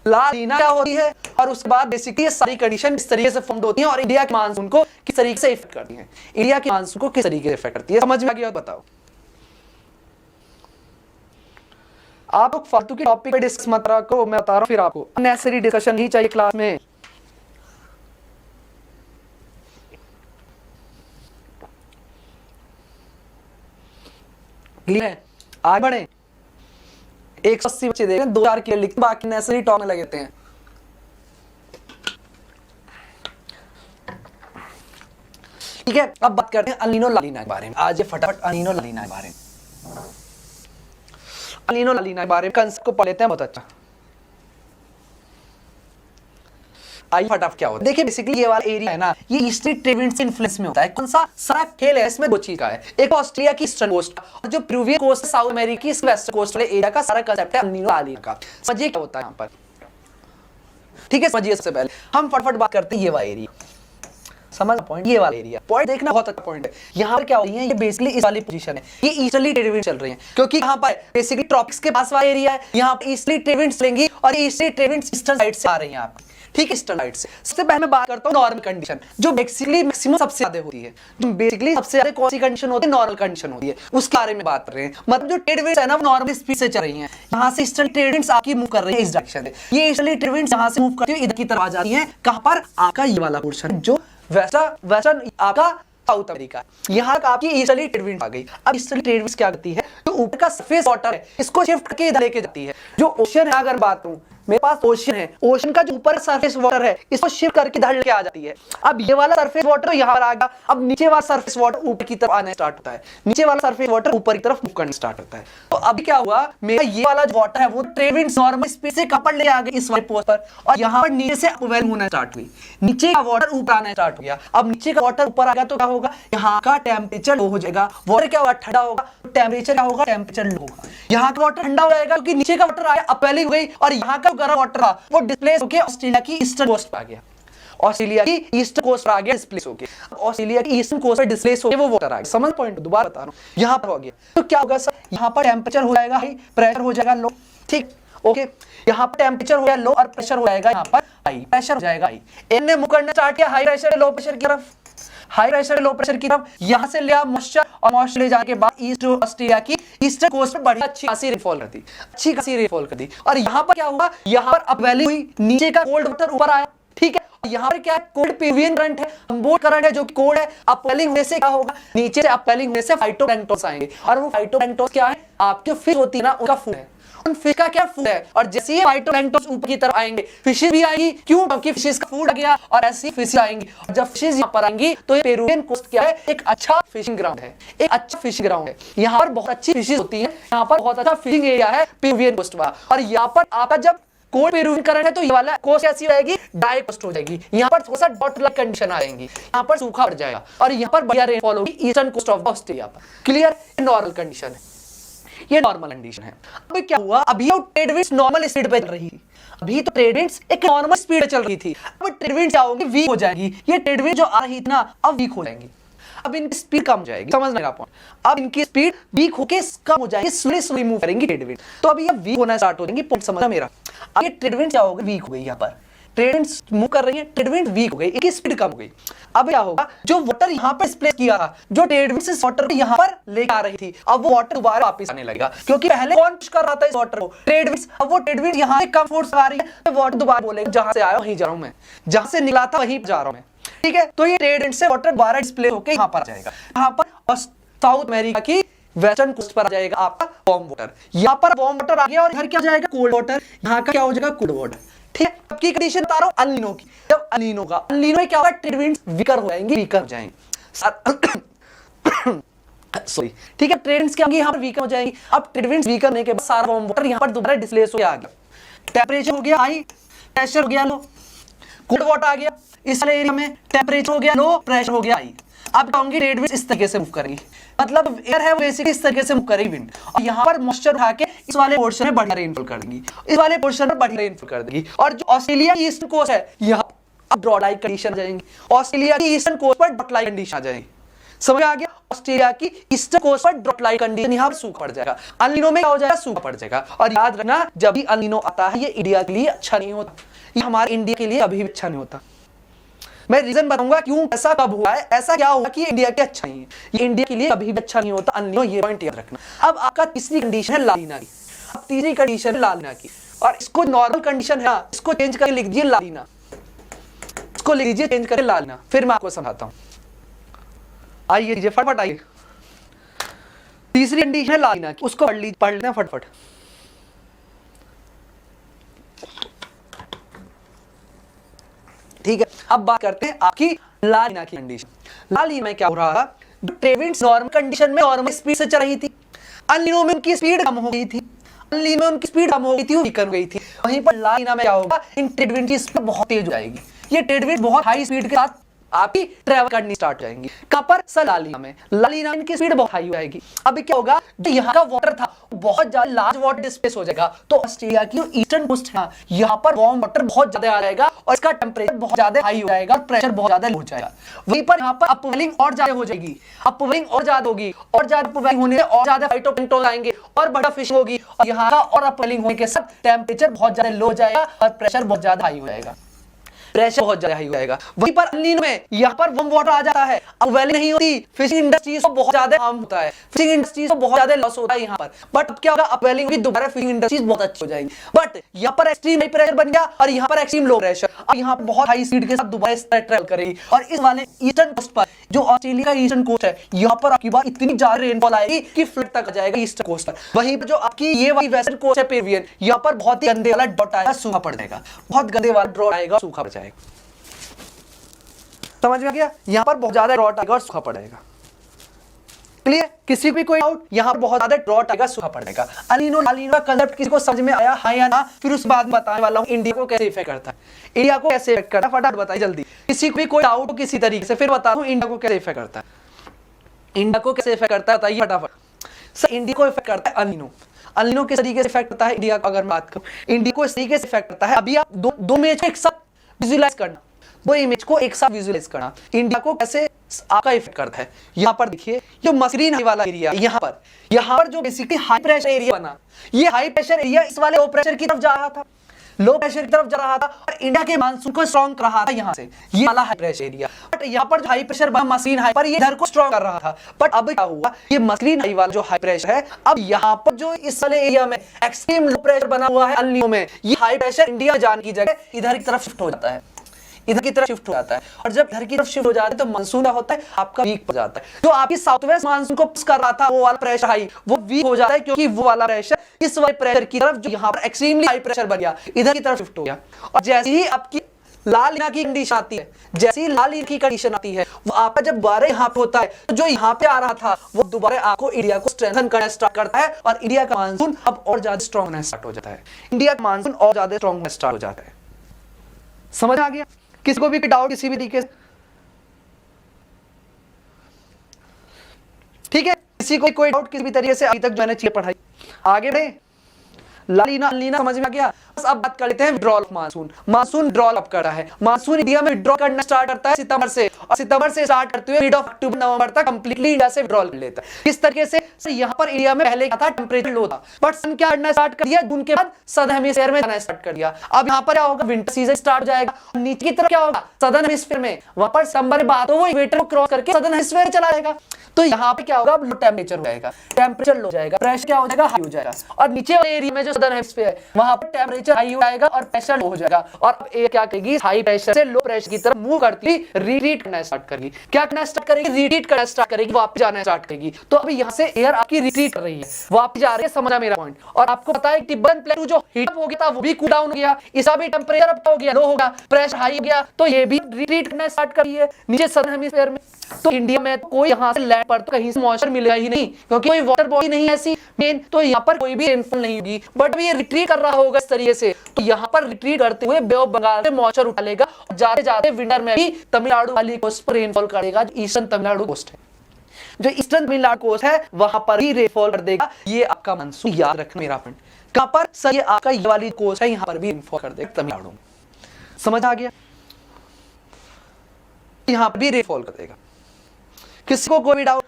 ला नीना क्या होती है, और उसके बाद बेसिकली ये सारी कंडीशन किस तरीके से फॉर्म होती हैं और इंडिया के मानसून को किस तरीके से इफेक्ट करती हैं, इंडिया के मानसून को किस तरीके से इफेक्ट करती है। समझ में आ गया? बताओ। आप लोग फालतू के टॉपिक पे डिस्कस मत करो, मैं बता रहा हूं, फिर आपको अननेसेसरी डिस्कशन नहीं चाहिए क्लास में। क्लियर है? आगे बढ़े। 180 बच्चे देखें, 2-4 के लिखते, बाकी नेसेसरी टॉक में लगते हैं। ठीक है, अब बात करते हैं अल नीनो ला नीना के बारे में। आज ये फटाफट अल नीनो ला नीना के बारे में, अल नीनो ला नीना के बारे में कंसेप्ट को पढ़ लेते हैं, बहुत अच्छा। आइए फटाफट क्या होता है, देखिए बेसिकली ये वाला एरिया है ना, ये ईस्टर्ली ट्रेड विंड से इन्फ्लुएंस में होता है। कौन सा सारा खेल है इसमें, दो चीज का है, एक ऑस्ट्रेलिया की ईस्टर्न कोस्ट और जो पेरुवियन कोस्ट, साउथ अमेरिका की वेस्टर्न कोस्ट वाले एरिया का सारा कंसेप्ट है अल नीनो ला नीना का। समझिए क्या होता है यहाँ पर, ठीक है। समझिए सबसे पहले हम फटाफट बात करते हैं ये वाला एरिया, समझ पॉइंट, ये वाला एरिया पॉइंट देखना बहुत अच्छा पॉइंट है। यहाँ पर क्या हो रही है, ये बेसिकली इस वाली पोजीशन है, ये ईस्टर्ली ट्रेड विंड चल रही है, क्योंकि यहाँ पर बेसिकली ट्रॉपिक्स के पास वाला एरिया है, यहाँ पर ईस्टर्ली ट्रेड विंड चलेंगी और easterly trade wind eastern side से आ रही है आपकी, ठीक है, ईस्टर्न साइड से। सबसे पहले मैं बात करता हूँ नॉर्मल कंडीशन, जो बेसिकली मैक्सिमम सबसे ज्यादा होती है, जो बेसिकली सबसे ज्यादा कौन सी कंडीशन होती है, नॉर्मल कंडीशन होती है, उसके बारे में बात कर रहे हैं। मतलब जो ट्रेड विंड्स है ना वो नॉर्मल स्पीड से चल रही हैं, यहाँ से ईस्टर्न ट्रेड विंड्स आपकी मूव कर रही है इस डायरेक्शन से, ये ईस्टर्ली ट्रेड विंड्स यहाँ से मूव करती है इधर की तरफ आ जाती है, कहाँ पर आपका ये वाला पोर्शन जो वेस्टर्न आपका साउथ अमेरिका, यहाँ तक आपकी ईस्टर्ली ट्रेड विंड आ गई। अब ईस्टर्ली ट्रेड विंड क्या करती है, जो ऊपर का सरफेस वाटर है इसको शिफ्ट करके इधर लेके जाती है। जो ओशन है, अगर बात करूं मेरे पास ओशन है, ओशन का जो ऊपर सरफेस वाटर है इसको शिफ्ट करके इधर लेके आ जाती है। अब ये वाला सरफेस वाटर यहाँ पर आ गया, अब नीचे वाला सरफेस वाटर ऊपर की तरफ आना स्टार्ट होता है, नीचे वाला सरफेस वाटर ऊपर की तरफ मूव करना स्टार्ट होता है। तो अभी क्या हुआ, मेरा ये वाला जो वाटर है वो ट्रेड विंड नॉर्मल स्पीड से कपड़ ले आ गई इस वाले पोस्ट पर, और यहाँ पर नीचे से अपवेल होना स्टार्ट हुई, नीचे का वाटर ऊपर आना स्टार्ट हो गया। अब नीचे का वाटर ऊपर आ गया तो क्या होगा, यहाँ का टेम्परेचर लो हो जाएगा, वाटर क्या होगा, ठंडा होगा, टेम्परेचर क्या होगा, टेम्परेचर लो होगा। यहाँ का वाटर ठंडा हो जाएगा क्योंकि नीचे का वाटर आया अपवेलिंग हो गई, और यहाँ का गर्म वाटर था वो डिस्प्लेस होकर ऑस्ट्रेलिया की ईस्टर्न कोस्ट पे आ गया, ऑस्ट्रेलिया की ईस्टर्न कोस्ट पर आ गया डिस्प्लेस होके, ऑस्ट्रेलिया की ईस्टर्न कोस्ट पर डिस्प्लेस होके वो वाटर आ गया। समझ पॉइंट, दोबारा बता रहा हूं, यहां पर हो गया तो क्या होगा सर, यहां पर टेंपरेचर हो जाएगा हाई, प्रेशर हो जाएगा लो, ठीक ओके। यहां पर टेंपरेचर हो जाएगा लो और प्रेशर हो जाएगा यहां पर हाई, प्रेशर हो जाएगा हाई। इनने मूव करना स्टार्ट किया हाई प्रेशर लो प्रेशर की तरफ, हाई प्रेशर लो प्रेशर की तरफ, यहां से लिया मॉइस्चर और मॉइस्चर ले जाने के बाद ईस्ट ऑस्ट्रेलिया की ईस्टर्न कोस्ट पर बड़ी अच्छी खासी रेनफॉल कर दी, अच्छी खासी रेनफॉल कर दी। और यहां पर क्या हुआ, यहां पर अप वैली हुई, नीचे का कोल्ड वाटर ऊपर आया, ठीक है। यहाँ पर क्या है, कोल्ड पेवियन करंट है, हम्बोल्ट करंट है जो कि कोल्ड है। अपवेलिंग होने से क्या होगा, नीचे से अपवेलिंग होने से फाइटोप्लैंक्टन्स आएंगे, और वो फाइटोप्लैंक्टन्स क्या है, आपके फिश होती है ना उनका फूड है, उन फिश का क्या फूड है। और जैसे ही फाइटोप्लैंक्टन्स ऊपर की तरफ आएंगे फिशेस भी आएंगी, क्यों, क्योंकि फिशेस का फूड आ गया, और ऐसी फिशेस आएंगी। और जब फिशेस यहाँ पर आएंगी तो ये पेरुवियन कोस्ट क्या है, एक अच्छा फिशिंग ग्राउंड है, एक अच्छा फिशिंग ग्राउंड है। यहाँ पर बहुत अच्छी फिशेस होती है, यहाँ पर बहुत अच्छा फिशिंग एरिया है पेरुवियन कोस्ट का। और यहाँ पर आपका जब कोल्ड पेरुवियन करंट है तो ये वाला कोस्ट कैसी रहेगी, ड्राई कोस्ट हो जाएगी, यहाँ पर थोड़ा सा डॉट लाइक कंडीशन आएंगी, यहाँ पर सूखा पड़ जाएगा, और यहाँ पर बढ़िया रेनफॉल होगी ईस्टर्न कोस्ट ऑफ ऑस्ट्रेलिया पर। क्लियर, नॉर्मल कंडीशन है, ये नॉर्मल कंडीशन है। अब क्या हुआ, अभी तो ट्रेड विंड्स नॉर्मल स्पीड पे चल रही थी, अभी तो ट्रेड विंड्स एक नॉर्मल स्पीड पे चल रही थी। अब ट्रेड विंड्स क्या होगी, वीक हो जाएगी, ये ट्रेड विंड जो आ रही थी ना अब वीक हो जाएंगी, अब इनकी स्पीड कम हो जाएगी, समझ मेरा पॉइंट। अब इनकी स्पीड वीक होके कम हो जाएगी, स्लोली मूव करेंगी ट्रेड विंड, तो अभी ये वीक होना स्टार्ट हो जाएंगे, पॉइंट समझना मेरा। अब ये ट्रेड विंड क्या हो गई, वीक हो गई, यहाँ पर ट्रेड विंड्स मूव कर रही है, ट्रेड विंड वीक हो गई, इनकी स्पीड कम हो गई। अब क्या होगा, जो वाटर यहाँ पर डिस्प्लेस किया था, जो ट्रेड विंड से वाटर को यहाँ पर लेकर आ रही थी, अब वो वाटर दोबारा वापस आने लगेगा, क्योंकि पहले कौन पुश कर रहा था इस वाटर को, ट्रेड विंड्स। अब वो ट्रेड विंड यहाँ से कम फोर्स आ रही है तो वाटर दोबारा बोलेगा जहां से आया वहीं जा रहा हूं मैं, जहां से निकला था वहीं जा रहा हूं मैं, ठीक है। तो ये ट्रेड विंड से वाटर दोबारा डिस्प्ले होकर यहाँ पर आ जाएगा, यहाँ पर साउथ अमेरिका की वेस्टर्न कोस्ट पर आ जाएगा आपका वार्म वाटर, यहाँ पर वार्म वाटर आ गया और इधर क्या आ जाएगा, कोल्ड वाटर, यहाँ का क्या हो जाएगा, कोल्ड वाटर, ठीक है। अब की कंडीशन बता रहा हूं अल नीनो की, जब अल नीनो का, अल नीनो में क्या होगा, ट्रेड विंड्स वीकर हो जाएंगे, वीकर हो जाएंगे, सॉरी, ठीक है। ट्रेड विंड्स क्या होंगी, यहाँ पर वीकर हो जाएंगी। अब ट्रेड विंड्स वीकर होने के बाद सारा वार्म वाटर यहाँ पर दोबारा डिस्प्लेस हो गया, टेम्परेचर हो गया हाई, प्रेशर हो गया लो, कोल्ड वाटर आ गया, इस वाले एरिया में टेम्परेचर हो गया लो, प्रेशर हो गया हाई। अब कहूंगी ट्रेड विंड इस तरीके से मूव करेगी, मतलब एयर है वो बेसिकली इस तरीके से मूव करेगी विंड, और यहाँ पर मॉइस्चर उठा के इस वाले पोर्शन में बढ़िया रेनफॉल कर देगी, इस वाले पोर्शन में बढ़िया रेनफॉल कर देगी। और जो ऑस्ट्रेलिया की ईस्टर्न कोस्ट है यहाँ अब ड्रॉ लाइक कंडीशन आ जाएंगी, ऑस्ट्रेलिया की ईस्टर्न कोस्ट पर ड्रॉट लाइक कंडीशन आ जाएगी, समझ आ गया। ऑस्ट्रेलिया की ईस्टर्न कोस्ट पर ड्रॉट लाइक कंडीशन, यहाँ पर सूखा पड़ जाएगा, अल नीनो में क्या हो जाएगा, सूखा पड़ जाएगा। और याद रखना जब भी अल नीनो आता है ये इंडिया के लिए अच्छा नहीं होता, ये हमारे इंडिया के लिए कभी भी अच्छा नहीं होता। मैं रीजन बताऊंगा क्यों, ऐसा कब हुआ है, ऐसा क्या हुआ कि इंडिया के अच्छा नहीं है, ये इंडिया के लिए कभी भी अच्छा नहीं होता अल नीनो, ये पॉइंट याद रखना। अब आपका तीसरी कंडीशन है ला नीना की, अब तीसरी कंडीशन है ला नीना की, और इसको नॉर्मल कंडीशन है, इसको चेंज करके लिख दीजिए ला नीना, इसको लिख दीजिए चेंज करके ला नीना, फिर मैं आपको समझाता हूं। आइए लीजिए फटाफट आइए, तीसरी कंडीशन है ला नीना की, उसको पढ़ लेना फटाफट। ठीक है, अब बात करते हैं आपकी ला नीना की कंडीशन। ला नीना में क्या हो रहा था, ट्रेड विंड्स नॉर्मल कंडीशन में नॉर्मल स्पीड से चल रही थी, अल नीनो में उनकी स्पीड कम हो गई थी, अल नीनो में उनकी स्पीड कम हो गई थी, वीकर हो गई थी। वहीं पर ला नीना में क्या होगा, इन ट्रेड विंड की स्पीड बहुत तेज हो जाएगी, ये ट्रेड विंड बहुत हाई स्पीड के साथ आपकी ट्रैवल करनी स्टार्ट हो जाएंगी। कहां पर, सर ला नीना में, ला नीना में इनकी स्पीड बहुत हाई हो जाएगी। अब क्या होगा, जो यहाँ का वाटर था बहुत ज्यादा लार्ज वाटर डिस्प्लेस हो जाएगा, तो ऑस्ट्रेलिया की ईस्टर्न कोस्ट है यहाँ पर वार्म वाटर बहुत ज्यादा आ जाएगा, और इसका टेम्परेचर बहुत ज्यादा हाई हो जाएगा, और प्रेशर बहुत ज्यादा हो जाएगा। वहीं पर यहाँ पर अपवेलिंग और ज्यादा हो जाएगी, अपवेलिंग और ज्यादा होगी, और ज्यादा अपवेलिंग होने से और ज्यादा फाइटोप्लैंक्टन आएंगे, और बड़ा फिश होगी, और यहाँ का और अपवेलिंग होने के साथ टेम्परेचर बहुत ज्यादा लो हो जाएगा, और प्रेशर बहुत ज्यादा हाई हो जाएगा, प्रेशर बहुत ज्यादा हाई हो जाएगा। वहीं पर अल नीनो में यहाँ पर वार्म वाटर आ जाता है, अब वैली नहीं होती, फिशिंग इंडस्ट्रीज को बहुत ज्यादा हार्म होता है, फिशिंग इंडस्ट्रीज को बहुत ज्यादा लॉस होता है यहाँ पर। बट अब क्या होगा, अपवेलिंग होगी, दोबारा फिशिंग इंडस्ट्रीज बहुत अच्छी हो जाएंगी। बट यहाँ पर एक्सट्रीम हाई प्रेशर बन गया, और यहाँ पर एक्सट्रीम लो प्रेशर, अब यहाँ पर बहुत हाई स्पीड के साथ दोबारा ट्रैवल करेगी, और इस वाले ईस्टर्न कोस्ट पर, जो ऑस्ट्रेलिया का ईस्टर्न कोस्ट है, यहाँ पर आपकी बात इतनी ज्यादा रेनफॉल आएगी कि फ्लड तक आ जाएगा ईस्टर्न कोस्ट पर। वहीं पर जो आपकी ये वाली वेस्टर्न कोस्ट है पेरिवियन, यहाँ पर बहुत ही गंदे वाला ड्रॉट आएगा, सूखा पड़ जाएगा, बहुत गंदे वाला ड्रॉट आएगा, सूखा पड़ जाएगा, समझ में आ गया। यहाँ पर बहुत ज्यादा ड्रॉट आएगा और सूखा पड़ेगा, क्लियर, किसी भी कोई डाउट, यहाँ पर बहुत ज्यादा ड्रॉट आएगा, सूखा पड़ेगा। अल नीनो ला नीना का कांसेप्ट किसी को समझ में आया है या ना, फिर उस बाद बताने वाला हूँ इंडिया को कैसे इफेक्ट करता है, इंडिया को कैसे इफेक्ट करता है, फटाफट बताइए जल्दी, किसी को भी कोई डाउट हो किसी तरीके से, फिर बता दूं इंडिया को कैसे इफेक्ट करता है, इंडिया को कैसे इफेक्ट करता है बताइए फटाफट। सर इंडिया को इफेक्ट करता है अल नीनो, अल नीनो किस तरीके से इफेक्ट करता है इंडिया को, अगर मैं बात करूं इंडिया को इस तरीके से इफेक्ट करता है। अभी आप दो इमेज को एक साथ विजुअलाइज करना, दो इमेज को एक साथ विजुअलाइज करना, इंडिया को कैसे आपका इफेक्ट करता है। यहाँ पर देखिए जो मस्क्रीन वाला एरिया, यहाँ पर जो बेसिकली हाई प्रेशर एरिया बना, ये हाई प्रेशर एरिया इस वाले लो प्रेशर की तरफ जा रहा था, लो प्रेशर की तरफ जा रहा था और इंडिया के मानसून को स्ट्रॉन्ग कर रहा था यहाँ से, ये वाला हाई प्रेशर एरिया। बट यहाँ पर जो हाई प्रेशर बना मस्क्रीन हाई पर, ये इधर को स्ट्रॉन्ग कर रहा था। बट अब क्या हुआ, ये मस्क्रीन हाई वाला जो हाई प्रेशर है, अब यहाँ पर जो इस वाले एरिया में एक्सट्रीम लो प्रेशर बना हुआ है अल नीनो में, ये हाई प्रेशर इंडिया जाने की जगह इधर की तरफ शिफ्ट हो जाता है, इधर की तरफ शिफ्ट हो जाता है। और जब इधर की तरफ शिफ्ट हो जाता है तो मानसून होता है आपका वीक हो जाता है। जो आपकी साउथ वेस्ट मानसून को पुश कर रहा था वो वाला प्रेशर हाई, वो वीक हो जाता है, क्योंकि वो वाला प्रेशर इस वाले प्रेशर की तरफ जो यहाँ पर एक्सट्रीमली हाई प्रेशर बन गया, इधर की तरफ शिफ्ट हो गया। और जैसे ही आपकी लाल नीना की कंडीशन आती है, जैसे ही लाल नीना की कंडीशन आती है, वो आपका जब दोबारा यहाँ पे होता है, तो जो यहाँ पे आ रहा था वो दोबारा आपको इंडिया को स्ट्रेंथन करना स्टार्ट करता है और इंडिया का मानसून अब और ज्यादा स्ट्रॉन्ग होना स्टार्ट हो जाता है, इंडिया का मानसून और ज्यादा स्ट्रॉन्ग होना स्टार्ट हो जाता है। समझ आ गया? किसी को भी डाउट किसी भी तरीके से? ठीक है, किसी को कोई डाउट किसी भी तरीके से? अभी तक मैंने चीजें पढ़ाई, आगे बढ़े। ला नीना समझ में आ गया। बस अब बात कर लेते हैं withdrawal of monsoon. Monsoon withdrawal up कर रहा है, मानसून इंडिया में विड्रॉ करना स्टार्ट करता है सितंबर से, और सितंबर से स्टार्ट करते हुए मिड ऑफ अक्टूबर नवंबर तक कंप्लीटली इंडिया से विड्रॉल कर लेता है। किस तरीके से? यहाँ पर इंडिया में पहले क्या था, टेंपरेचर लो था, बट सन क्या करना स्टार्ट कर दिया, जून के बाद सदर्न हेमिस्फीयर में जाना स्टार्ट कर दिया। अब यहाँ पर क्या होगा, विंटर सीजन स्टार्ट हो जाएगा। नीचे की तरफ क्या होगा, सदर्न हेमिस्फीयर में, वहां पर सितंबर के बाद तो वो इक्वेटर को क्रॉस करके सदर्न हेमिस्फीयर चला जाएगा। तो यहाँ पे क्या होगा, अब लो टेंपरेचर हो जाएगा, टेंपरेचर लो जाएगा, प्रेशर क्या हो जाएगा, हाई हो जाएगा। और नीचे वाले एरिया में जो सदर्न हेमिस्फीयर है वहां पर टेंपरेचर हाई हो जाएगा और प्रेशर लो हो जाएगा। और अब ये क्या करेगी, हाई प्रेशर से लो प्रेशर की तरफ मूव करती हुई रिट्रीट करना स्टार्ट करेगी। क्या करना स्टार्ट करेगी, रिट्रीट करना स्टार्ट करेगी, वापस जाना स्टार्ट करेगी। तो अब यहाँ से एयर आपकी रिट्रीट कर रही है, वापस जा रही है। समझा मेरा पॉइंट? और आपको पता है तिब्बतन प्लेटू जो हीट अप हो गया था वो भी कूल डाउन हो गया, इसका भी टेंपरेचर अप हो गया, लो हो गया, प्रेशर हाई हो गया, तो ये भी रिट्रीट करना स्टार्ट कर रही है नीचे सदर्न हेमिस्फीयर में। तो इंडिया में तो कोई यहाँ से लैंड पर तो कहीं से मॉइस्चर मिलेगा ही नहीं, क्योंकि कोई वाटर बॉडी नहीं है ऐसी मेन, तो यहाँ पर कोई भी रेनफॉल नहीं होगी। बट ये रिट्रीट कर रहा होगा इस तरीके से, तो यहाँ पर रिट्रीट करते हुए बे ऑफ बंगाल से मॉइस्चर उठा लेगा, जाते जाते विंटर में भी तमिलनाडु वाली कोस्ट पर रेनफॉल करेगा, ईस्टर्न तमिलनाडु कोस्ट है, जो ईस्टर्न तमिलनाडु कोस्ट है वहां पर ही रेनफॉल कर देगा। ये आपका मानसून याद रखना मेरा फ्रेंड। कहां पर सर, ये आपका ये वाली कोस्ट है, यहां पर भी रेनफॉल कर देगा तमिलनाडु में। समझ आ गया? यहां पर भी रेनफॉल कर देगा। किसी को कोई डाउट?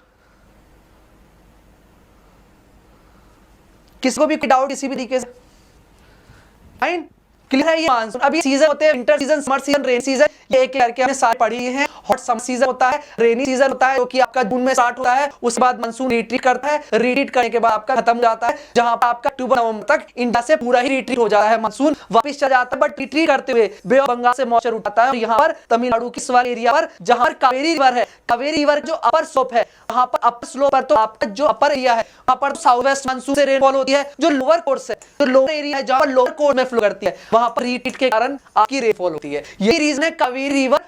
किसी को भी डाउट किसी भी तरीके से? फाइन, क्लियर है? ये मानसून अभी सीजन होते हैं, winter season, summer season, rain season, ये एक करके हमने सारे पढ़ी हैं। हॉट समर सीजन होता है, रेनी सीजन होता है जो कि आपका जून में स्टार्ट होता है, उसके बाद मानसून रिट्रीट करता है, रिट्रीट करने के बाद आपका खत्म हो जाता है, जहां पर आपका अक्टूबर नवंबर तक इंडिया से पूरा ही रिट्रीट हो जाता है, मानसून वापस चला जाता है। बट रिट्रीट करते हुए बे ऑफ बंगाल से मॉइस्चर उठाता है और यहाँ पर तमिलनाडु की वाले एरिया पर जहां पर कावेरी रिवर है, कावेरी रिवर जो अपर स्लोप है, वहां पर अपर स्लोप पर तो आपका जो अपर एरिया है वहां पर साउथ वेस्ट मानसून से रेनफॉल होती है। जो लोअर कोर्स है, जो लोअर एरिया है जहां पर लोअर कोर्स में फ्लो करती है, वहां पर रिट्रीट के कारण आपकी रेनफॉल होती है। यही रीजन है कावेरी रिवर